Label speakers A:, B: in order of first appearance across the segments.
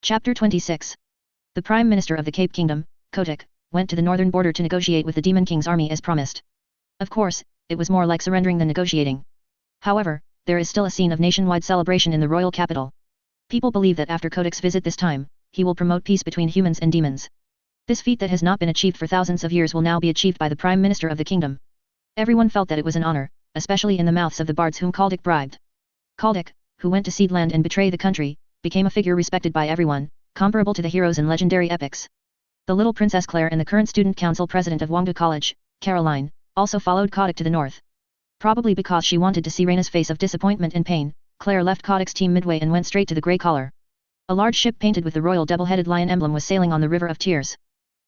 A: Chapter 26. The Prime Minister of the Cape Kingdom, Kotick, went to the northern border to negotiate with the Demon King's army as promised. Of course, it was more like surrendering than negotiating. However, there is still a scene of nationwide celebration in the royal capital. People believe that after Kotick's visit this time, he will promote peace between humans and demons. This feat that has not been achieved for thousands of years will now be achieved by the Prime Minister of the kingdom. Everyone felt that it was an honor, especially in the mouths of the bards whom Kotick bribed. Kotick, who went to seed land and betray the country, became a figure respected by everyone, comparable to the heroes in legendary epics. The little Princess Claire and the current student council president of Wangda College, Caroline, also followed Kotick to the north. Probably because she wanted to see Reina's face of disappointment and pain, Claire left Kotick's team midway and went straight to the Grey Collar. A large ship painted with the royal double-headed lion emblem was sailing on the River of Tears.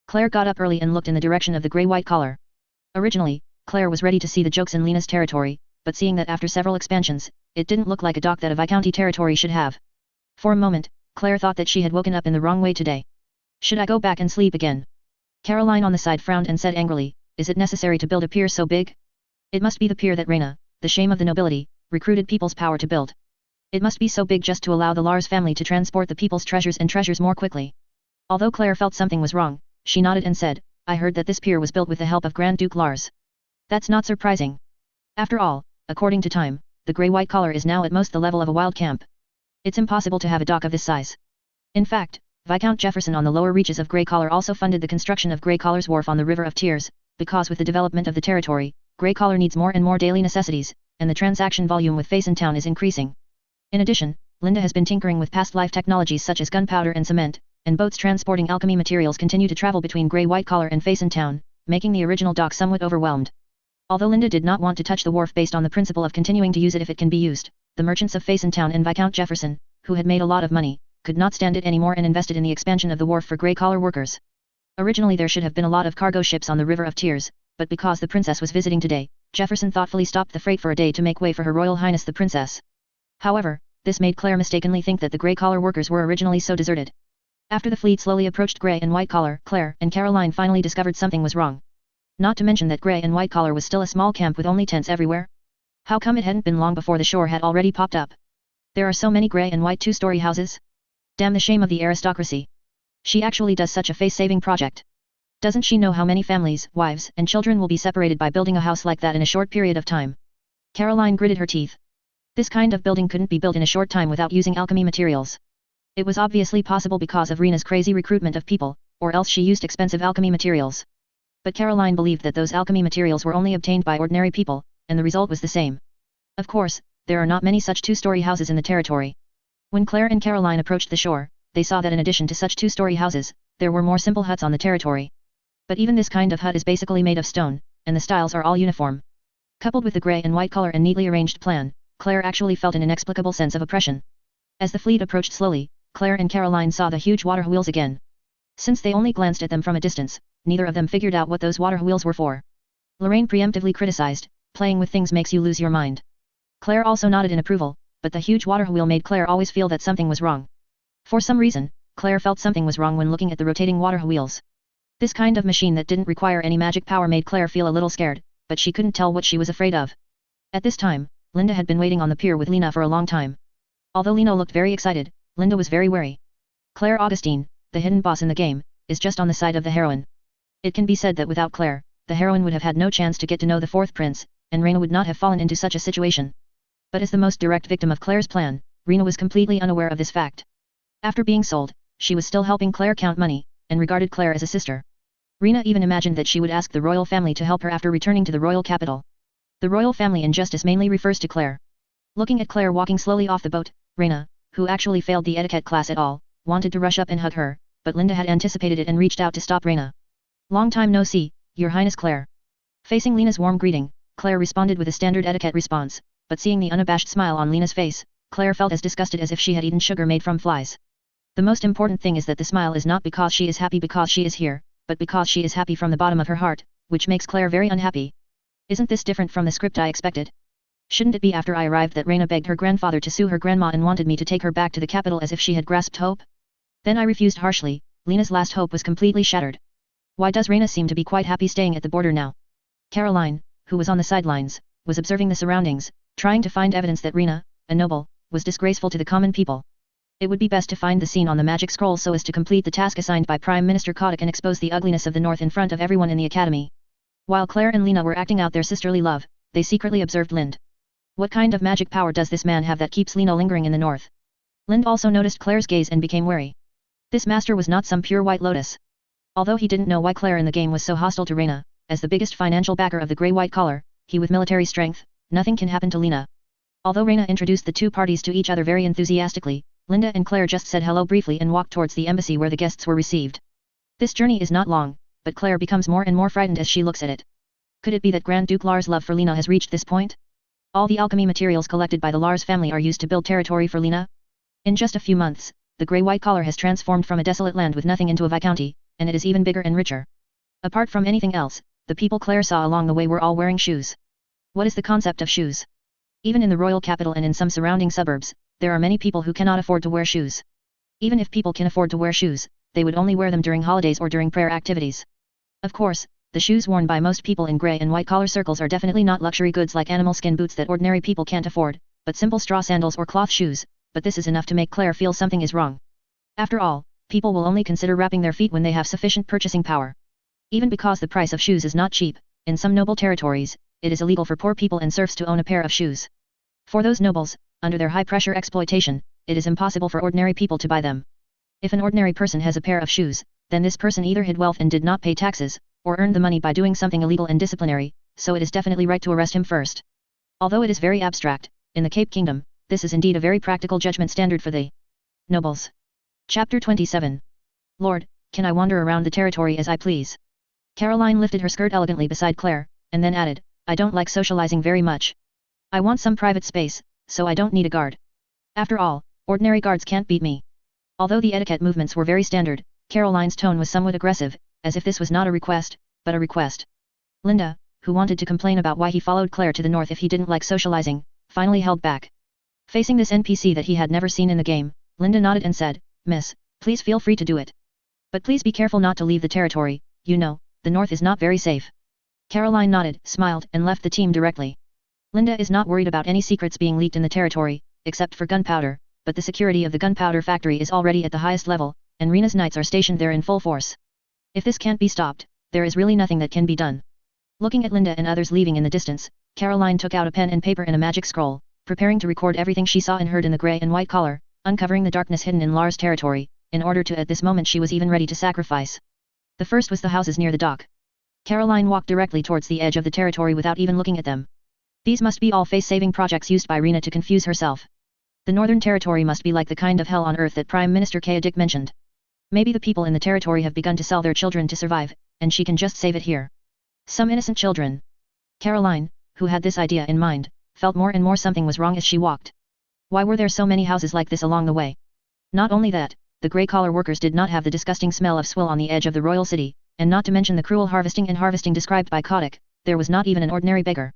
A: Claire got up early and looked in the direction of the grey-white collar. Originally, Claire was ready to see the jokes in Linde's territory, but seeing that after several expansions, it didn't look like a dock that a Viscounty territory should have. For a moment, Claire thought that she had woken up in the wrong way today. Should I go back and sleep again? Caroline on the side frowned and said angrily, is it necessary to build a pier so big? It must be the pier that Reina, the shame of the nobility, recruited people's power to build. It must be so big just to allow the Lars family to transport the people's treasures more quickly. Although Claire felt something was wrong, she nodded and said, I heard that this pier was built with the help of Grand Duke Lars. That's not surprising. After all, according to time, the grey-white collar is now at most the level of a wild camp. It's impossible to have a dock of this size. In fact, Viscount Jefferson on the lower reaches of Grey Collar also funded the construction of Grey Collar's wharf on the River of Tears, because with the development of the territory, Grey Collar needs more and more daily necessities, and the transaction volume with Face in Town is increasing. In addition, Linde has been tinkering with past life technologies such as gunpowder and cement, and boats transporting alchemy materials continue to travel between Grey-White Collar and Face in Town, making the original dock somewhat overwhelmed. Although Linde did not want to touch the wharf based on the principle of continuing to use it if it can be used, the merchants of Face in Town and Viscount Jefferson, who had made a lot of money, could not stand it anymore and invested in the expansion of the wharf for Grey Collar workers. Originally there should have been a lot of cargo ships on the River of Tears, but because the princess was visiting today, Jefferson thoughtfully stopped the freight for a day to make way for Her Royal Highness the Princess. However, this made Claire mistakenly think that the Grey Collar workers were originally so deserted. After the fleet slowly approached Grey and White Collar, Claire and Caroline finally discovered something was wrong. Not to mention that Grey and White Collar was still a small camp with only tents everywhere. How come it hadn't been long before the shore had already popped up? There are so many grey and white two-story houses? Damn the shame of the aristocracy. She actually does such a face-saving project. Doesn't she know how many families, wives, and children will be separated by building a house like that in a short period of time? Caroline gritted her teeth. This kind of building couldn't be built in a short time without using alchemy materials. It was obviously possible because of Reina's crazy recruitment of people, or else she used expensive alchemy materials. But Caroline believed that those alchemy materials were only obtained by ordinary people, and the result was the same. Of course, there are not many such two-story houses in the territory. When Claire and Caroline approached the shore, they saw that in addition to such two-story houses, there were more simple huts on the territory. But even this kind of hut is basically made of stone, and the styles are all uniform. Coupled with the grey and white color and neatly arranged plan, Claire actually felt an inexplicable sense of oppression. As the fleet approached slowly, Claire and Caroline saw the huge water wheels again. Since they only glanced at them from a distance, neither of them figured out what those water wheels were for. Lorraine preemptively criticized, playing with things makes you lose your mind. Claire also nodded in approval, but the huge water wheel made Claire always feel that something was wrong. For some reason, Claire felt something was wrong when looking at the rotating water wheels. This kind of machine that didn't require any magic power made Claire feel a little scared, but she couldn't tell what she was afraid of. At this time, Linde had been waiting on the pier with Lina for a long time. Although Lina looked very excited, Linde was very wary. Claire Augustine, the hidden boss in the game, is just on the side of the heroine. It can be said that without Claire, the heroine would have had no chance to get to know the fourth prince, and Reina would not have fallen into such a situation. But as the most direct victim of Claire's plan, Reina was completely unaware of this fact. After being sold, she was still helping Claire count money, and regarded Claire as a sister. Reina even imagined that she would ask the royal family to help her after returning to the royal capital. The royal family in justice mainly refers to Claire. Looking at Claire walking slowly off the boat, Reina, who actually failed the etiquette class at all, wanted to rush up and hug her, but Linde had anticipated it and reached out to stop Reina. Long time no see, Your Highness Claire. Facing Lena's warm greeting, Claire responded with a standard etiquette response, but seeing the unabashed smile on Lena's face, Claire felt as disgusted as if she had eaten sugar made from flies. The most important thing is that the smile is not because she is happy because she is here, but because she is happy from the bottom of her heart, which makes Claire very unhappy. Isn't this different from the script I expected? Shouldn't it be after I arrived that Reina begged her grandfather to sue her grandma and wanted me to take her back to the capital as if she had grasped hope? Then I refused harshly. Lena's last hope was completely shattered. Why does Reina seem to be quite happy staying at the border now? Caroline, who was on the sidelines, was observing the surroundings, trying to find evidence that Reina, a noble, was disgraceful to the common people. It would be best to find the scene on the magic scroll so as to complete the task assigned by Prime Minister Kotick and expose the ugliness of the North in front of everyone in the academy. While Claire and Lina were acting out their sisterly love, they secretly observed Linde. What kind of magic power does this man have that keeps Lina lingering in the North? Linde also noticed Claire's gaze and became wary. This master was not some pure white lotus. Although he didn't know why Claire in the game was so hostile to Reina, as the biggest financial backer of the grey-white collar, he with military strength, nothing can happen to Lina. Although Reina introduced the two parties to each other very enthusiastically, Linde and Claire just said hello briefly and walked towards the embassy where the guests were received. This journey is not long, but Claire becomes more and more frightened as she looks at it. Could it be that Grand Duke Lars' love for Lina has reached this point? All the alchemy materials collected by the Lars family are used to build territory for Lina. In just a few months, the grey-white collar has transformed from a desolate land with nothing into a viscounty, and it is even bigger and richer. Apart from anything else, the people Claire saw along the way were all wearing shoes. What is the concept of shoes? Even in the royal capital and in some surrounding suburbs, there are many people who cannot afford to wear shoes. Even if people can afford to wear shoes, they would only wear them during holidays or during prayer activities. Of course, the shoes worn by most people in grey and white collar circles are definitely not luxury goods like animal skin boots that ordinary people can't afford, but simple straw sandals or cloth shoes, but this is enough to make Claire feel something is wrong. After all, people will only consider wrapping their feet when they have sufficient purchasing power. Even because the price of shoes is not cheap, in some noble territories, it is illegal for poor people and serfs to own a pair of shoes. For those nobles, under their high-pressure exploitation, it is impossible for ordinary people to buy them. If an ordinary person has a pair of shoes, then this person either hid wealth and did not pay taxes, or earned the money by doing something illegal and disciplinary, so it is definitely right to arrest him first. Although it is very abstract, in the Cape Kingdom, this is indeed a very practical judgment standard for the nobles. Chapter 27. Lord, can I wander around the territory as I please? Caroline lifted her skirt elegantly beside Claire, and then added, I don't like socializing very much. I want some private space, so I don't need a guard. After all, ordinary guards can't beat me. Although the etiquette movements were very standard, Caroline's tone was somewhat aggressive, as if this was not a request, but a request. Linde, who wanted to complain about why he followed Claire to the north if he didn't like socializing, finally held back. Facing this NPC that he had never seen in the game, Linde nodded and said, Miss, please feel free to do it. But please be careful not to leave the territory, you know, the north is not very safe. Caroline nodded, smiled, and left the team directly. Linde is not worried about any secrets being leaked in the territory, except for gunpowder, but the security of the gunpowder factory is already at the highest level, and Rena's knights are stationed there in full force. If this can't be stopped, there is really nothing that can be done. Looking at Linde and others leaving in the distance, Caroline took out a pen and paper and a magic scroll, preparing to record everything she saw and heard in the grey and white collar, uncovering the darkness hidden in Lars' territory, in order to at this moment she was even ready to sacrifice. The first was the houses near the dock. Caroline walked directly towards the edge of the territory without even looking at them. These must be all face-saving projects used by Rena to confuse herself. The Northern Territory must be like the kind of hell on earth that Prime Minister Kaedik mentioned. Maybe the people in the territory have begun to sell their children to survive, and she can just save it here. Some innocent children. Caroline, who had this idea in mind, felt more and more something was wrong as she walked. Why were there so many houses like this along the way? Not only that, the grey-collar workers did not have the disgusting smell of swill on the edge of the royal city, and not to mention the cruel harvesting and harvesting described by Kotick, there was not even an ordinary beggar.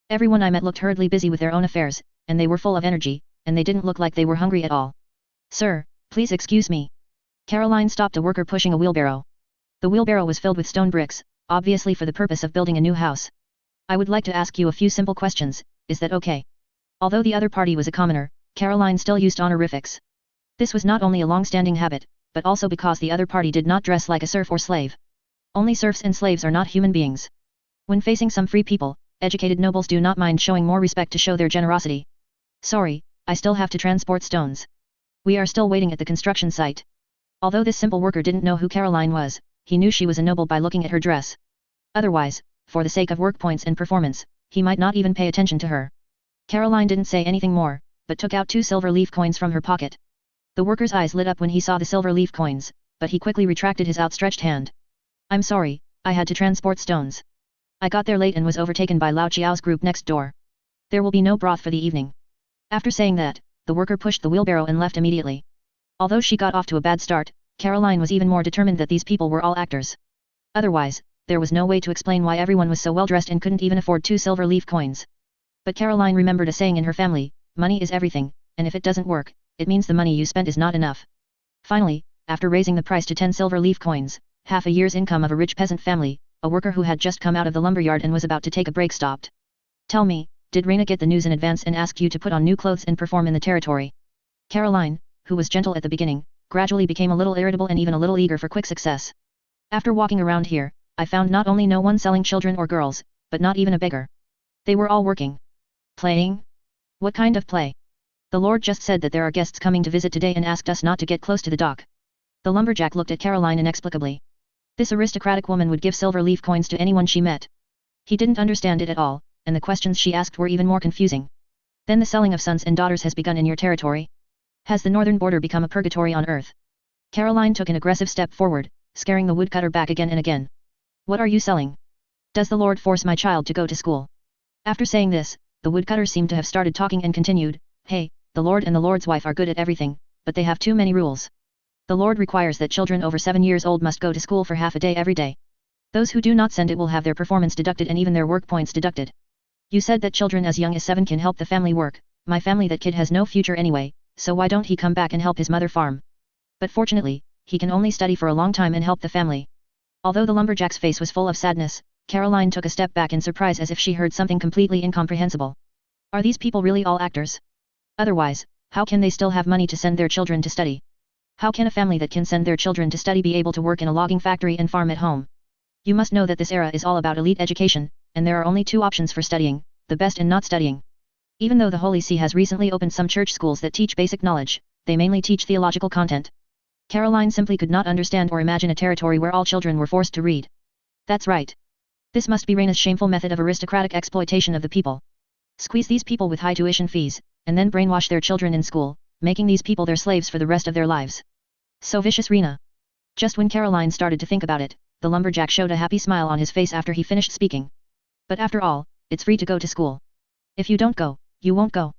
A: Everyone I met looked hurriedly busy with their own affairs, and they were full of energy, and they didn't look like they were hungry at all. Sir, please excuse me. Caroline stopped a worker pushing a wheelbarrow. The wheelbarrow was filled with stone bricks, obviously for the purpose of building a new house. I would like to ask you a few simple questions, is that okay? Although the other party was a commoner, Caroline still used honorifics. This was not only a long-standing habit, but also because the other party did not dress like a serf or slave. Only serfs and slaves are not human beings. When facing some free people, educated nobles do not mind showing more respect to show their generosity. Sorry, I still have to transport stones. We are still waiting at the construction site. Although this simple worker didn't know who Caroline was, he knew she was a noble by looking at her dress. Otherwise, for the sake of work points and performance, he might not even pay attention to her. Caroline didn't say anything more, but took out 2 silver leaf coins from her pocket. The worker's eyes lit up when he saw the silver leaf coins, but he quickly retracted his outstretched hand. I'm sorry, I had to transport stones. I got there late and was overtaken by Lao Chiao's group next door. There will be no broth for the evening. After saying that, the worker pushed the wheelbarrow and left immediately. Although she got off to a bad start, Caroline was even more determined that these people were all actors. Otherwise, there was no way to explain why everyone was so well dressed and couldn't even afford 2 silver leaf coins. But Caroline remembered a saying in her family, money is everything, and if it doesn't work, it means the money you spent is not enough. Finally, after raising the price to 10 silver leaf coins, half a year's income of a rich peasant family, a worker who had just come out of the lumberyard and was about to take a break stopped. Tell me, did Reina get the news in advance and ask you to put on new clothes and perform in the territory? Caroline, who was gentle at the beginning, gradually became a little irritable and even a little eager for quick success. After walking around here, I found not only no one selling children or girls, but not even a beggar. They were all working. Playing? What kind of play? The Lord just said that there are guests coming to visit today and asked us not to get close to the dock. The lumberjack looked at Caroline inexplicably. This aristocratic woman would give silver leaf coins to anyone she met. He didn't understand it at all, and the questions she asked were even more confusing. Then the selling of sons and daughters has begun in your territory? Has the northern border become a purgatory on earth? Caroline took an aggressive step forward, scaring the woodcutter back again and again. What are you selling? Does the Lord force my child to go to school? After saying this, the woodcutter seemed to have started talking and continued, Hey, the Lord and the Lord's wife are good at everything, but they have too many rules. The Lord requires that children over 7 years old must go to school for half a day every day. Those who do not send it will have their performance deducted and even their work points deducted. You said that children as young as 7 can help the family work. My family, that kid has no future anyway, so why don't he come back and help his mother farm? But fortunately, he can only study for a long time and help the family. Although the lumberjack's face was full of sadness, Caroline took a step back in surprise as if she heard something completely incomprehensible. Are these people really all actors? Otherwise, how can they still have money to send their children to study? How can a family that can send their children to study be able to work in a logging factory and farm at home? You must know that this era is all about elite education, and there are only 2 options for studying, the best and not studying. Even though the Holy See has recently opened some church schools that teach basic knowledge, they mainly teach theological content. Caroline simply could not understand or imagine a territory where all children were forced to read. That's right. This must be Reina's shameful method of aristocratic exploitation of the people. Squeeze these people with high tuition fees, and then brainwash their children in school, making these people their slaves for the rest of their lives. So vicious, Reina. Just when Caroline started to think about it, the lumberjack showed a happy smile on his face after he finished speaking. But after all, it's free to go to school. If you don't go, you won't go.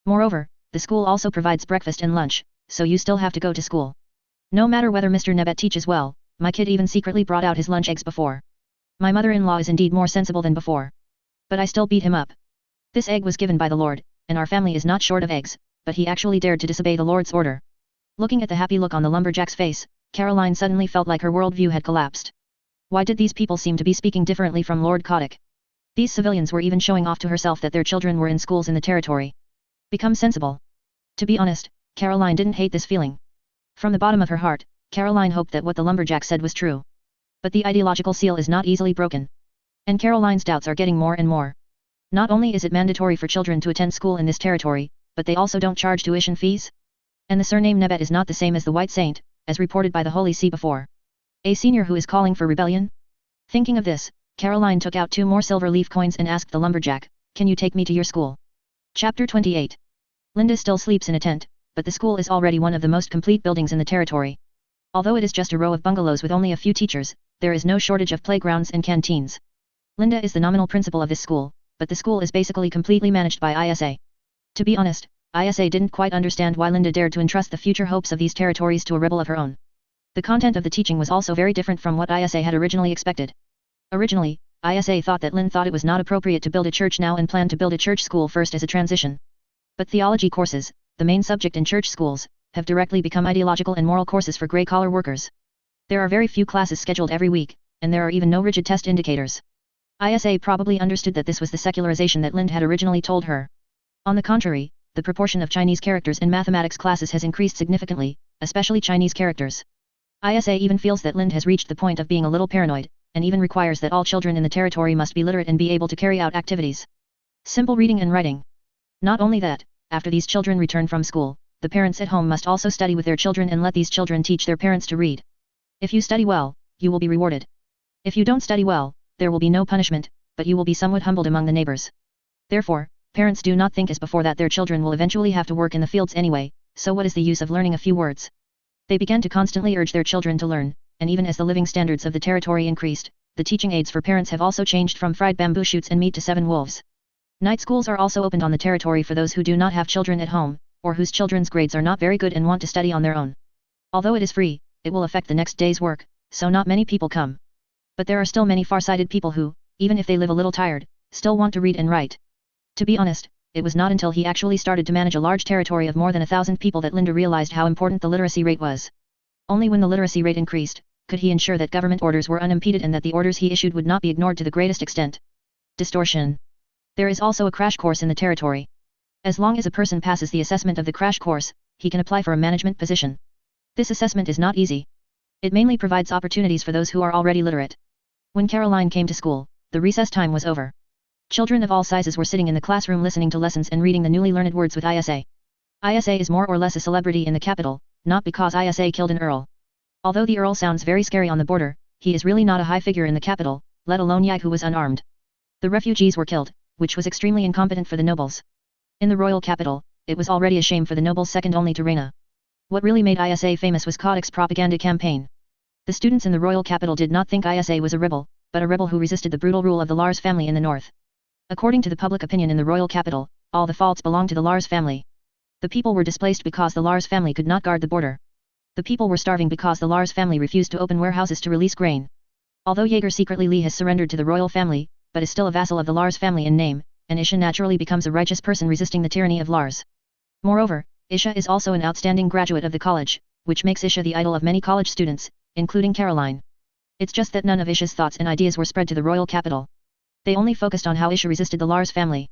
A: Moreover, the school also provides breakfast and lunch, so you still have to go to school. No matter whether Mr. Nebet teaches well, my kid even secretly brought out his lunch eggs before. My mother-in-law is indeed more sensible than before. But I still beat him up. This egg was given by the Lord, and our family is not short of eggs, but he actually dared to disobey the Lord's order. Looking at the happy look on the lumberjack's face, Caroline suddenly felt like her worldview had collapsed. Why did these people seem to be speaking differently from Lord Kotick? These civilians were even showing off to herself that their children were in schools in the territory. Become sensible. To be honest, Caroline didn't hate this feeling. From the bottom of her heart, Caroline hoped that what the lumberjack said was true. But the ideological seal is not easily broken. And Caroline's doubts are getting more and more. Not only is it mandatory for children to attend school in this territory, but they also don't charge tuition fees? And the surname Nebet is not the same as the White Saint, as reported by the Holy See before. A senior who is calling for rebellion? Thinking of this, Caroline took out 2 more silver leaf coins and asked the lumberjack, Can you take me to your school? Chapter 28. Linde still sleeps in a tent, but the school is already one of the most complete buildings in the territory. Although it is just a row of bungalows with only a few teachers, there is no shortage of playgrounds and canteens. Linde is the nominal principal of this school, but the school is basically completely managed by ISA. To be honest, ISA didn't quite understand why Linde dared to entrust the future hopes of these territories to a rebel of her own. The content of the teaching was also very different from what ISA had originally expected. Originally, ISA thought that Linde thought it was not appropriate to build a church now and planned to build a church school first as a transition. But theology courses, the main subject in church schools, have directly become ideological and moral courses for grey-collar workers. There are very few classes scheduled every week, and there are even no rigid test indicators. ISA probably understood that this was the secularization that Linde had originally told her. On the contrary, the proportion of Chinese characters in mathematics classes has increased significantly, especially Chinese characters. ISA even feels that Linde has reached the point of being a little paranoid, and even requires that all children in the territory must be literate and be able to carry out activities. Simple reading and writing. Not only that, after these children return from school, the parents at home must also study with their children and let these children teach their parents to read. If you study well, you will be rewarded. If you don't study well, there will be no punishment, but you will be somewhat humbled among the neighbors. Therefore, parents do not think as before that their children will eventually have to work in the fields anyway, so what is the use of learning a few words? They began to constantly urge their children to learn, and even as the living standards of the territory increased, the teaching aids for parents have also changed from fried bamboo shoots and meat to 7 wolves. Night schools are also opened on the territory for those who do not have children at home, or whose children's grades are not very good and want to study on their own. Although it is free, it will affect the next day's work, so not many people come. But there are still many far-sighted people who, even if they live a little tired, still want to read and write. To be honest, it was not until he actually started to manage a large territory of more than 1,000 people that Linde realized how important the literacy rate was. Only when the literacy rate increased, could he ensure that government orders were unimpeded and that the orders he issued would not be ignored to the greatest extent. Distortion. There is also a crash course in the territory. As long as a person passes the assessment of the crash course, he can apply for a management position. This assessment is not easy. It mainly provides opportunities for those who are already literate. When Caroline came to school, the recess time was over. Children of all sizes were sitting in the classroom listening to lessons and reading the newly learned words with Isa. Isa is more or less a celebrity in the capital, not because Isa killed an earl. Although the earl sounds very scary on the border, he is really not a high figure in the capital, let alone Yag who was unarmed. The refugees were killed, which was extremely incompetent for the nobles. In the royal capital, it was already a shame for the nobles second only to Reina. What really made Isa famous was Kodak's propaganda campaign. The students in the royal capital did not think Isa was a rebel, but a rebel who resisted the brutal rule of the Lars family in the north. According to the public opinion in the royal capital, all the faults belonged to the Lars family. The people were displaced because the Lars family could not guard the border. The people were starving because the Lars family refused to open warehouses to release grain. Although Jaeger secretly Lee has surrendered to the royal family, but is still a vassal of the Lars family in name, and Isha naturally becomes a righteous person resisting the tyranny of Lars. Moreover, Isha is also an outstanding graduate of the college, which makes Isha the idol of many college students, including Caroline. It's just that none of Isha's thoughts and ideas were spread to the royal capital. They only focused on how Isha resisted the Lars family.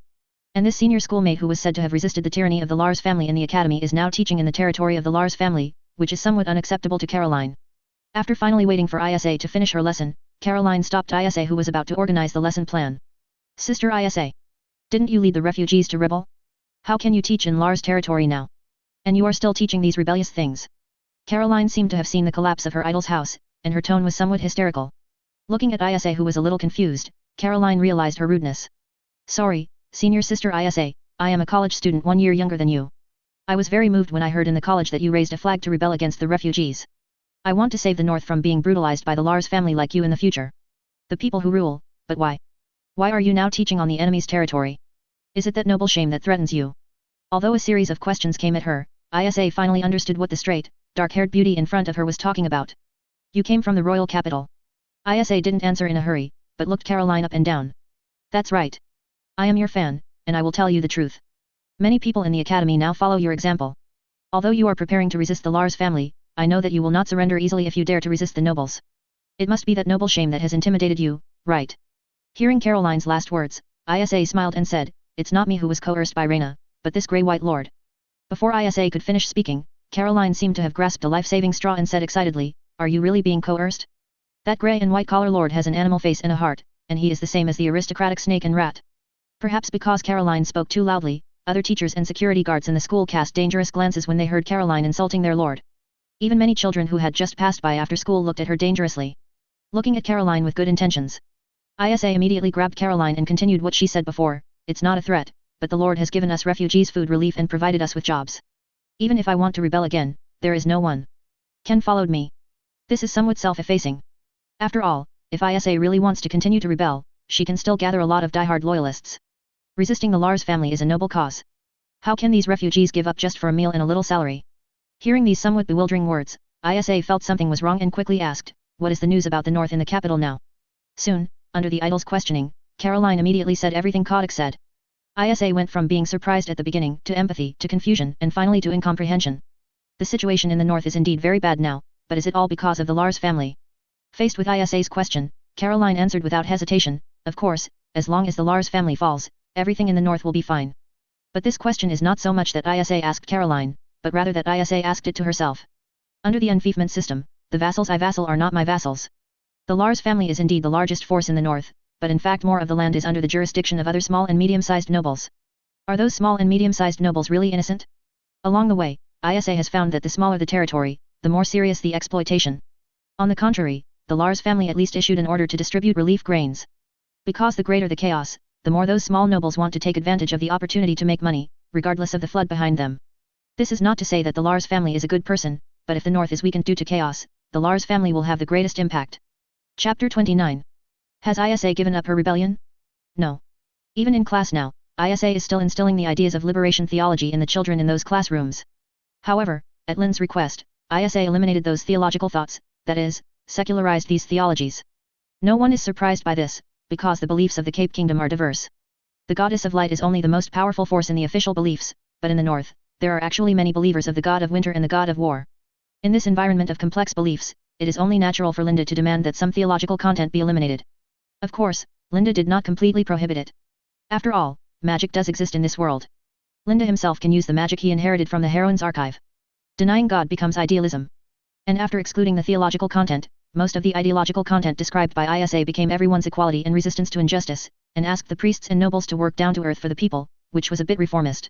A: And this senior schoolmate who was said to have resisted the tyranny of the Lars family in the academy is now teaching in the territory of the Lars family, which is somewhat unacceptable to Caroline. After finally waiting for Isa to finish her lesson, Caroline stopped Isa who was about to organize the lesson plan. Sister Isa. Didn't you lead the refugees to rebel? How can you teach in Lars territory now? And you are still teaching these rebellious things? Caroline seemed to have seen the collapse of her idol's house, and her tone was somewhat hysterical. Looking at Isa who was a little confused, Caroline realized her rudeness. Sorry, senior sister Isa, I am a college student 1 year younger than you. I was very moved when I heard in the college that you raised a flag to rebel against the refugees. I want to save the North from being brutalized by the Lars family like you in the future. The people who rule, but why? Why are you now teaching on the enemy's territory? Is it that noble shame that threatens you? Although a series of questions came at her, Isa finally understood what the straight, dark-haired beauty in front of her was talking about. You came from the royal capital. Isa didn't answer in a hurry, but looked Caroline up and down. That's right. I am your fan, and I will tell you the truth. Many people in the academy now follow your example. Although you are preparing to resist the Lars family, I know that you will not surrender easily if you dare to resist the nobles. It must be that noble shame that has intimidated you, right? Hearing Caroline's last words, Isa smiled and said, it's not me who was coerced by Reina, but this grey-white lord. Before Isa could finish speaking, Caroline seemed to have grasped a life-saving straw and said excitedly, are you really being coerced? That grey and white collar lord has an animal face and a heart, and he is the same as the aristocratic snake and rat. Perhaps because Caroline spoke too loudly, other teachers and security guards in the school cast dangerous glances when they heard Caroline insulting their lord. Even many children who had just passed by after school looked at her dangerously. Looking at Caroline with good intentions. Isa immediately grabbed Caroline and continued what she said before, it's not a threat, but the Lord has given us refugees food relief and provided us with jobs. Even if I want to rebel again, there is no one. Ken followed me. This is somewhat self-effacing. After all, if Isa really wants to continue to rebel, she can still gather a lot of die-hard loyalists. Resisting the Lars family is a noble cause. How can these refugees give up just for a meal and a little salary? Hearing these somewhat bewildering words, Isa felt something was wrong and quickly asked, what is the news about the north in the capital now? Soon, under the idol's questioning, Caroline immediately said everything Kodak said. Isa went from being surprised at the beginning, to empathy, to confusion, and finally to incomprehension. The situation in the north is indeed very bad now, but is it all because of the Lars family? Faced with Isa's question, Caroline answered without hesitation, of course, as long as the Lars family falls, everything in the north will be fine. But this question is not so much that Isa asked Caroline, but rather that Isa asked it to herself. Under the enfeoffment system, the vassals I vassal are not my vassals. The Lars family is indeed the largest force in the north, but in fact more of the land is under the jurisdiction of other small and medium-sized nobles. Are those small and medium-sized nobles really innocent? Along the way, Isa has found that the smaller the territory, the more serious the exploitation. On the contrary, the Lars family at least issued an order to distribute relief grains. Because the greater the chaos, the more those small nobles want to take advantage of the opportunity to make money, regardless of the flood behind them. This is not to say that the Lars family is a good person, but if the north is weakened due to chaos, the Lars family will have the greatest impact. Chapter 29. Has Isa given up her rebellion? No. Even in class now, Isa is still instilling the ideas of liberation theology in the children in those classrooms. However, at Linde's request, Isa eliminated those theological thoughts, that is, secularized these theologies. No one is surprised by this, because the beliefs of the Cape Kingdom are diverse. The goddess of light is only the most powerful force in the official beliefs, but in the north, there are actually many believers of the god of winter and the god of war. In this environment of complex beliefs, it is only natural for Linde to demand that some theological content be eliminated. Of course, Linde did not completely prohibit it. After all, magic does exist in this world. Linde himself can use the magic he inherited from the heroine's archive. Denying God becomes idealism. And after excluding the theological content, most of the ideological content described by ISA became everyone's equality and resistance to injustice, and asked the priests and nobles to work down to earth for the people, which was a bit reformist.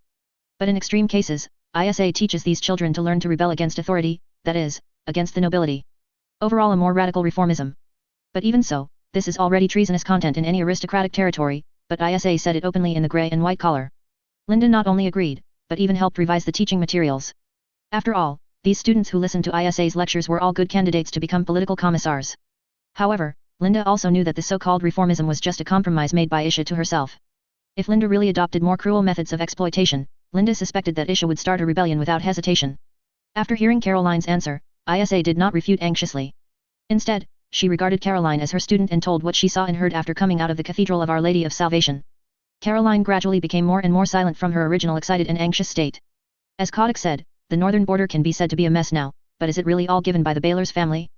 A: But in extreme cases, ISA teaches these children to learn to rebel against authority, that is, against the nobility. Overall a more radical reformism. But even so, this is already treasonous content in any aristocratic territory, but ISA said it openly in the grey and white collar. Linde not only agreed, but even helped revise the teaching materials. After all, these students who listened to ISA's lectures were all good candidates to become political commissars. However, Linde also knew that the so-called reformism was just a compromise made by Isha to herself. If Linde really adopted more cruel methods of exploitation, Linde suspected that Isha would start a rebellion without hesitation. After hearing Caroline's answer, ISA did not refute anxiously. Instead, she regarded Caroline as her student and told what she saw and heard after coming out of the Cathedral of Our Lady of Salvation. Caroline gradually became more and more silent from her original excited and anxious state. As Kotick said, the northern border can be said to be a mess now, but is it really all given by the Baylor's family?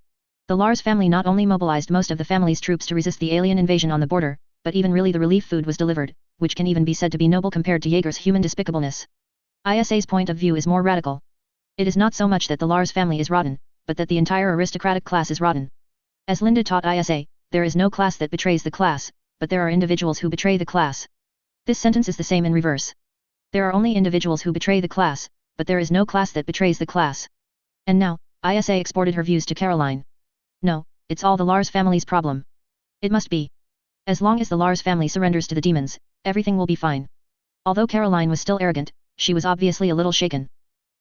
A: The Lars family not only mobilized most of the family's troops to resist the alien invasion on the border, but even really the relief food was delivered, which can even be said to be noble compared to Jaeger's human despicableness. ISA's point of view is more radical. It is not so much that the Lars family is rotten, but that the entire aristocratic class is rotten. As Linde taught ISA, there is no class that betrays the class, but there are individuals who betray the class. This sentence is the same in reverse. There are only individuals who betray the class, but there is no class that betrays the class. And now, ISA exported her views to Caroline. No, it's all the Lars family's problem. It must be. As long as the Lars family surrenders to the demons, everything will be fine. Although Caroline was still arrogant, she was obviously a little shaken.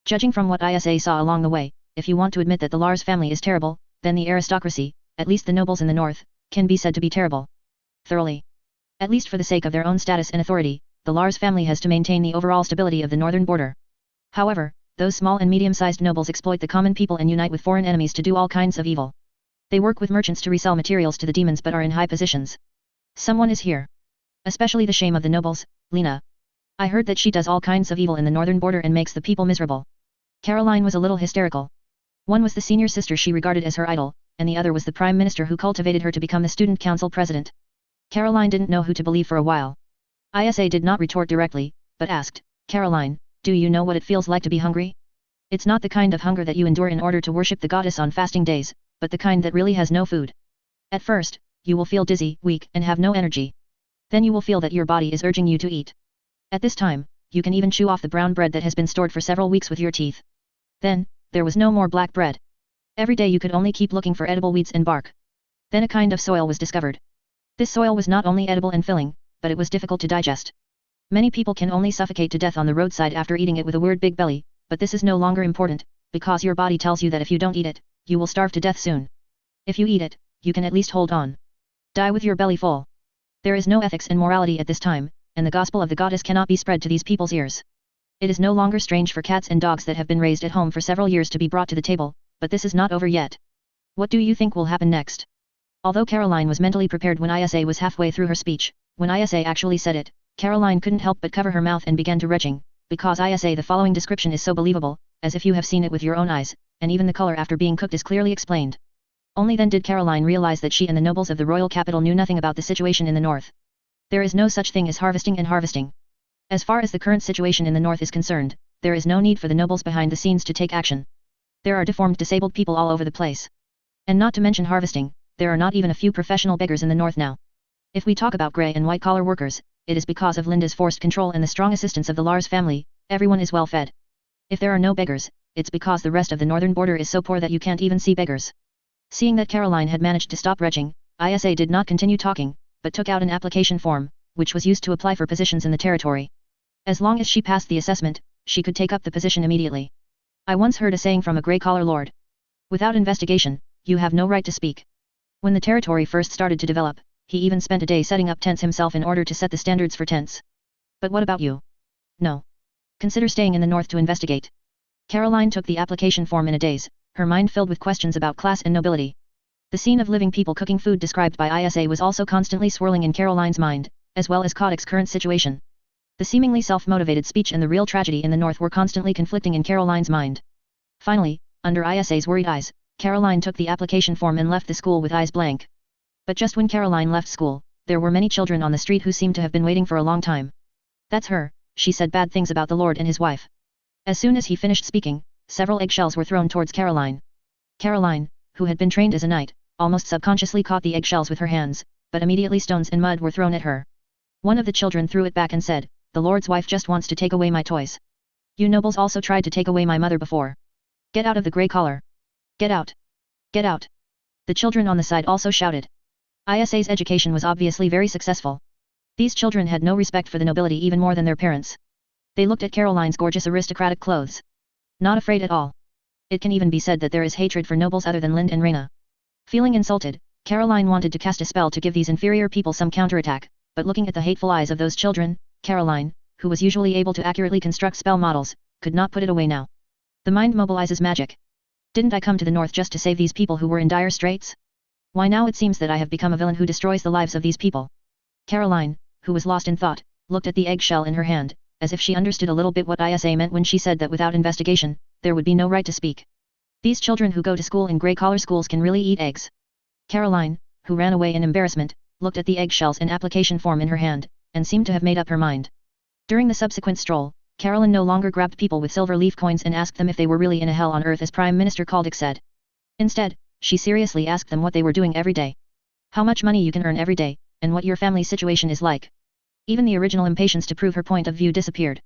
A: Judging from what ISA saw along the way, if you want to admit that the Lars family is terrible, then the aristocracy, at least the nobles in the north, can be said to be terrible. Thoroughly. At least for the sake of their own status and authority, the Lars family has to maintain the overall stability of the northern border. However, those small and medium-sized nobles exploit the common people and unite with foreign enemies to do all kinds of evil. They work with merchants to resell materials to the demons but are in high positions. Someone is here. Especially the shame of the nobles, Lina. I heard that she does all kinds of evil in the northern border and makes the people miserable. Caroline was a little hysterical. One was the senior sister she regarded as her idol, and the other was the prime minister who cultivated her to become the student council president. Caroline didn't know who to believe for a while. ISA did not retort directly, but asked, Caroline, do you know what it feels like to be hungry? It's not the kind of hunger that you endure in order to worship the goddess on fasting days, but the kind that really has no food. At first, you will feel dizzy, weak, and have no energy. Then you will feel that your body is urging you to eat. At this time, you can even chew off the brown bread that has been stored for several weeks with your teeth. Then, there was no more black bread. Every day you could only keep looking for edible weeds and bark. Then a kind of soil was discovered. This soil was not only edible and filling, but it was difficult to digest. Many people can only suffocate to death on the roadside after eating it with a weird big belly, but this is no longer important, because your body tells you that if you don't eat it, you will starve to death soon. If you eat it, you can at least hold on. Die with your belly full. There is no ethics and morality at this time, and the gospel of the goddess cannot be spread to these people's ears. It is no longer strange for cats and dogs that have been raised at home for several years to be brought to the table, but this is not over yet. What do you think will happen next? Although Caroline was mentally prepared when ISA was halfway through her speech, when ISA actually said it, Caroline couldn't help but cover her mouth and began to retching, because ISA the following description is so believable, as if you have seen it with your own eyes, and even the color after being cooked is clearly explained. Only then did Caroline realize that she and the nobles of the royal capital knew nothing about the situation in the north. There is no such thing as harvesting and harvesting. As far as the current situation in the north is concerned, there is no need for the nobles behind the scenes to take action. There are deformed disabled people all over the place. And not to mention harvesting, there are not even a few professional beggars in the north now. If we talk about grey and white collar workers, it is because of Linde's forced control and the strong assistance of the Lars family, everyone is well fed. If there are no beggars, it's because the rest of the northern border is so poor that you can't even see beggars. Seeing that Caroline had managed to stop retching, ISA did not continue talking, but took out an application form, which was used to apply for positions in the territory. As long as she passed the assessment, she could take up the position immediately. I once heard a saying from a grey-collar lord. Without investigation, you have no right to speak. When the territory first started to develop, he even spent a day setting up tents himself in order to set the standards for tents. But what about you? No. Consider staying in the north to investigate. Caroline took the application form in a daze, her mind filled with questions about class and nobility. The scene of living people cooking food described by ISA was also constantly swirling in Caroline's mind, as well as Kotick's current situation. The seemingly self-motivated speech and the real tragedy in the north were constantly conflicting in Caroline's mind. Finally, under ISA's worried eyes, Caroline took the application form and left the school with eyes blank. But just when Caroline left school, there were many children on the street who seemed to have been waiting for a long time. That's her, she said bad things about the Lord and his wife. As soon as he finished speaking, several eggshells were thrown towards Caroline. Caroline, who had been trained as a knight, almost subconsciously caught the eggshells with her hands, but immediately stones and mud were thrown at her. One of the children threw it back and said, "The Lord's wife just wants to take away my toys. You nobles also tried to take away my mother before. Get out of the grey collar. Get out. Get out." The children on the side also shouted. Isa's education was obviously very successful. These children had no respect for the nobility even more than their parents. They looked at Caroline's gorgeous aristocratic clothes. Not afraid at all. It can even be said that there is hatred for nobles other than Linde and Reina. Feeling insulted, Caroline wanted to cast a spell to give these inferior people some counterattack, but looking at the hateful eyes of those children, Caroline, who was usually able to accurately construct spell models, could not put it away now. The mind mobilizes magic. Didn't I come to the north just to save these people who were in dire straits? Why now it seems that I have become a villain who destroys the lives of these people. Caroline, who was lost in thought, looked at the eggshell in her hand, as if she understood a little bit what Isa meant when she said that without investigation, there would be no right to speak. These children who go to school in grey-collar schools can really eat eggs. Caroline, who ran away in embarrassment, looked at the eggshells and application form in her hand, and seemed to have made up her mind. During the subsequent stroll, Caroline no longer grabbed people with silver leaf coins and asked them if they were really in a hell on earth as Prime Minister Kaldek said. Instead, she seriously asked them what they were doing every day. How much money you can earn every day, and what your family situation is like. Even the original impatience to prove her point of view disappeared.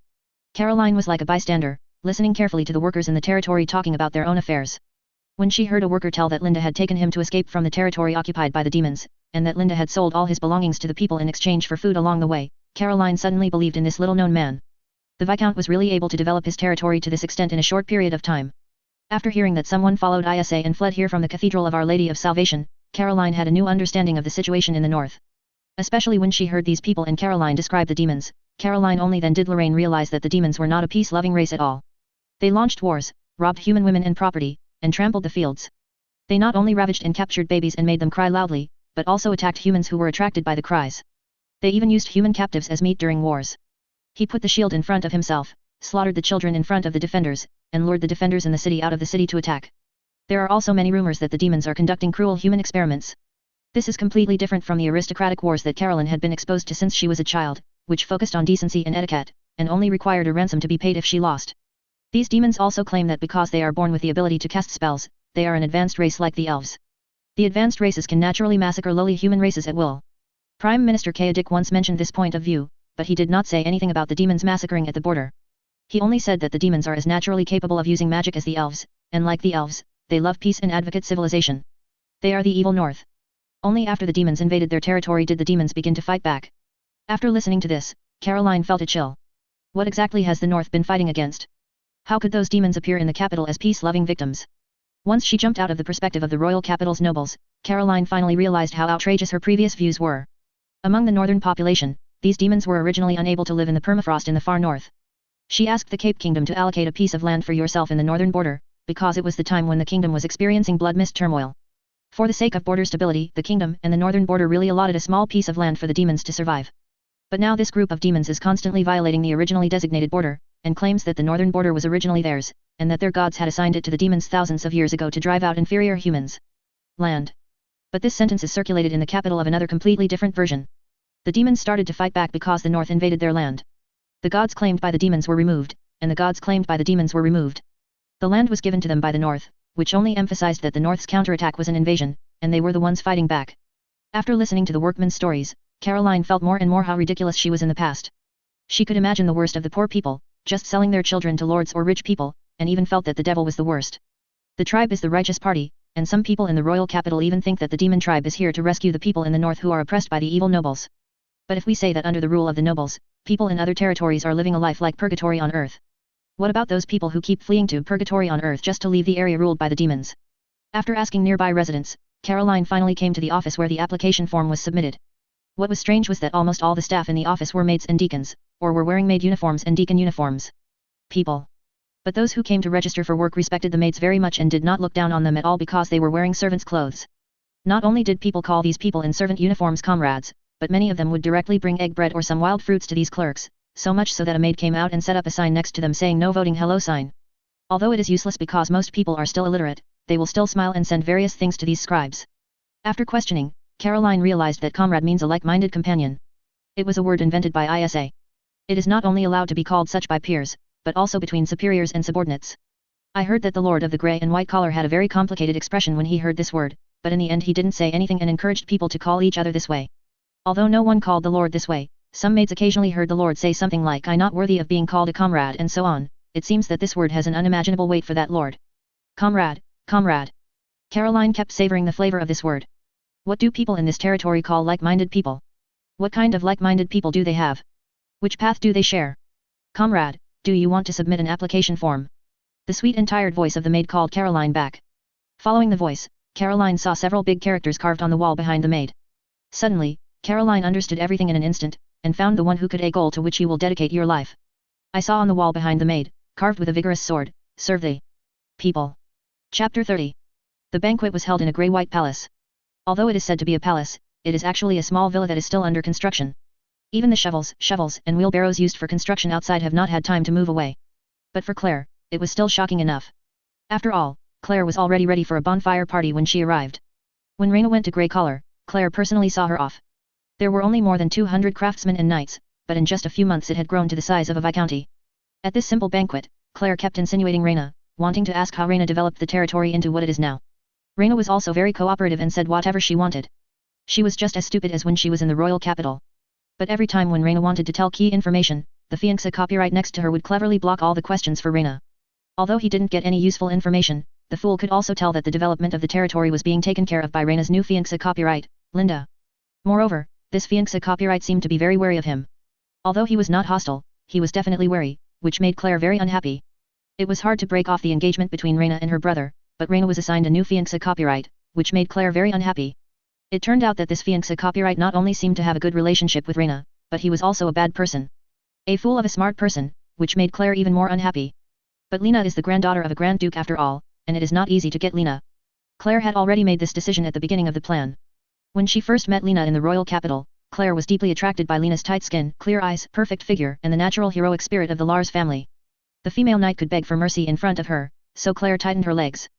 A: Caroline was like a bystander, listening carefully to the workers in the territory talking about their own affairs. When she heard a worker tell that Linde had taken him to escape from the territory occupied by the demons, and that Linde had sold all his belongings to the people in exchange for food along the way, Caroline suddenly believed in this little-known man. The Viscount was really able to develop his territory to this extent in a short period of time. After hearing that someone followed Isa and fled here from the Cathedral of Our Lady of Salvation, Caroline had a new understanding of the situation in the north. Especially when she heard these people and Caroline describe the demons, Caroline only then did Lorraine realize that the demons were not a peace-loving race at all. They launched wars, robbed human women and property, and trampled the fields. They not only ravaged and captured babies and made them cry loudly, but also attacked humans who were attracted by the cries. They even used human captives as meat during wars. He put the shield in front of himself, slaughtered the children in front of the defenders, and lured the defenders in the city out of the city to attack. There are also many rumors that the demons are conducting cruel human experiments. This is completely different from the aristocratic wars that Caroline had been exposed to since she was a child, which focused on decency and etiquette, and only required a ransom to be paid if she lost. These demons also claim that because they are born with the ability to cast spells, they are an advanced race like the elves. The advanced races can naturally massacre lowly human races at will. Prime Minister Kaedik once mentioned this point of view, but he did not say anything about the demons massacring at the border. He only said that the demons are as naturally capable of using magic as the elves, and like the elves, they love peace and advocate civilization. They are the evil north. Only after the demons invaded their territory did the demons begin to fight back. After listening to this, Caroline felt a chill. What exactly has the north been fighting against? How could those demons appear in the capital as peace-loving victims? Once she jumped out of the perspective of the royal capital's nobles, Caroline finally realized how outrageous her previous views were. Among the northern population, these demons were originally unable to live in the permafrost in the far north. She asked the Cape Kingdom to allocate a piece of land for yourself in the northern border, because it was the time when the kingdom was experiencing blood mist turmoil. For the sake of border stability, the kingdom and the northern border really allotted a small piece of land for the demons to survive. But now this group of demons is constantly violating the originally designated border, and claims that the northern border was originally theirs, and that their gods had assigned it to the demons thousands of years ago to drive out inferior humans. Land. But this sentence is circulated in the capital of another completely different version. The demons started to fight back because the north invaded their land. The gods claimed by the demons were removed, and the gods claimed by the demons were removed. The land was given to them by the north, which only emphasized that the north's counterattack was an invasion, and they were the ones fighting back. After listening to the workmen's stories, Caroline felt more and more how ridiculous she was in the past. She could imagine the worst of the poor people, just selling their children to lords or rich people, and even felt that the devil was the worst. The tribe is the righteous party, and some people in the royal capital even think that the demon tribe is here to rescue the people in the north who are oppressed by the evil nobles. But if we say that under the rule of the nobles, people in other territories are living a life like purgatory on earth, what about those people who keep fleeing to purgatory on earth just to leave the area ruled by the demons? After asking nearby residents, Caroline finally came to the office where the application form was submitted. What was strange was that almost all the staff in the office were maids and deacons, or were wearing maid uniforms and deacon uniforms. People. But those who came to register for work respected the maids very much and did not look down on them at all because they were wearing servants' clothes. Not only did people call these people in servant uniforms comrades, but many of them would directly bring egg bread or some wild fruits to these clerks, so much so that a maid came out and set up a sign next to them saying no voting hello sign. Although it is useless because most people are still illiterate, they will still smile and send various things to these scribes. After questioning, Caroline realized that comrade means a like-minded companion. It was a word invented by Isa. It is not only allowed to be called such by peers, but also between superiors and subordinates. I heard that the Lord of the Grey and White Collar had a very complicated expression when he heard this word, but in the end he didn't say anything and encouraged people to call each other this way. Although no one called the Lord this way, some maids occasionally heard the Lord say something like "I'm not worthy of being called a comrade" and so on. It seems that this word has an unimaginable weight for that Lord. Comrade, comrade. Caroline kept savoring the flavor of this word. What do people in this territory call like-minded people? What kind of like-minded people do they have? Which path do they share? Comrade, do you want to submit an application form? The sweet and tired voice of the maid called Caroline back. Following the voice, Caroline saw several big characters carved on the wall behind the maid. Suddenly, Caroline understood everything in an instant, and found the one who could a goal to which you will dedicate your life. I saw on the wall behind the maid, carved with a vigorous sword, serve the people. Chapter 30. The banquet was held in a grey-white palace. Although it is said to be a palace, it is actually a small villa that is still under construction. Even the shovels, and wheelbarrows used for construction outside have not had time to move away. But for Claire, it was still shocking enough. After all, Claire was already ready for a bonfire party when she arrived. When Reina went to Grey Collar, Claire personally saw her off. There were only more than 200 craftsmen and knights, but in just a few months it had grown to the size of a viscounty. At this simple banquet, Claire kept insinuating Reina, wanting to ask how Reina developed the territory into what it is now. Reina was also very cooperative and said whatever she wanted. She was just as stupid as when she was in the royal capital. But every time when Reina wanted to tell key information, the fiancé copyright next to her would cleverly block all the questions for Reina. Although he didn't get any useful information, the fool could also tell that the development of the territory was being taken care of by Reina's new fiancé copyright, Linde. Moreover, this fiancé copyright seemed to be very wary of him. Although he was not hostile, he was definitely wary, which made Claire very unhappy. It was hard to break off the engagement between Reina and her brother, but Reina was assigned a new fiancé copyright, which made Claire very unhappy. It turned out that this fiancé copyright not only seemed to have a good relationship with Reina, but he was also a bad person. A fool of a smart person, which made Claire even more unhappy. But Lina is the granddaughter of a Grand Duke after all, and it is not easy to get Lina. Claire had already made this decision at the beginning of the plan. When she first met Lina in the royal capital, Claire was deeply attracted by Lina's tight skin, clear eyes, perfect figure, and the natural heroic spirit of the Lars family. The female knight could beg for mercy in front of her, so Claire tightened her legs.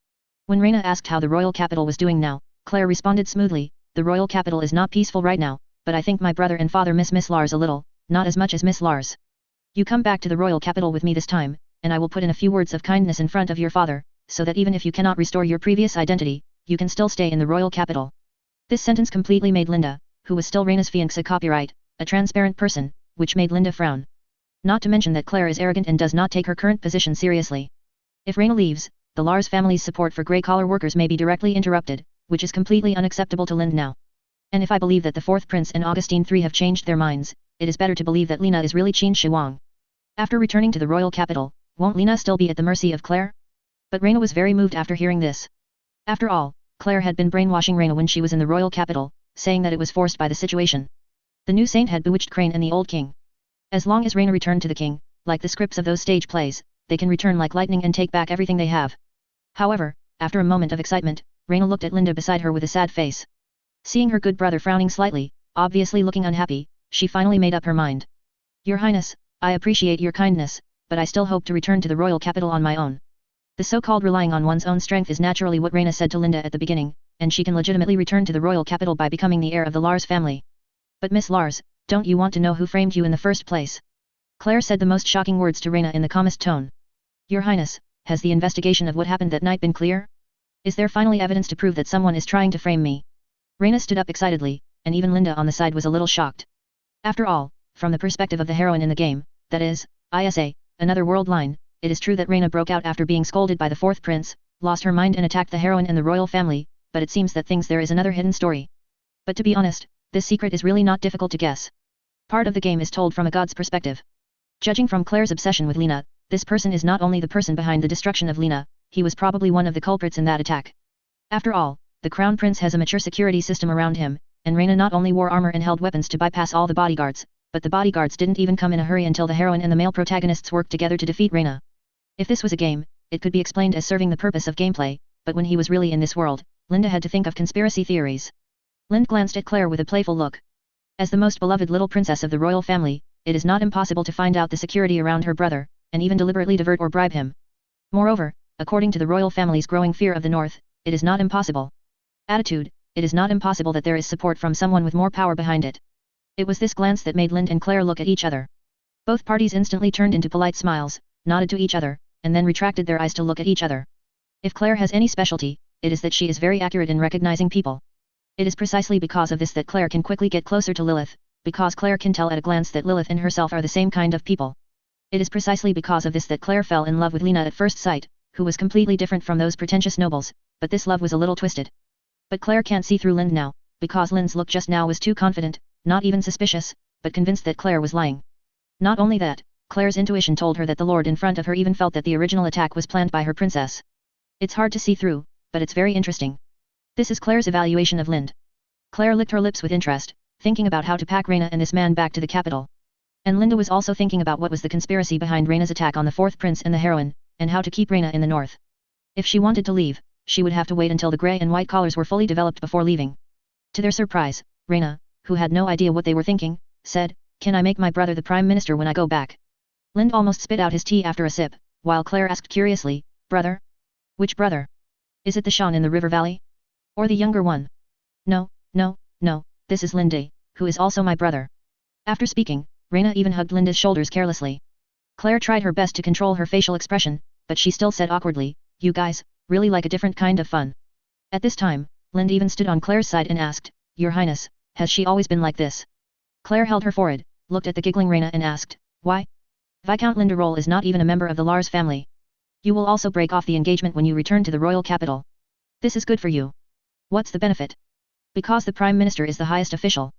A: When Reina asked how the royal capital was doing now, Claire responded smoothly, "The royal capital is not peaceful right now, but I think my brother and father miss Lars a little, not as much as Miss Lars. You come back to the royal capital with me this time, and I will put in a few words of kindness in front of your father, so that even if you cannot restore your previous identity, you can still stay in the royal capital." This sentence completely made Linde, who was still Reina's fiancé copyright, a transparent person, which made Linde frown. Not to mention that Claire is arrogant and does not take her current position seriously. If Reina leaves, the Lars family's support for grey collar workers may be directly interrupted, which is completely unacceptable to Linde now. And if I believe that the fourth prince and Augustine III have changed their minds, it is better to believe that Lina is really Qin Shi Huang. After returning to the royal capital, won't Lina still be at the mercy of Claire? But Reina was very moved after hearing this. After all, Claire had been brainwashing Reina when she was in the royal capital, saying that it was forced by the situation. The new saint had bewitched Crane and the old king. As long as Reina returned to the king, like the scripts of those stage plays, they can return like lightning and take back everything they have. However, after a moment of excitement, Reina looked at Linde beside her with a sad face. Seeing her good brother frowning slightly, obviously looking unhappy, she finally made up her mind. "Your Highness, I appreciate your kindness, but I still hope to return to the royal capital on my own." The so-called relying on one's own strength is naturally what Reina said to Linde at the beginning, and she can legitimately return to the royal capital by becoming the heir of the Lars family. "But Miss Lars, don't you want to know who framed you in the first place?" Claire said the most shocking words to Reina in the calmest tone. "Your Highness, has the investigation of what happened that night been clear? Is there finally evidence to prove that someone is trying to frame me?" Reina stood up excitedly, and even Linde on the side was a little shocked. After all, from the perspective of the heroine in the game, that is, ISA, Another World line, it is true that Reina broke out after being scolded by the fourth prince, lost her mind and attacked the heroine and the royal family, but it seems that there is another hidden story. But to be honest, this secret is really not difficult to guess. Part of the game is told from a god's perspective. Judging from Claire's obsession with Lina, this person is not only the person behind the destruction of Lina, he was probably one of the culprits in that attack. After all, the crown prince has a mature security system around him, and Reina not only wore armor and held weapons to bypass all the bodyguards, but the bodyguards didn't even come in a hurry until the heroine and the male protagonists worked together to defeat Reina. If this was a game, it could be explained as serving the purpose of gameplay, but when he was really in this world, Linde had to think of conspiracy theories. Linde glanced at Claire with a playful look. As the most beloved little princess of the royal family, it is not impossible to find out the security around her brother, and even deliberately divert or bribe him. Moreover, according to the royal family's growing fear of the north, it is not impossible. Attitude, it is not impossible that there is support from someone with more power behind it. It was this glance that made Linde and Claire look at each other. Both parties instantly turned into polite smiles, nodded to each other, and then retracted their eyes to look at each other. If Claire has any specialty, it is that she is very accurate in recognizing people. It is precisely because of this that Claire can quickly get closer to Lilith, because Claire can tell at a glance that Lilith and herself are the same kind of people. It is precisely because of this that Claire fell in love with Lina at first sight, who was completely different from those pretentious nobles, but this love was a little twisted. But Claire can't see through Linde now, because Linde's look just now was too confident, not even suspicious, but convinced that Claire was lying. Not only that, Claire's intuition told her that the lord in front of her even felt that the original attack was planned by her princess. It's hard to see through, but it's very interesting. This is Claire's evaluation of Linde. Claire licked her lips with interest, thinking about how to pack Reina and this man back to the capital. And Linde was also thinking about what was the conspiracy behind Reina's attack on the fourth prince and the heroine, and how to keep Reina in the north. If she wanted to leave, she would have to wait until the grey and white collars were fully developed before leaving. To their surprise, Reina, who had no idea what they were thinking, said, "Can I make my brother the prime minister when I go back?" Linde almost spit out his tea after a sip, while Claire asked curiously, "Brother? Which brother? Is it the Shan in the river valley? Or the younger one?" No, this is Linde, who is also my brother." After speaking, Reina even hugged Linde's shoulders carelessly. Claire tried her best to control her facial expression, but she still said awkwardly, "You guys, really like a different kind of fun." At this time, Linde even stood on Claire's side and asked, "Your Highness, has she always been like this?" Claire held her forehead, looked at the giggling Reina and asked, "Why? Viscount Linde Roll is not even a member of the Lars family. You will also break off the engagement when you return to the royal capital. This is good for you. What's the benefit? Because the Prime Minister is the highest official.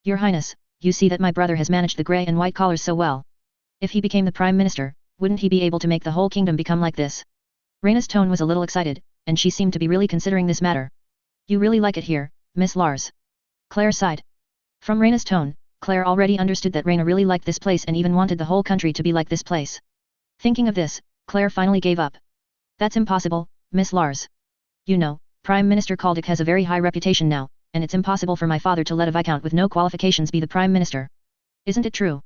A: Your Highness, you see that my brother has managed the grey and white collars so well. If he became the Prime Minister, wouldn't he be able to make the whole kingdom become like this?" Reina's tone was a little excited, and she seemed to be really considering this matter. "You really like it here, Miss Lars?" Claire sighed. From Reina's tone, Claire already understood that Reina really liked this place and even wanted the whole country to be like this place. Thinking of this, Claire finally gave up. "That's impossible, Miss Lars. You know, Prime Minister Kaldek has a very high reputation now, and it's impossible for my father to let a viscount with no qualifications be the Prime Minister. Isn't it true?"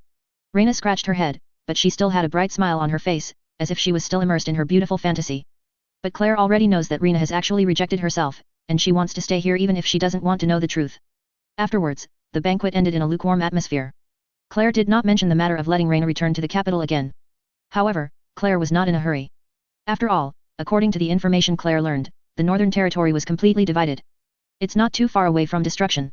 A: Reina scratched her head, but she still had a bright smile on her face, as if she was still immersed in her beautiful fantasy. But Claire already knows that Reina has actually rejected herself, and she wants to stay here even if she doesn't want to know the truth. Afterwards, the banquet ended in a lukewarm atmosphere. Claire did not mention the matter of letting Reina return to the capital again. However, Claire was not in a hurry. After all, according to the information Claire learned, the northern territory was completely divided. It's not too far away from destruction.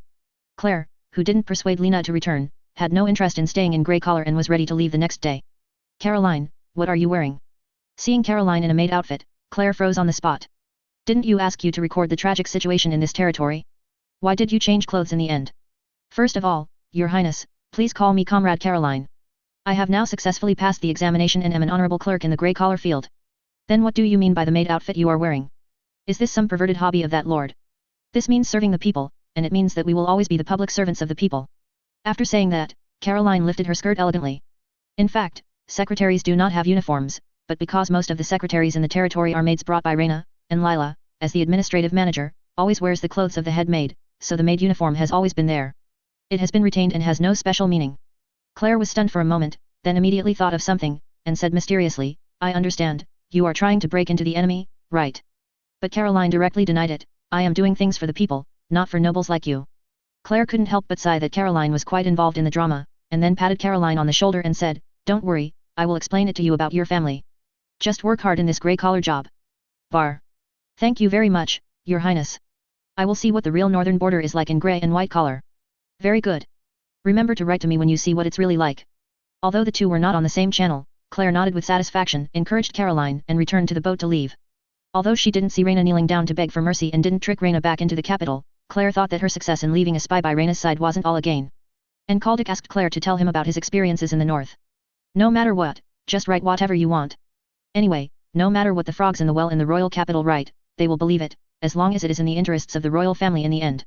A: Claire, who didn't persuade Lina to return, had no interest in staying in grey collar and was ready to leave the next day. "Caroline, what are you wearing?" Seeing Caroline in a maid outfit, Claire froze on the spot. "Didn't you ask you to record the tragic situation in this territory? Why did you change clothes in the end?" "First of all, Your Highness, please call me Comrade Caroline. I have now successfully passed the examination and am an honorable clerk in the grey collar field." "Then what do you mean by the maid outfit you are wearing? Is this some perverted hobby of that lord?" "This means serving the people, and it means that we will always be the public servants of the people." After saying that, Caroline lifted her skirt elegantly. In fact, secretaries do not have uniforms, but because most of the secretaries in the territory are maids brought by Reina, and Lila, as the administrative manager, always wears the clothes of the head maid, so the maid uniform has always been there. It has been retained and has no special meaning. Claire was stunned for a moment, then immediately thought of something, and said mysteriously, "I understand, you are trying to break into the enemy, right?" But Caroline directly denied it. "I am doing things for the people, not for nobles like you." Claire couldn't help but sigh that Caroline was quite involved in the drama, and then patted Caroline on the shoulder and said, "Don't worry, I will explain it to you about your family. Just work hard in this grey collar job." Bar. "Thank you very much, Your Highness. I will see what the real northern border is like in grey and white collar." "Very good. Remember to write to me when you see what it's really like." Although the two were not on the same channel, Claire nodded with satisfaction, encouraged Caroline, and returned to the boat to leave. Although she didn't see Reina kneeling down to beg for mercy and didn't trick Reina back into the capital, Claire thought that her success in leaving a spy by Reina's side wasn't all a gain. And Kaldek asked Claire to tell him about his experiences in the north. "No matter what, just write whatever you want. Anyway, no matter what the frogs in the well in the royal capital write, they will believe it, as long as it is in the interests of the royal family in the end."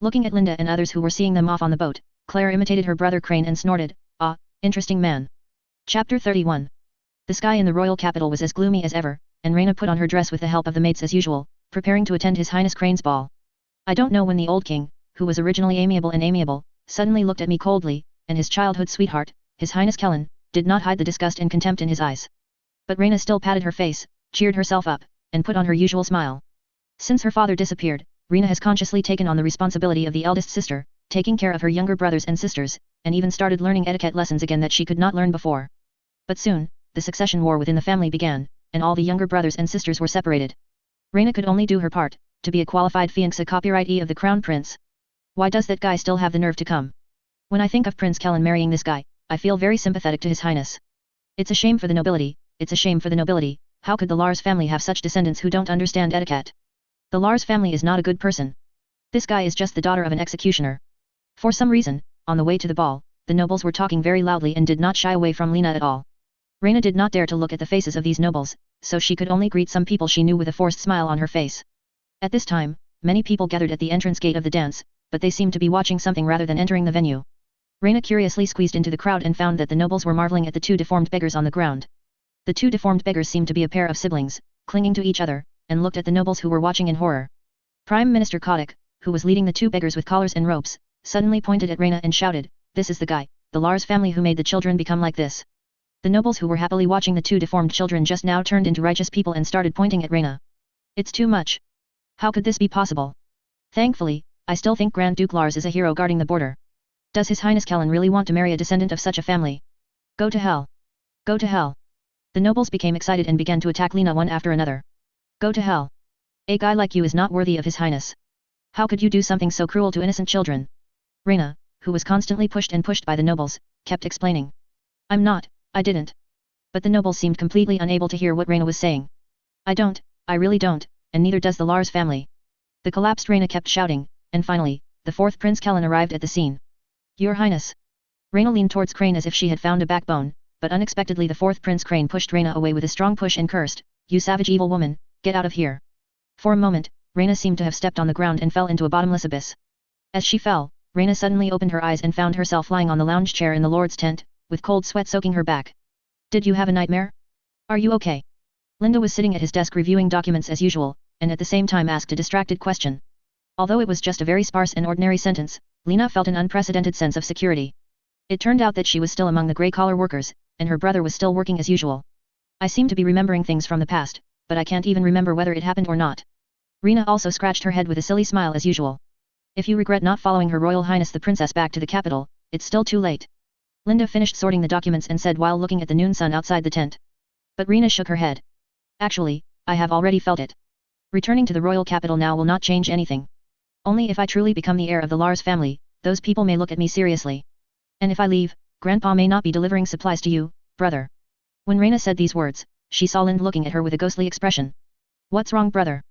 A: Looking at Linde and others who were seeing them off on the boat, Claire imitated her brother Crane and snorted, "Ah, interesting man." Chapter 31. The sky in the royal capital was as gloomy as ever, and Reina put on her dress with the help of the maids as usual, preparing to attend His Highness Crane's ball. I don't know when the old king, who was originally amiable, suddenly looked at me coldly, and his childhood sweetheart, His Highness Kellen, did not hide the disgust and contempt in his eyes. But Reina still patted her face, cheered herself up, and put on her usual smile. Since her father disappeared, Reina has consciously taken on the responsibility of the eldest sister, taking care of her younger brothers and sisters, and even started learning etiquette lessons again that she could not learn before. But soon, the succession war within the family began, and all the younger brothers and sisters were separated. Reina could only do her part, to be a qualified fiancé copyrightee of the crown prince. Why does that guy still have the nerve to come? When I think of Prince Kellan marrying this guy, I feel very sympathetic to his highness. It's a shame for the nobility, it's a shame for the nobility, how could the Lars family have such descendants who don't understand etiquette? The Lars family is not a good person. This guy is just the daughter of an executioner. For some reason, on the way to the ball, the nobles were talking very loudly and did not shy away from Lina at all. Reina did not dare to look at the faces of these nobles, so she could only greet some people she knew with a forced smile on her face. At this time, many people gathered at the entrance gate of the dance, but they seemed to be watching something rather than entering the venue. Reina curiously squeezed into the crowd and found that the nobles were marveling at the two deformed beggars on the ground. The two deformed beggars seemed to be a pair of siblings, clinging to each other, and looked at the nobles who were watching in horror. Prime Minister Kotick, who was leading the two beggars with collars and ropes, suddenly pointed at Reina and shouted, "This is the guy, the Lars family who made the children become like this." The nobles who were happily watching the two deformed children just now turned into righteous people and started pointing at Reina. It's too much. How could this be possible? Thankfully, I still think Grand Duke Lars is a hero guarding the border. Does His Highness Kellan really want to marry a descendant of such a family? Go to hell. Go to hell. The nobles became excited and began to attack Lina one after another. Go to hell. A guy like you is not worthy of His Highness. How could you do something so cruel to innocent children? Reina, who was constantly pushed and pushed by the nobles, kept explaining. I didn't. But the nobles seemed completely unable to hear what Reina was saying. I really don't, and neither does the Lars family. The collapsed Reina kept shouting, and finally, the fourth Prince Kellan arrived at the scene. Your Highness. Reina leaned towards Crane as if she had found a backbone, but unexpectedly the fourth Prince Crane pushed Reina away with a strong push and cursed, "You savage evil woman, get out of here." For a moment, Reina seemed to have stepped on the ground and fell into a bottomless abyss. As she fell, Reina suddenly opened her eyes and found herself lying on the lounge chair in the Lord's tent, with cold sweat soaking her back. Did you have a nightmare? Are you okay? Linde was sitting at his desk reviewing documents as usual, and at the same time asked a distracted question. Although it was just a very sparse and ordinary sentence, Lina felt an unprecedented sense of security. It turned out that she was still among the grey-collar workers, and her brother was still working as usual. I seem to be remembering things from the past, but I can't even remember whether it happened or not. Reina also scratched her head with a silly smile as usual. If you regret not following Her Royal Highness the Princess back to the capital, it's still too late. Linde finished sorting the documents and said while looking at the noon sun outside the tent. But Reina shook her head. Actually, I have already felt it. Returning to the royal capital now will not change anything. Only if I truly become the heir of the Lars family, those people may look at me seriously. And if I leave, Grandpa may not be delivering supplies to you, brother. When Reina said these words, she saw Linde looking at her with a ghostly expression. What's wrong, brother?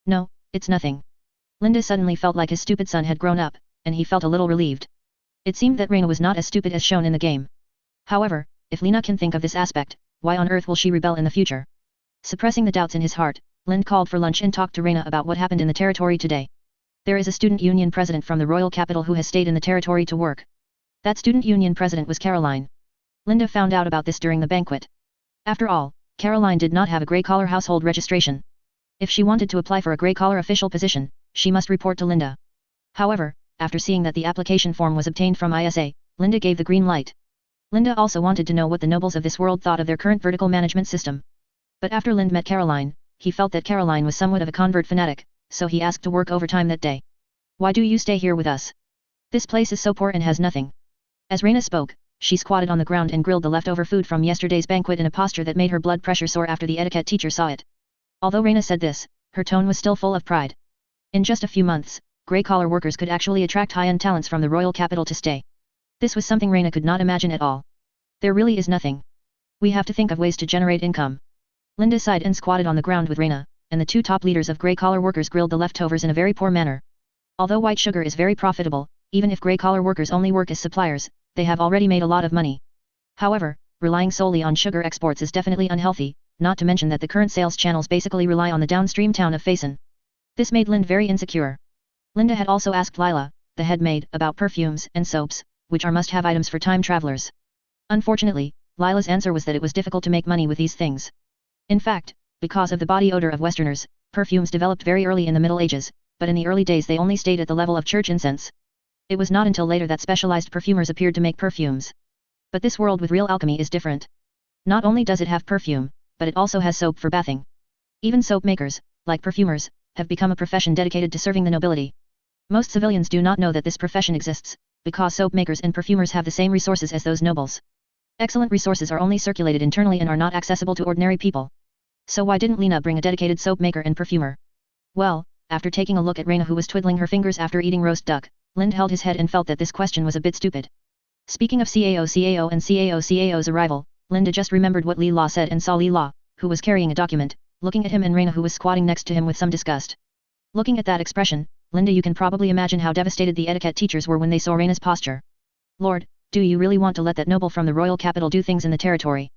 A: No, it's nothing. Linde suddenly felt like his stupid son had grown up, and he felt a little relieved. It seemed that Reina was not as stupid as shown in the game. However, if Lina can think of this aspect, why on earth will she rebel in the future? Suppressing the doubts in his heart, Linde called for lunch and talked to Reina about what happened in the territory today. There is a student union president from the royal capital who has stayed in the territory to work. That student union president was Caroline. Linde found out about this during the banquet. After all, Caroline did not have a grey-collar household registration. If she wanted to apply for a grey-collar official position, she must report to Linde. However, after seeing that the application form was obtained from ISA, Linde gave the green light. Linde also wanted to know what the nobles of this world thought of their current vertical management system. But after Linde met Caroline, he felt that Caroline was somewhat of a convert fanatic, so he asked to work overtime that day. Why do you stay here with us? This place is so poor and has nothing. As Reina spoke, she squatted on the ground and grilled the leftover food from yesterday's banquet in a posture that made her blood pressure soar after the etiquette teacher saw it. Although Reina said this, her tone was still full of pride. In just a few months, grey-collar workers could actually attract high-end talents from the royal capital to stay. This was something Reina could not imagine at all. There really is nothing. We have to think of ways to generate income. Linde sighed and squatted on the ground with Reina, and the two top leaders of grey-collar workers grilled the leftovers in a very poor manner. Although white sugar is very profitable, even if grey-collar workers only work as suppliers, they have already made a lot of money. However, relying solely on sugar exports is definitely unhealthy, not to mention that the current sales channels basically rely on the downstream town of Faison. This made Linde very insecure. Linde had also asked Lila, the head maid, about perfumes and soaps, which are must-have items for time travelers. Unfortunately, Lila's answer was that it was difficult to make money with these things. In fact, because of the body odor of Westerners, perfumes developed very early in the Middle Ages, but in the early days they only stayed at the level of church incense. It was not until later that specialized perfumers appeared to make perfumes. But this world with real alchemy is different. Not only does it have perfume, but it also has soap for bathing. Even soap makers, like perfumers, have become a profession dedicated to serving the nobility. Most civilians do not know that this profession exists, because soap makers and perfumers have the same resources as those nobles. Excellent resources are only circulated internally and are not accessible to ordinary people. So why didn't Lina bring a dedicated soap maker and perfumer? Well, after taking a look at Reina who was twiddling her fingers after eating roast duck, Linde held his head and felt that this question was a bit stupid. Speaking of CAO and CAO's arrival, Linde just remembered what Li La said and saw Li La, who was carrying a document, looking at him and Reina who was squatting next to him with some disgust. Looking at that expression, Linde, you can probably imagine how devastated the etiquette teachers were when they saw Reina's posture. Lord, do you really want to let that noble from the royal capital do things in the territory?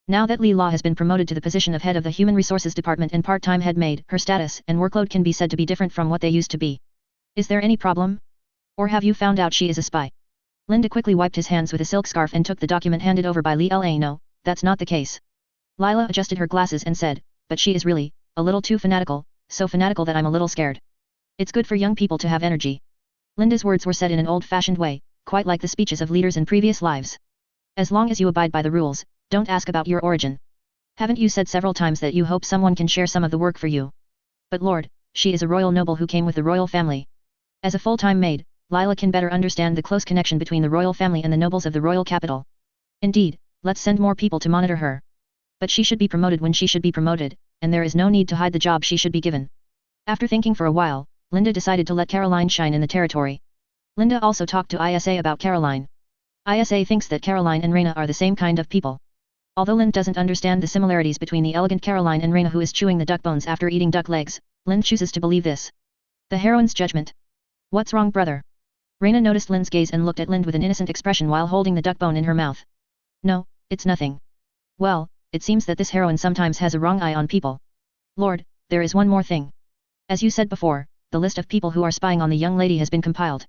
A: Now that Li La has been promoted to the position of head of the Human Resources Department and part-time head maid, her status and workload can be said to be different from what they used to be. Is there any problem? Or have you found out she is a spy? Linde quickly wiped his hands with a silk scarf and took the document handed over by Li La. No, that's not the case. Lila adjusted her glasses and said, but she is really, a little too fanatical, so fanatical that I'm a little scared. It's good for young people to have energy. Linde's words were said in an old-fashioned way, quite like the speeches of leaders in previous lives. As long as you abide by the rules, don't ask about your origin. Haven't you said several times that you hope someone can share some of the work for you? But Lord, she is a royal noble who came with the royal family. As a full-time maid, Lila can better understand the close connection between the royal family and the nobles of the royal capital. Indeed, let's send more people to monitor her. But she should be promoted when she should be promoted, and there is no need to hide the job she should be given. After thinking for a while, Linde decided to let Caroline shine in the territory. Linde also talked to Isa about Caroline. Isa thinks that Caroline and Reina are the same kind of people. Although Linde doesn't understand the similarities between the elegant Caroline and Reina who is chewing the duck bones after eating duck legs, Linde chooses to believe this. The heroine's judgment. What's wrong, brother? Reina noticed Linde's gaze and looked at Linde with an innocent expression while holding the duck bone in her mouth. No, it's nothing. Well, it seems that this heroine sometimes has a wrong eye on people. Lord, there is one more thing. As you said before, the list of people who are spying on the young lady has been compiled.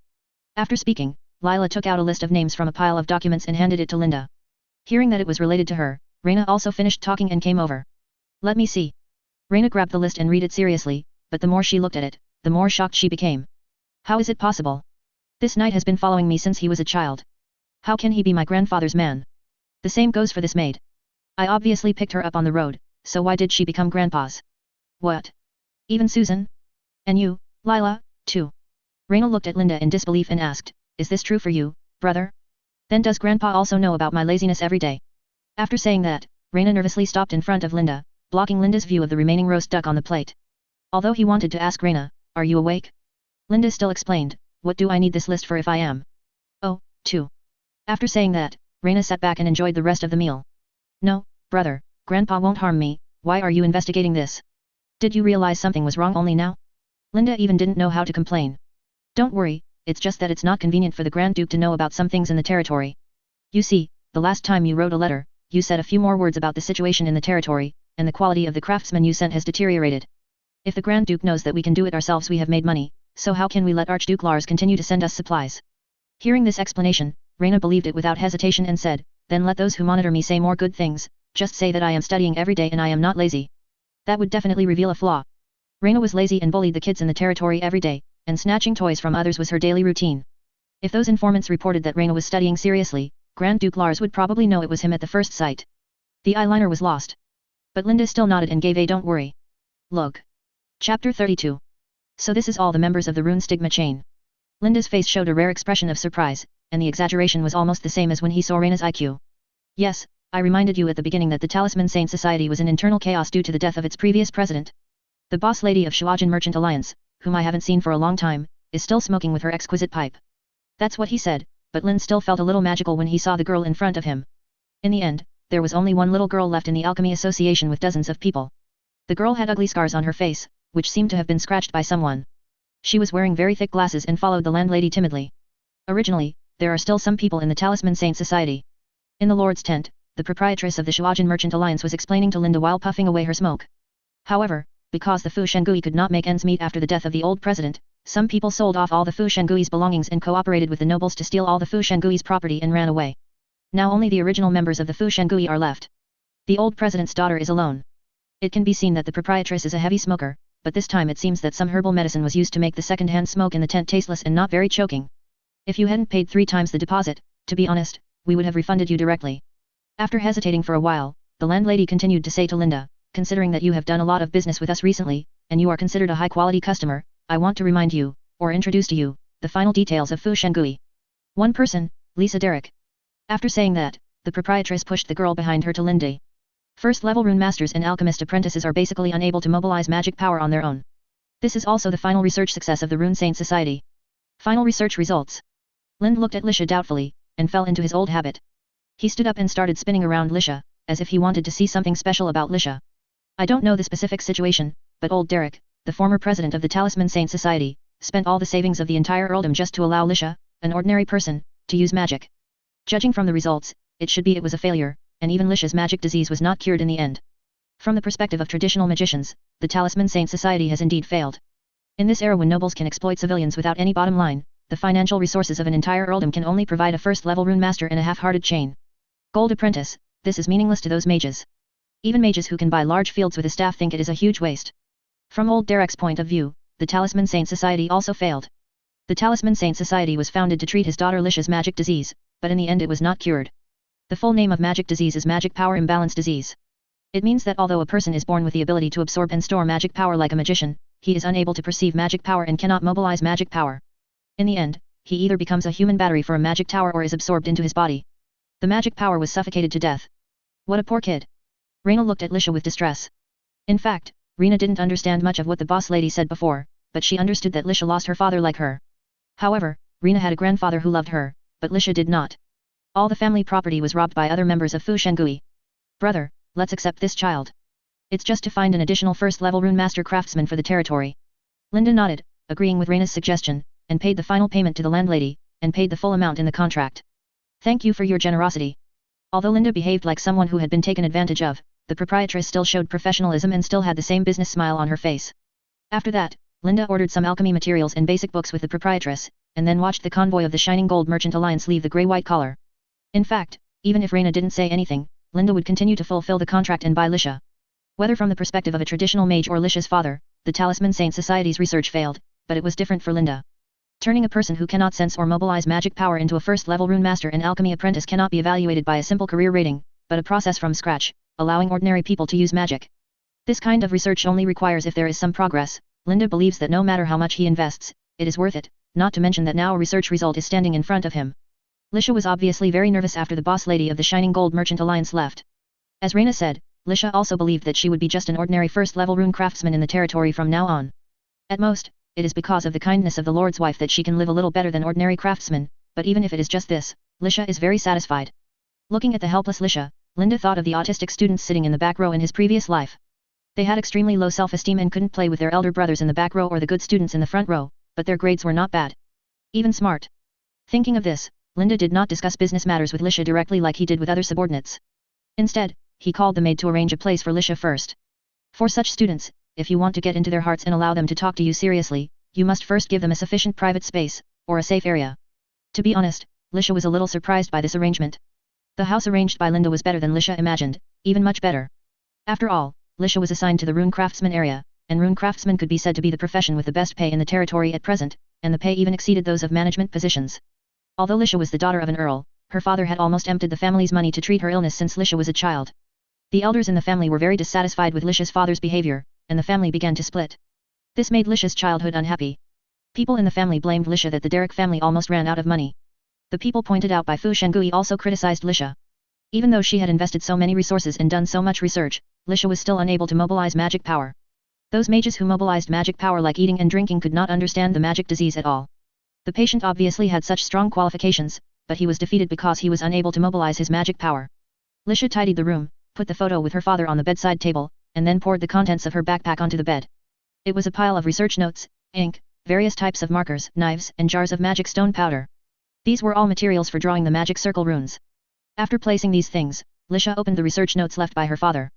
A: After speaking, Lila took out a list of names from a pile of documents and handed it to Linde. Hearing that it was related to her, Reina also finished talking and came over. Let me see. Reina grabbed the list and read it seriously, but the more she looked at it, the more shocked she became. How is it possible? This knight has been following me since he was a child. How can he be my grandfather's man? The same goes for this maid. I obviously picked her up on the road, so why did she become grandpa's? What? Even Susan? And you, Lila, too? Reina looked at Linde in disbelief and asked, is this true for you, brother? Then does grandpa also know about my laziness every day? After saying that, Reina nervously stopped in front of Linde, blocking Linde's view of the remaining roast duck on the plate. Although he wanted to ask Reina, are you awake? Linde still explained, what do I need this list for if I am? Oh, too. After saying that, Reina sat back and enjoyed the rest of the meal. No, brother, grandpa won't harm me, why are you investigating this? Did you realize something was wrong only now? Linde even didn't know how to complain. Don't worry, it's just that it's not convenient for the Grand Duke to know about some things in the territory. You see, the last time you wrote a letter, you said a few more words about the situation in the territory, and the quality of the craftsmen you sent has deteriorated. If the Grand Duke knows that we can do it ourselves, we have made money, so how can we let Archduke Lars continue to send us supplies? Hearing this explanation, Reina believed it without hesitation and said, then let those who monitor me say more good things, just say that I am studying every day and I am not lazy. That would definitely reveal a flaw. Reina was lazy and bullied the kids in the territory every day, and snatching toys from others was her daily routine. If those informants reported that Reina was studying seriously, Grand Duke Lars would probably know it was him at the first sight. The eyeliner was lost. But Linde still nodded and gave a don't worry. Look. Chapter 32. So this is all the members of the rune stigma chain. Linde's face showed a rare expression of surprise, and the exaggeration was almost the same as when he saw Reina's IQ. Yes, I reminded you at the beginning that the Talisman Saint Society was in internal chaos due to the death of its previous president. The boss lady of Shuajin Merchant Alliance, whom I haven't seen for a long time, is still smoking with her exquisite pipe. That's what he said, but Linde still felt a little magical when he saw the girl in front of him. In the end, there was only one little girl left in the Alchemy Association with dozens of people. The girl had ugly scars on her face, which seemed to have been scratched by someone. She was wearing very thick glasses and followed the landlady timidly. Originally, there are still some people in the Talisman Saint Society. In the Lord's tent, the proprietress of the Shuajin Merchant Alliance was explaining to Linde while puffing away her smoke. However, because the Fu Shengui could not make ends meet after the death of the old president, some people sold off all the Fu Shengui's belongings and cooperated with the nobles to steal all the Fu Shengui's property and ran away. Now only the original members of the Fu Shengui are left. The old president's daughter is alone. It can be seen that the proprietress is a heavy smoker, but this time it seems that some herbal medicine was used to make the second-hand smoke in the tent tasteless and not very choking. If you hadn't paid 3 times the deposit, to be honest, we would have refunded you directly. After hesitating for a while, the landlady continued to say to Linde, considering that you have done a lot of business with us recently, and you are considered a high-quality customer, I want to remind you, or introduce to you, the final details of Fu Shengui. One person, Lisa Derrick. After saying that, the proprietress pushed the girl behind her to Linde. First level rune masters and alchemist apprentices are basically unable to mobilize magic power on their own. This is also the final research success of the Rune Saint Society. Final research results. Linde looked at Lisha doubtfully, and fell into his old habit. He stood up and started spinning around Lisha, as if he wanted to see something special about Lisha. I don't know the specific situation, but old Derek, the former president of the Talisman Saint Society, spent all the savings of the entire earldom just to allow Lisha, an ordinary person, to use magic. Judging from the results, it was a failure, and even Lisha's magic disease was not cured in the end. From the perspective of traditional magicians, the Talisman Saint Society has indeed failed. In this era when nobles can exploit civilians without any bottom line, the financial resources of an entire earldom can only provide a first-level rune master in a half-hearted chain. Gold apprentice, this is meaningless to those mages. Even mages who can buy large fields with a staff think it is a huge waste. From old Derek's point of view, the Talisman Saint Society also failed. The Talisman Saint Society was founded to treat his daughter Lisha's magic disease, but in the end it was not cured. The full name of magic disease is magic power imbalance disease. It means that although a person is born with the ability to absorb and store magic power like a magician, he is unable to perceive magic power and cannot mobilize magic power. In the end, he either becomes a human battery for a magic tower or is absorbed into his body. The magic power was suffocated to death. What a poor kid. Reina looked at Lisha with distress. In fact, Reina didn't understand much of what the boss lady said before, but she understood that Lisha lost her father like her. However, Reina had a grandfather who loved her, but Lisha did not. All the family property was robbed by other members of Fu Shengui. Brother, let's accept this child. It's just to find an additional first-level rune master craftsman for the territory. Linde nodded, agreeing with Reina's suggestion, and paid the final payment to the landlady, and paid the full amount in the contract. Thank you for your generosity. Although Linde behaved like someone who had been taken advantage of, the proprietress still showed professionalism and still had the same business smile on her face. After that, Linde ordered some alchemy materials and basic books with the proprietress, and then watched the convoy of the Shining Gold Merchant Alliance leave the grey-white collar. In fact, even if Reina didn't say anything, Linde would continue to fulfill the contract and buy Lisha. Whether from the perspective of a traditional mage or Lisha's father, the Talisman Saint Society's research failed, but it was different for Linde. Turning a person who cannot sense or mobilize magic power into a first-level rune master and alchemy apprentice cannot be evaluated by a simple career rating, but a process from scratch, allowing ordinary people to use magic. This kind of research only requires if there is some progress. Linde believes that no matter how much he invests, it is worth it, not to mention that now a research result is standing in front of him. Lisha was obviously very nervous after the boss lady of the Shining Gold Merchant Alliance left. As Reina said, Lisha also believed that she would be just an ordinary first-level rune craftsman in the territory from now on. At most, it is because of the kindness of the Lord's wife that she can live a little better than ordinary craftsmen, but even if it is just this, Lisha is very satisfied. Looking at the helpless Lisha, Linde thought of the autistic students sitting in the back row in his previous life. They had extremely low self-esteem and couldn't play with their elder brothers in the back row or the good students in the front row, but their grades were not bad. Even smart. Thinking of this, Linde did not discuss business matters with Lisha directly like he did with other subordinates. Instead, he called the maid to arrange a place for Lisha first. For such students, if you want to get into their hearts and allow them to talk to you seriously, you must first give them a sufficient private space, or a safe area. To be honest, Lisha was a little surprised by this arrangement. The house arranged by Linde was better than Lisha imagined, even much better. After all, Lisha was assigned to the rune craftsman area, and rune craftsman could be said to be the profession with the best pay in the territory at present, and the pay even exceeded those of management positions. Although Lisha was the daughter of an earl, her father had almost emptied the family's money to treat her illness since Lisha was a child. The elders in the family were very dissatisfied with Lisha's father's behavior, and the family began to split. This made Lisha's childhood unhappy. People in the family blamed Lisha that the Derek family almost ran out of money. The people pointed out by Fu Shengui also criticized Lisha. Even though she had invested so many resources and done so much research, Lisha was still unable to mobilize magic power. Those mages who mobilized magic power like eating and drinking could not understand the magic disease at all. The patient obviously had such strong qualifications, but he was defeated because he was unable to mobilize his magic power. Lisha tidied the room, put the photo with her father on the bedside table, and then poured the contents of her backpack onto the bed. It was a pile of research notes, ink, various types of markers, knives, and jars of magic stone powder. These were all materials for drawing the magic circle runes. After placing these things, Lisha opened the research notes left by her father.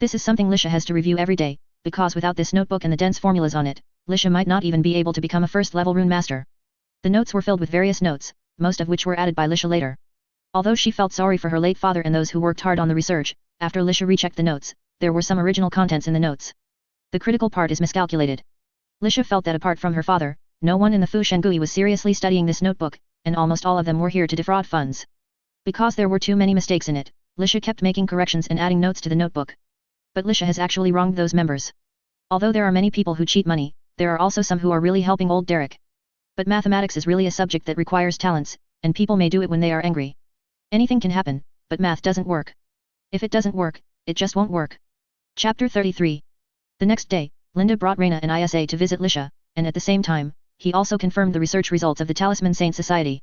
A: This is something Lisha has to review every day, because without this notebook and the dense formulas on it, Lisha might not even be able to become a first-level rune master. The notes were filled with various notes, most of which were added by Lisha later. Although she felt sorry for her late father and those who worked hard on the research, after Lisha rechecked the notes, there were some original contents in the notes. The critical part is miscalculated. Lisha felt that apart from her father, no one in the Fu Shengui was seriously studying this notebook, and almost all of them were here to defraud funds. Because there were too many mistakes in it, Lisha kept making corrections and adding notes to the notebook. But Lisha has actually wronged those members. Although there are many people who cheat money, there are also some who are really helping old Derek. But mathematics is really a subject that requires talents, and people may do it when they are angry. Anything can happen, but math doesn't work. If it doesn't work, it just won't work. Chapter 33. The next day, Linde brought Reina and Isa to visit Lisha, and at the same time, he also confirmed the research results of the Talisman Saint Society.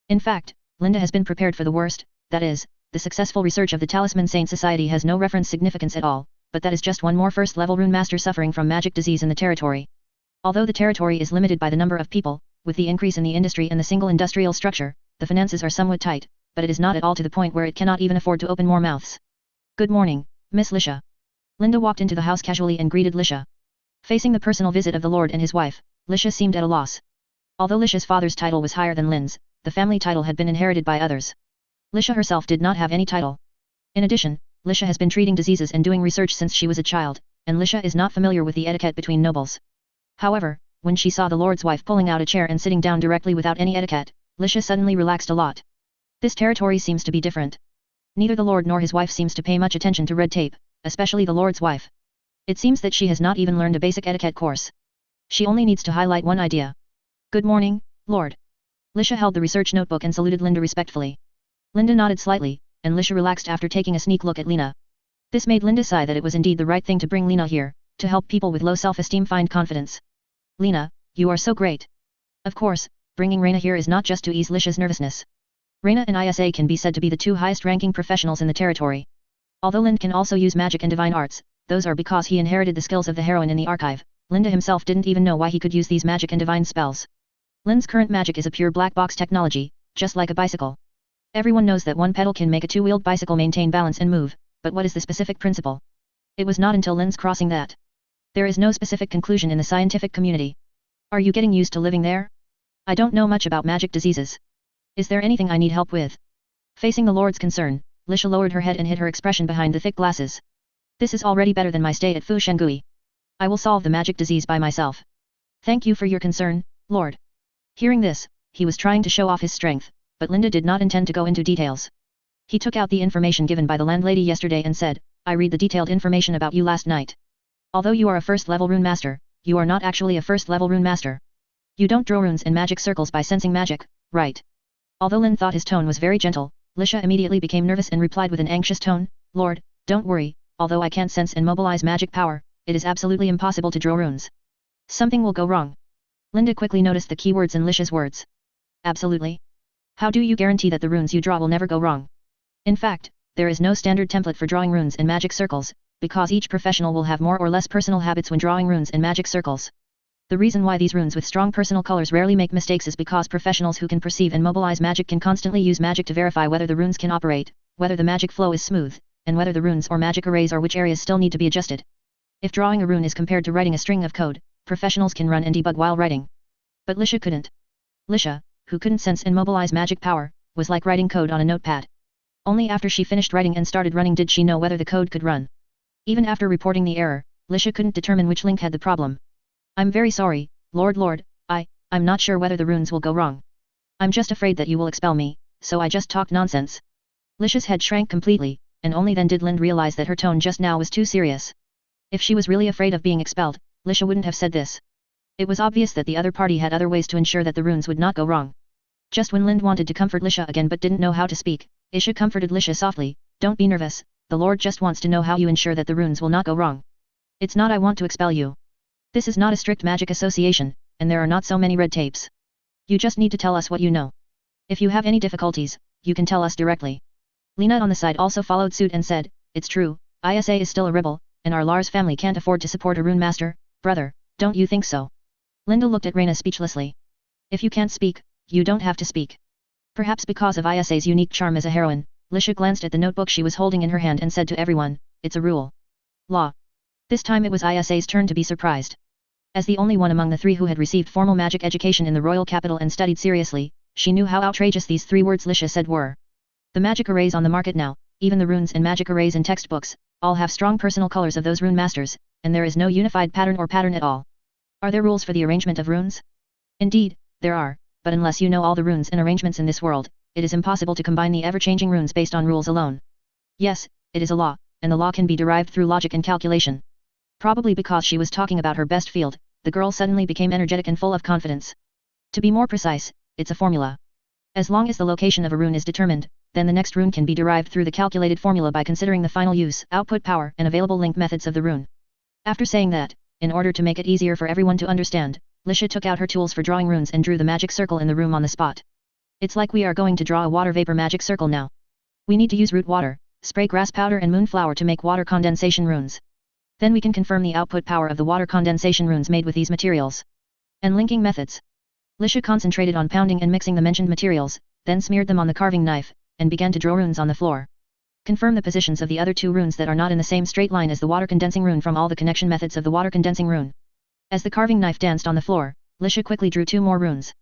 A: In fact, Linde has been prepared for the worst, that is, the successful research of the Talisman Saint Society has no reference significance at all, but that is just one more first-level rune master suffering from magic disease in the territory. Although the territory is limited by the number of people, with the increase in the industry and the single industrial structure, the finances are somewhat tight, but it is not at all to the point where it cannot even afford to open more mouths. Good morning, Miss Lisha. Linde walked into the house casually and greeted Lisha. Facing the personal visit of the Lord and his wife, Lisha seemed at a loss. Although Lisha's father's title was higher than Linde's, the family title had been inherited by others. Lisha herself did not have any title. In addition, Lisha has been treating diseases and doing research since she was a child, and Lisha is not familiar with the etiquette between nobles. However, when she saw the Lord's wife pulling out a chair and sitting down directly without any etiquette, Lisha suddenly relaxed a lot. This territory seems to be different. Neither the Lord nor his wife seems to pay much attention to red tape, especially the Lord's wife. It seems that she has not even learned a basic etiquette course. She only needs to highlight one idea. Good morning, Lord. Lisha held the research notebook and saluted Linde respectfully. Linde nodded slightly, and Lisha relaxed after taking a sneak look at Lina. This made Linde sigh that it was indeed the right thing to bring Lina here, to help people with low self-esteem find confidence. Lina, you are so great. Of course, bringing Reina here is not just to ease Lisha's nervousness. Reina and Isa can be said to be the two highest-ranking professionals in the territory. Although Linde can also use magic and divine arts, those are because he inherited the skills of the heroine in the archive. Linde himself didn't even know why he could use these magic and divine spells. Linde's current magic is a pure black box technology, just like a bicycle. Everyone knows that one pedal can make a two-wheeled bicycle maintain balance and move, but what is the specific principle? It was not until Linde's crossing that. There is no specific conclusion in the scientific community. Are you getting used to living there? I don't know much about magic diseases. Is there anything I need help with? Facing the Lord's concern, Lisha lowered her head and hid her expression behind the thick glasses. This is already better than my stay at Fu Shengui. I will solve the magic disease by myself. Thank you for your concern, Lord. Hearing this, he was trying to show off his strength, but Linde did not intend to go into details. He took out the information given by the landlady yesterday and said, I read the detailed information about you last night. Although you are a first-level rune master, you are not actually a first-level rune master. You don't draw runes and magic circles by sensing magic, right? Although Linde thought his tone was very gentle, Lisha immediately became nervous and replied with an anxious tone, Lord, don't worry, although I can't sense and mobilize magic power, it is absolutely impossible to draw runes. Something will go wrong. Linde quickly noticed the keywords in Lisha's words. Absolutely. How do you guarantee that the runes you draw will never go wrong? In fact, there is no standard template for drawing runes and magic circles, because each professional will have more or less personal habits when drawing runes and magic circles. The reason why these runes with strong personal colors rarely make mistakes is because professionals who can perceive and mobilize magic can constantly use magic to verify whether the runes can operate, whether the magic flow is smooth, and whether the runes or magic arrays or which areas still need to be adjusted. If drawing a rune is compared to writing a string of code, professionals can run and debug while writing. But Lisha couldn't. Lisha, who couldn't sense and mobilize magic power, was like writing code on a notepad. Only after she finished writing and started running did she know whether the code could run. Even after reporting the error, Lisha couldn't determine which link had the problem. I'm very sorry, Lord, I'm not sure whether the runes will go wrong. I'm just afraid that you will expel me, so I just talked nonsense. Lisha's head shrank completely, and only then did Linde realize that her tone just now was too serious. If she was really afraid of being expelled, Lisha wouldn't have said this. It was obvious that the other party had other ways to ensure that the runes would not go wrong. Just when Linde wanted to comfort Lisha again but didn't know how to speak, Isha comforted Lisha softly, don't be nervous, the Lord just wants to know how you ensure that the runes will not go wrong. It's not I want to expel you. This is not a strict magic association, and there are not so many red tapes. You just need to tell us what you know. If you have any difficulties, you can tell us directly. Lina on the side also followed suit and said, it's true, Isa is still a rebel, and our Lars family can't afford to support a rune master, brother, don't you think so? Linde looked at Reina speechlessly. If you can't speak, you don't have to speak. Perhaps because of Isa's unique charm as a heroine, Lisha glanced at the notebook she was holding in her hand and said to everyone, it's a rule. Law. This time it was Isa's turn to be surprised. As the only one among the three who had received formal magic education in the royal capital and studied seriously, she knew how outrageous these three words Lisha said were. The magic arrays on the market now, even the runes and magic arrays in textbooks, all have strong personal colors of those rune masters, and there is no unified pattern or pattern at all. Are there rules for the arrangement of runes? Indeed, there are, but unless you know all the runes and arrangements in this world, it is impossible to combine the ever-changing runes based on rules alone. Yes, it is a law, and the law can be derived through logic and calculation. Probably because she was talking about her best field, the girl suddenly became energetic and full of confidence. To be more precise, it's a formula. As long as the location of a rune is determined, then the next rune can be derived through the calculated formula by considering the final use, output power, and available link methods of the rune. After saying that, in order to make it easier for everyone to understand, Linde took out her tools for drawing runes and drew the magic circle in the room on the spot. It's like we are going to draw a water vapor magic circle now. We need to use root water, spray grass powder and moonflower to make water condensation runes. Then we can confirm the output power of the water condensation runes made with these materials. And linking methods. Linde concentrated on pounding and mixing the mentioned materials, then smeared them on the carving knife, and began to draw runes on the floor. Confirm the positions of the other 2 runes that are not in the same straight line as the water condensing rune from all the connection methods of the water condensing rune. As the carving knife danced on the floor, Linde quickly drew 2 more runes.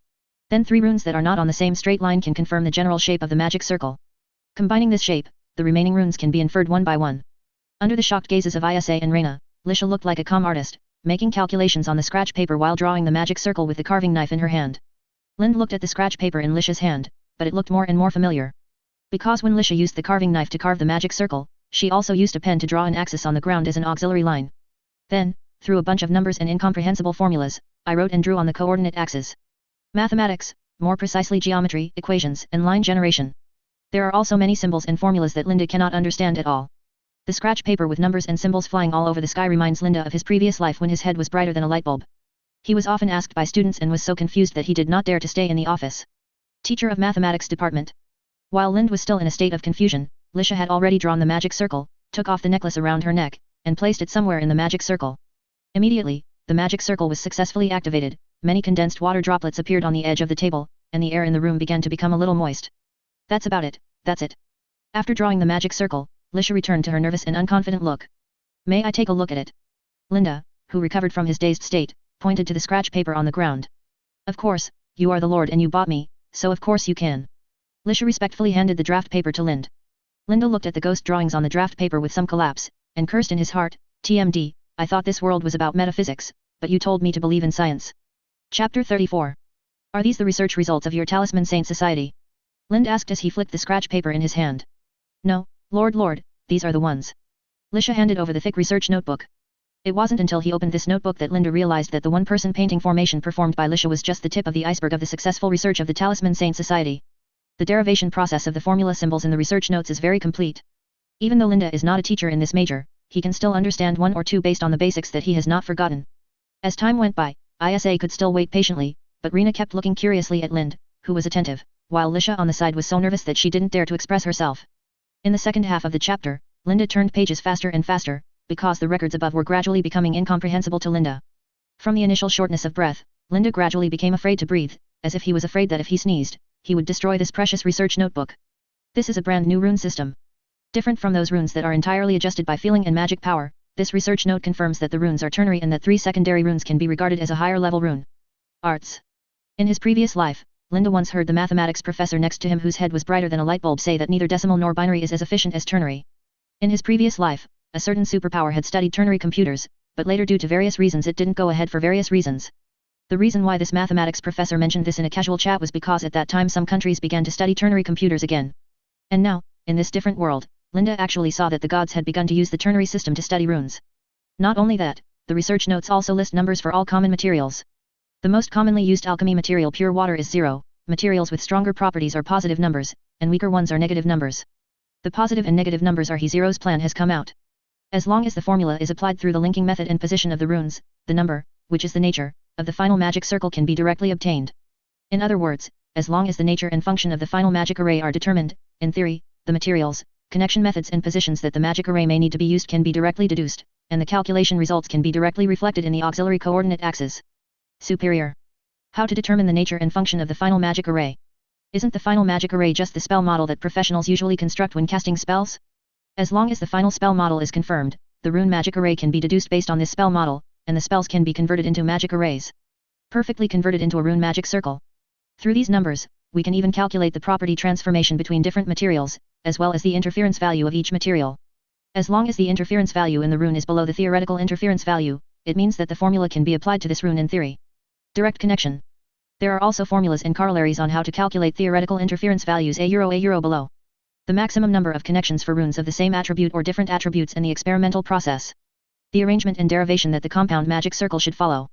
A: Then 3 runes that are not on the same straight line can confirm the general shape of the magic circle. Combining this shape, the remaining runes can be inferred one by one. Under the shocked gazes of Isa and Reina, Linde looked like a calm artist, making calculations on the scratch paper while drawing the magic circle with the carving knife in her hand. Linde looked at the scratch paper in Lisha's hand, but it looked more and more familiar. Because when Lisha used the carving knife to carve the magic circle, she also used a pen to draw an axis on the ground as an auxiliary line. Then, through a bunch of numbers and incomprehensible formulas, I wrote and drew on the coordinate axis. Mathematics, more precisely geometry, equations, and line generation. There are also many symbols and formulas that Linde cannot understand at all. The scratch paper with numbers and symbols flying all over the sky reminds Linde of his previous life when his head was brighter than a light bulb. He was often asked by students and was so confused that he did not dare to stay in the office. Teacher of Mathematics Department. While Linde was still in a state of confusion, Lisha had already drawn the magic circle, took off the necklace around her neck, and placed it somewhere in the magic circle. Immediately, the magic circle was successfully activated, many condensed water droplets appeared on the edge of the table, and the air in the room began to become a little moist. That's about it, that's it. After drawing the magic circle, Lisha returned to her nervous and unconfident look. May I take a look at it? Linde, who recovered from his dazed state, pointed to the scratch paper on the ground. Of course, you are the Lord and you bought me, so of course you can. Lisha respectfully handed the draft paper to Linde. Linde looked at the ghost drawings on the draft paper with some collapse, and cursed in his heart, TMD, I thought this world was about metaphysics, but you told me to believe in science. Chapter 34. Are these the research results of your Talisman Saint Society? Linde asked as he flicked the scratch paper in his hand. No, Lord, these are the ones. Lisha handed over the thick research notebook. It wasn't until he opened this notebook that Linde realized that the one-person painting formation performed by Lisha was just the tip of the iceberg of the successful research of the Talisman Saint Society. The derivation process of the formula symbols in the research notes is very complete. Even though Linde is not a teacher in this major, he can still understand one or two based on the basics that he has not forgotten. As time went by, Isa could still wait patiently, but Reina kept looking curiously at Linde, who was attentive, while Lisha on the side was so nervous that she didn't dare to express herself. In the second half of the chapter, Linde turned pages faster and faster, because the records above were gradually becoming incomprehensible to Linde. From the initial shortness of breath, Linde gradually became afraid to breathe, as if he was afraid that if he sneezed, he would destroy this precious research notebook. This is a brand new rune system. Different from those runes that are entirely adjusted by feeling and magic power, this research note confirms that the runes are ternary and that 3 secondary runes can be regarded as a higher level rune. Arts. In his previous life, Linde once heard the mathematics professor next to him whose head was brighter than a light bulb say that neither decimal nor binary is as efficient as ternary. In his previous life, a certain superpower had studied ternary computers, but later due to various reasons it didn't go ahead for various reasons. The reason why this mathematics professor mentioned this in a casual chat was because at that time some countries began to study ternary computers again. And now, in this different world, Linde actually saw that the gods had begun to use the ternary system to study runes. Not only that, the research notes also list numbers for all common materials. The most commonly used alchemy material pure water is 0, materials with stronger properties are positive numbers, and weaker ones are negative numbers. The positive and negative numbers are He0's plan has come out. As long as the formula is applied through the linking method and position of the runes, the number, which is the nature, of the final magic circle can be directly obtained. In other words, as long as the nature and function of the final magic array are determined, in theory, the materials, connection methods and positions that the magic array may need to be used can be directly deduced, and the calculation results can be directly reflected in the auxiliary coordinate axis. Superior. How to determine the nature and function of the final magic array? Isn't the final magic array just the spell model that professionals usually construct when casting spells? As long as the final spell model is confirmed, the rune magic array can be deduced based on this spell model, and the spells can be converted into magic arrays. Perfectly converted into a rune magic circle. Through these numbers, we can even calculate the property transformation between different materials, as well as the interference value of each material. As long as the interference value in the rune is below the theoretical interference value, it means that the formula can be applied to this rune in theory. Direct connection. There are also formulas and corollaries on how to calculate theoretical interference values a euro below. The maximum number of connections for runes of the same attribute or different attributes and the experimental process. The arrangement and derivation that the compound magic circle should follow.